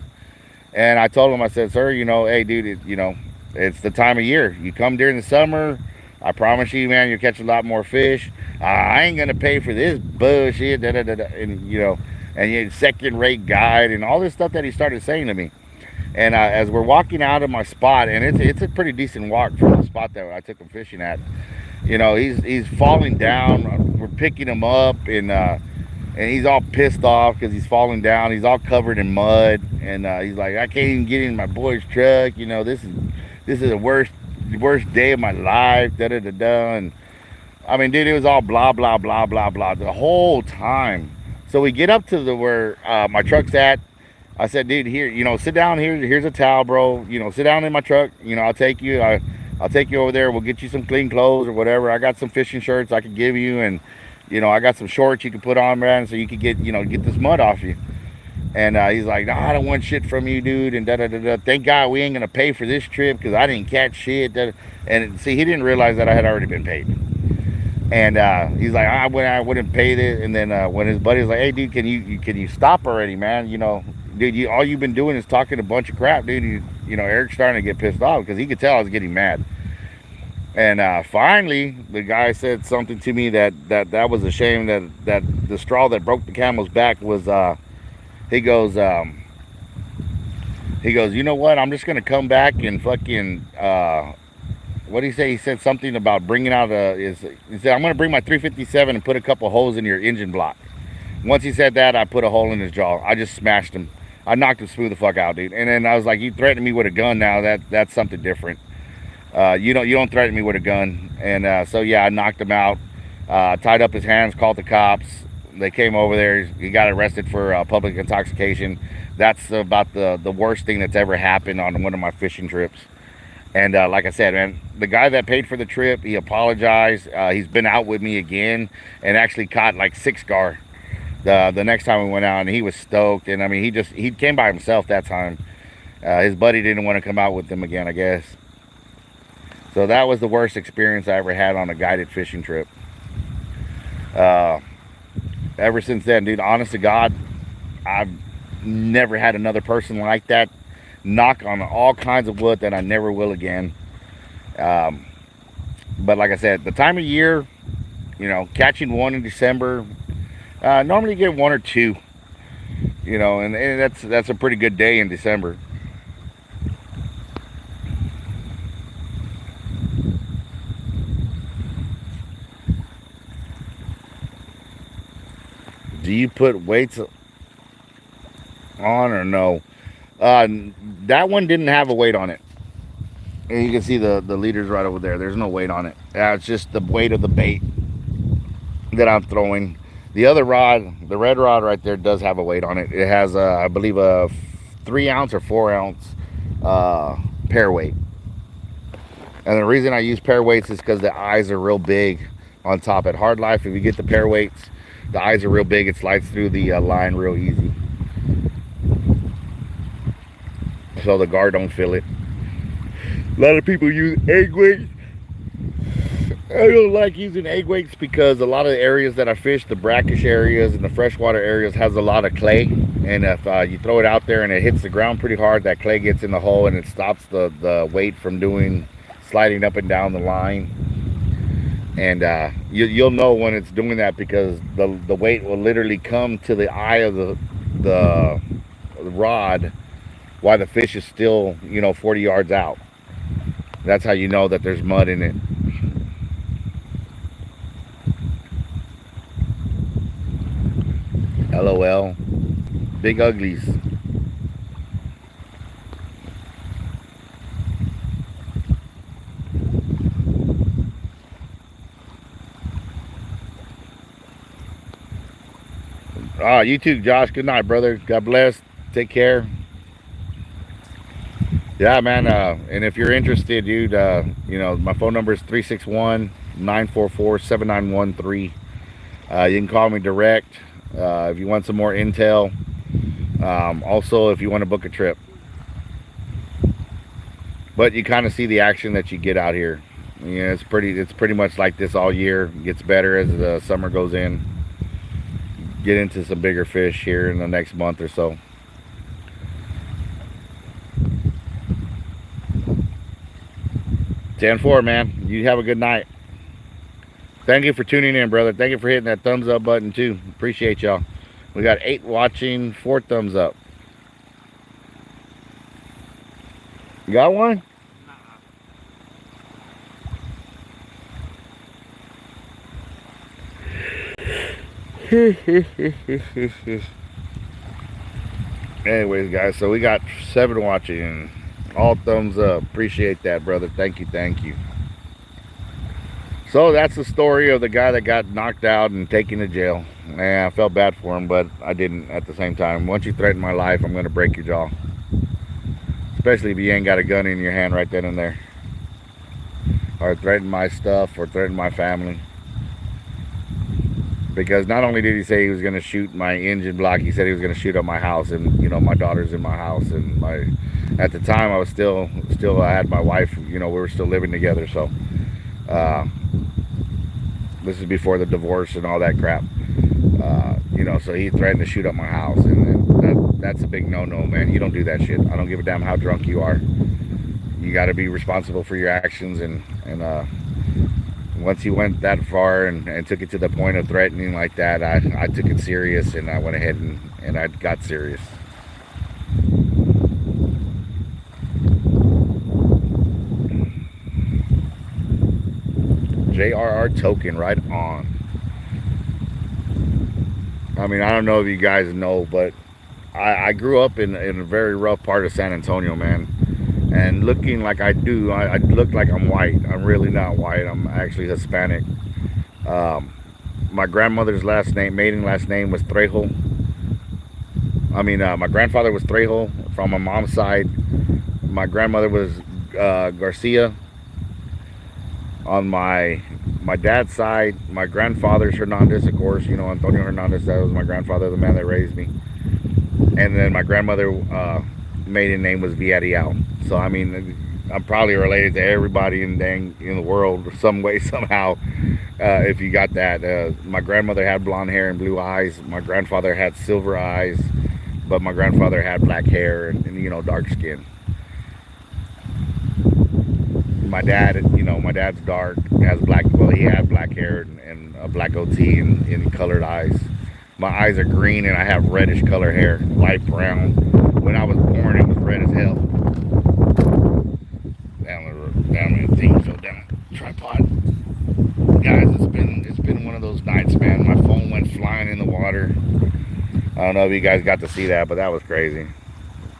Speaker 1: And I told him, I said, sir, you know, hey, dude, you know, it's the time of year. You come during the summer, I promise you, man, you'll catch a lot more fish. I ain't going to pay for this bullshit, da-da-da-da. And, you know, and you second-rate guide and all this stuff that he started saying to me. And as we're walking out of my spot, and it's a pretty decent walk from the spot that I took him fishing at, you know, he's falling down. We're picking him up, and he's all pissed off because he's falling down. He's all covered in mud, and he's like, I can't even get in my boy's truck. You know, this is the worst day of my life. Da da da da. And I mean, dude, it was all blah blah blah blah blah the whole time. So we get up to where my truck's at. I said, dude, here, you know, sit down here. Here's a towel, bro. You know, sit down in my truck. You know, I'll take you. I'll take you over there. We'll get you some clean clothes or whatever. I got some fishing shirts I could give you, and you know, I got some shorts you can put on, man, so you could get, you know, get this mud off you. And he's like, no, I don't want shit from you, dude, and da-da-da-da. Thank God we ain't going to pay for this trip because I didn't catch shit. And see, he didn't realize that I had already been paid. And he's like, I wouldn't pay this. And then when his buddy was like, hey, dude, can you stop already, man? You know, dude, all you've been doing is talking a bunch of crap, dude. You know, Eric's starting to get pissed off because he could tell I was getting mad. And finally, the guy said something to me that was a shame, that the straw that broke the camel's back was, he goes, you know what, I'm just going to come back and fucking, what did he say? He said something about bringing out he said, I'm going to bring my 357 and put a couple holes in your engine block. Once he said that, I put a hole in his jaw. I just smashed him. I knocked him smooth the fuck out, dude. And then I was like, you threatened me with a gun now. That's something different. You don't threaten me with a gun. And so yeah, I knocked him out, tied up his hands, called the cops. They came over there. He got arrested for public intoxication. That's about the worst thing that's ever happened on one of my fishing trips. And like I said, man, the guy that paid for the trip, he apologized. He's been out with me again and actually caught like 6 gar the next time we went out, and he was stoked. And I mean, he came by himself that time. His buddy didn't want to come out with him again, I guess. So that was the worst experience I ever had on a guided fishing trip. Ever since then, dude, honest to God, I've never had another person like that. Knock on all kinds of wood that I never will again. But like I said, the time of year, you know, catching one in December, normally you get 1 or 2, you know, and that's a pretty good day in December. Do you put weights on or no? That one didn't have a weight on it. And you can see the leaders right over there. There's no weight on it. It's just the weight of the bait that I'm throwing. The other rod, the red rod right there, does have a weight on it. It has, I believe, a 3 ounce or 4 ounce pair weight. And the reason I use pair weights is because the eyes are real big on top. At Hard Life, if you get the pair weights, the eyes are real big. It slides through the line real easy. So the gar don't feel it. A lot of people use egg weights. I don't like using egg weights because a lot of the areas that I fish, the brackish areas and the freshwater areas, has a lot of clay. And if you throw it out there and it hits the ground pretty hard, that clay gets in the hole and it stops the weight from sliding up and down the line. And you'll know when it's doing that because the weight will literally come to the eye of the rod while the fish is still, you know, 40 yards out. That's how you know that there's mud in it. LOL. Big uglies. You too, Josh. Good night, brother. God bless. Take care. Yeah, man. And if you're interested, dude, you know, my phone number is 361-944-7913. You can call me direct if you want some more intel. Also, if you want to book a trip. But you kind of see the action that you get out here. You know, it's pretty much like this all year. It gets better as the summer goes in. Get into some bigger fish here in the next month or so. Ten four, man. You have a good night. Thank you for tuning in, brother. Thank you for hitting that thumbs up button too. Appreciate y'all. We got 8 watching, 4 thumbs up. You got one? Anyways, guys, so we got 7 watching. All thumbs up. Appreciate that, brother. Thank you, thank you. So that's the story of the guy that got knocked out and taken to jail. Man, I felt bad for him, but I didn't at the same time. Once you threaten my life, I'm going to break your jaw. Especially if you ain't got a gun in your hand right then and there. Or threaten my stuff or threaten my family. Because not only did he say he was going to shoot my engine block, he said he was going to shoot up my house. And, you know, my daughter's in my house. And at the time, I was still I had my wife, you know, we were still living together. So, this is before the divorce and all that crap. You know, so he threatened to shoot up my house, and that's a big no-no, man. You don't do that shit. I don't give a damn how drunk you are. You got to be responsible for your actions, and once he went that far and took it to the point of threatening like that, I took it serious, and I went ahead and I got serious. JRR token, right on. I mean, I don't know if you guys know, but I grew up in a very rough part of San Antonio, man. And looking like I do, I look like I'm white. I'm really not white. I'm actually Hispanic. My grandmother's maiden last name was Trejo. I mean, my grandfather was Trejo from my mom's side. My grandmother was Garcia. On my dad's side, my grandfather's Hernandez, of course, you know, Antonio Hernandez, that was my grandfather, the man that raised me. And then my grandmother maiden name was Villarreal. So I mean, I'm probably related to everybody in the world some way, somehow, if you got that. My grandmother had blonde hair and blue eyes. My grandfather had silver eyes, but my grandfather had black hair and you know, dark skin. My dad, you know, my dad's dark, has black, well, he had black hair and a black goatee and colored eyes. My eyes are green and I have reddish color hair, light brown. When I was born, it was red as hell. Damn the thing fell down the tripod. Guys, it's been one of those nights, man. My phone went flying in the water. I don't know if you guys got to see that, but that was crazy.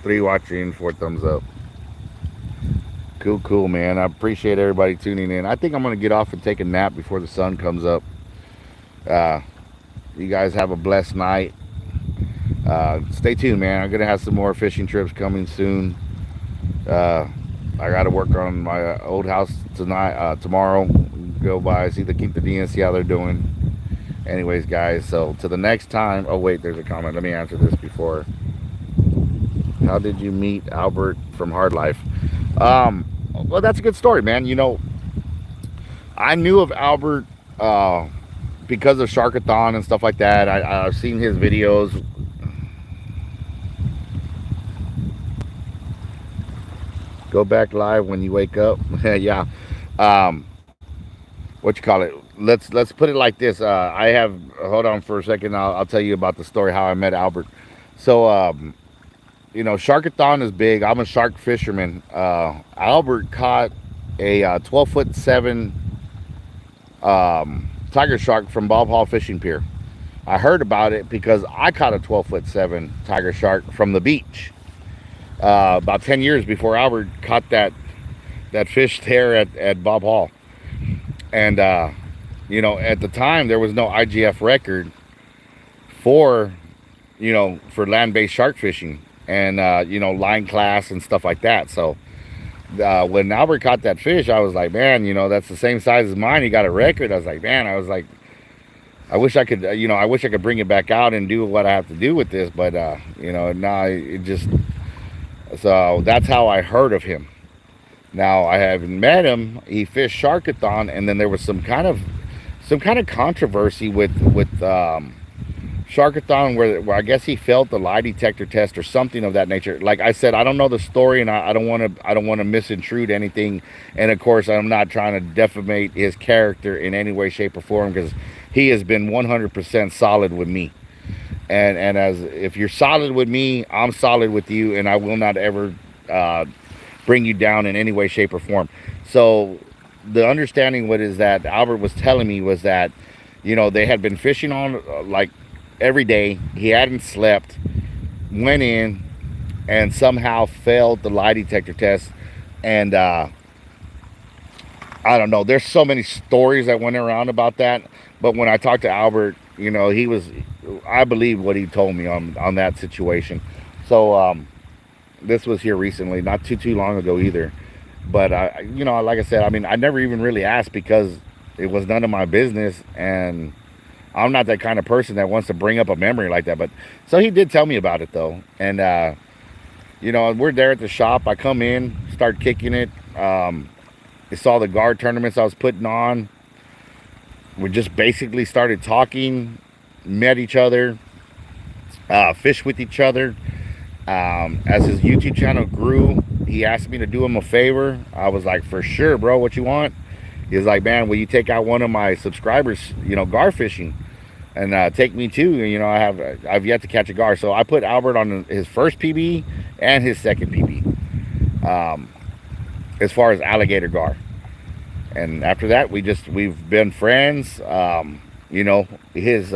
Speaker 1: 3 watching, 4 thumbs up. Cool, man. I appreciate everybody tuning in. I think I'm going to get off and take a nap before the sun comes up. You guys have a blessed night. Stay tuned, man. I'm going to have some more fishing trips coming soon. I got to work on my old house tomorrow. Go by, see the quintanilla, see how they're doing. Anyways, guys, so to the next time. Oh, wait, there's a comment. Let me answer this before. How did you meet Albert from Hard Life? Well, that's a good story, man. You know, I knew of Albert because of Sharkathon and stuff like that. I've seen his videos. Go back live when you wake up. Yeah. What you call it? Let's put it like this. Hold on for a second. I'll tell you about the story how I met Albert. So, you know, Sharkathon is big. I'm a shark fisherman. Albert caught a 12'7" tiger shark from Bob Hall Fishing Pier. I heard about it because I caught a 12'7" tiger shark from the beach about 10 years before Albert caught that fish there at Bob Hall. And you know, at the time there was no IGF record for, you know, for land-based shark fishing and you know, line class and stuff like that. So when Albert caught that fish, I was like, man, you know, that's the same size as mine. He got a record. I was like, man, I was like, I wish I could, you know, I wish I could bring it back out and do what I have to do with this, but you know, now it just. So that's how I heard of him. Now I haven't met him. He fished Sharkathon, and then there was some kind of controversy with Sharkathon where I guess he failed the lie detector test or something of that nature. Like I said, I don't know the story, and I don't want to misintrude anything. And of course, I'm not trying to defamate his character in any way, shape, or form, because he has been 100% solid with me. And as if you're solid with me, I'm solid with you, and I will not ever bring you down in any way, shape, or form. So the understanding what is that Albert was telling me was that, you know, they had been fishing on like every day. He hadn't slept, went in, and somehow failed the lie detector test. And I don't know. There's so many stories that went around about that. But when I talked to Albert, you know, I believe what he told me on that situation. So this was here recently, not too long ago either. But you know, like I said, I mean, I never even really asked because it was none of my business, and I'm not that kind of person that wants to bring up a memory like that. But so he did tell me about it though, and you know, we're there at the shop. I come in, start kicking it. I saw the guard tournaments I was putting on. We just basically started talking, met each other, fished with each other. As his YouTube channel grew, he asked me to do him a favor. I was like, for sure, bro, what you want? He was like, man, will you take out one of my subscribers, you know, gar fishing, and take me too? You know, I've yet to catch a gar. So I put Albert on his first PB and his second PB, as far as alligator gar. And after that, we've been friends. You know, his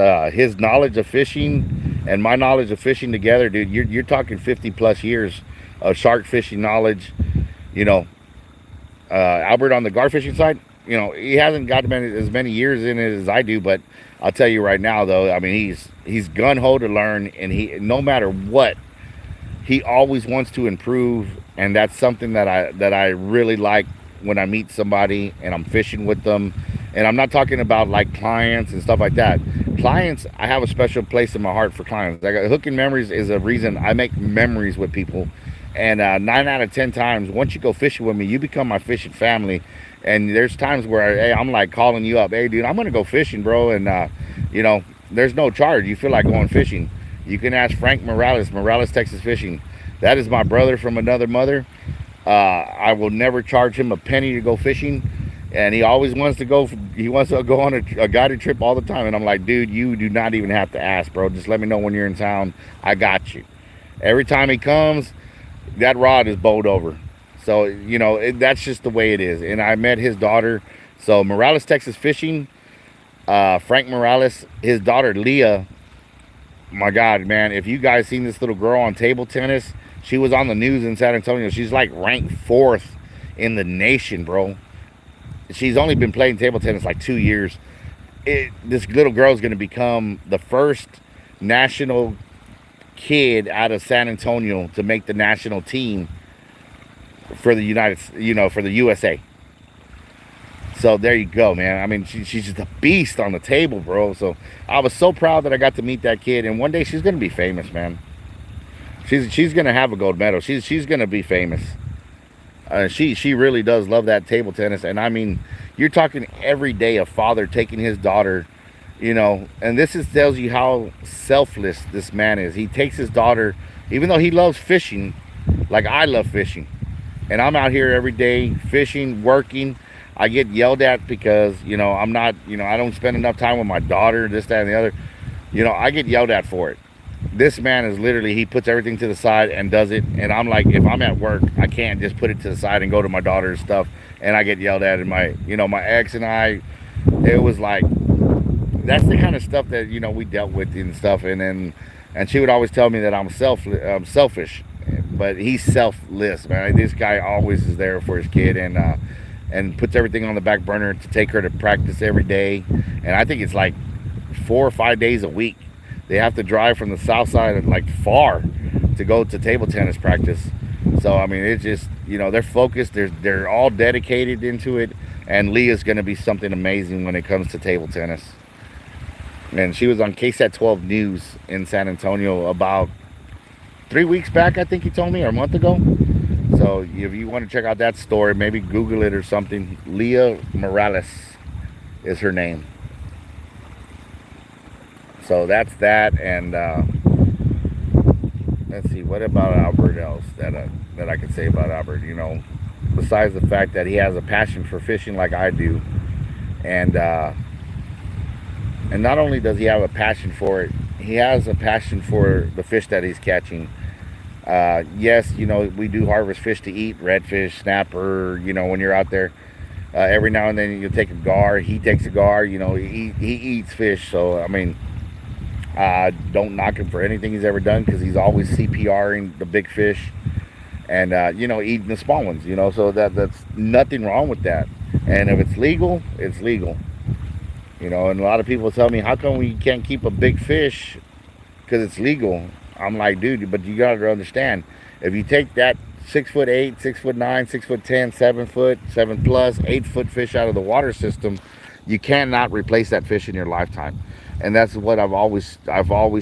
Speaker 1: knowledge of fishing and my knowledge of fishing together, dude, you're talking 50 plus years of shark fishing knowledge. You know, Albert on the gar fishing side, you know, he hasn't got as many years in it as I do, but I'll tell you right now though, I mean, he's gun-ho to learn, and he, no matter what, he always wants to improve. And that's something that I really like when I meet somebody and I'm fishing with them. And I'm not talking about like clients and stuff like that. Clients, I have a special place in my heart for clients. I got hooking memories is a reason I make memories with people. And 9 out of 10 times, once you go fishing with me, you become my fishing family. And there's times where, hey, I'm like calling you up, hey, dude, I'm gonna go fishing, bro. And you know, there's no charge. You feel like going fishing, you can ask Frank Morales, Texas Fishing. That is my brother from another mother. I will never charge him a penny to go fishing. And he always wants to go. He wants to go on a guided trip all the time. And I'm like, dude, you do not even have to ask, bro. Just let me know when you're in town. I got you. Every time he comes, that rod is bowled over. So, you know, that's just the way it is. And I met his daughter. So Morales, Texas Fishing, Frank Morales, his daughter, Leah. My God, man, if you guys seen this little girl on table tennis, she was on the news in San Antonio. She's like ranked 4th in the nation, bro. She's only been playing table tennis like 2 years. This little girl is going to become the first national kid out of San Antonio to make the national team for the for the USA. So there you go, man. I mean, she's just a beast on the table, bro. So I was so proud that I got to meet that kid, and one day she's going to be famous, man. She's going to have a gold medal. She's going to be famous. She really does love that table tennis. And I mean, you're talking every day a father taking his daughter, you know, and this tells you how selfless this man is. He takes his daughter, even though he loves fishing like I love fishing, and I'm out here every day fishing, working. I get yelled at because, you know, I'm not, you know, I don't spend enough time with my daughter, this, that, and the other. You know, I get yelled at for it. This man is literally, he puts everything to the side and does it. And I'm like, if I'm at work, I can't just put it to the side and go to my daughter's stuff. And I get yelled at. And my ex and I, it was like, that's the kind of stuff that, you know, we dealt with and stuff. And she would always tell me that I'm selfish, but he's selfless, man. This guy always is there for his kid, and puts everything on the back burner to take her to practice every day. And I think it's like 4 or 5 days a week. They have to drive from the south side, like far, to go to table tennis practice. So I mean, it's just, you know, they're focused. They're all dedicated into it. And Leah's going to be something amazing when it comes to table tennis. And she was on KSAT 12 News in San Antonio about 3 weeks back, I think he told me, or a month ago. So if you want to check out that story, maybe Google it or something. Leah Morales is her name. So that's that. And let's see, what about Albert else that I could say about Albert? You know, besides the fact that he has a passion for fishing like I do, and not only does he have a passion for it, he has a passion for the fish that he's catching. Yes, you know, we do harvest fish to eat, redfish, snapper, you know, when you're out there. Every now and then you take a gar, he takes a gar, you know, he eats fish. So, I mean, don't knock him for anything he's ever done, because he's always CPRing the big fish and, you know, eating the small ones, you know, so that's nothing wrong with that. And if it's legal, it's legal. You know, and a lot of people tell me, how come we can't keep a big fish because it's legal? I'm like, dude, but you got to understand, if you take that 6'8", 6'9", 6'10", 7 foot, 7+ 8 foot fish out of the water system, you cannot replace that fish in your lifetime. And that's what I've always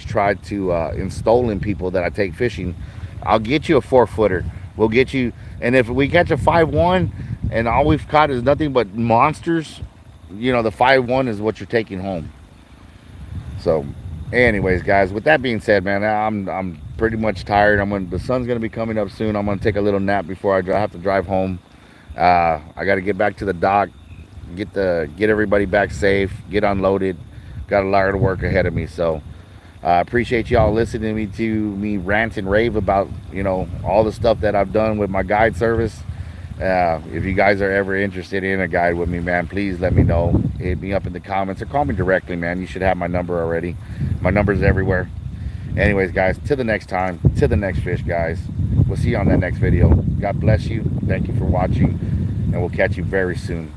Speaker 1: tried to instill in people that I take fishing. I'll get you a 4-footer. We'll get you, and if we catch a 5'1", and all we've caught is nothing but monsters, you know, the 5'1" is what you're taking home. So anyways, guys, with that being said, man, I'm pretty much tired. The sun's gonna be coming up soon. I'm gonna take a little nap before I have to drive home. I got to get back to the dock, get everybody back safe, get unloaded. Got a lot of work ahead of me. So I appreciate y'all listening to me rant and rave about, you know, all the stuff that I've done with my guide service. If you guys are ever interested in a guide with me, man, please let me know. Hit me up in the comments or call me directly, man. You should have my number already. My number's everywhere. Anyways, guys, till the next time, to the next fish, guys. We'll see you on that next video. God bless you. Thank you for watching, and we'll catch you very soon.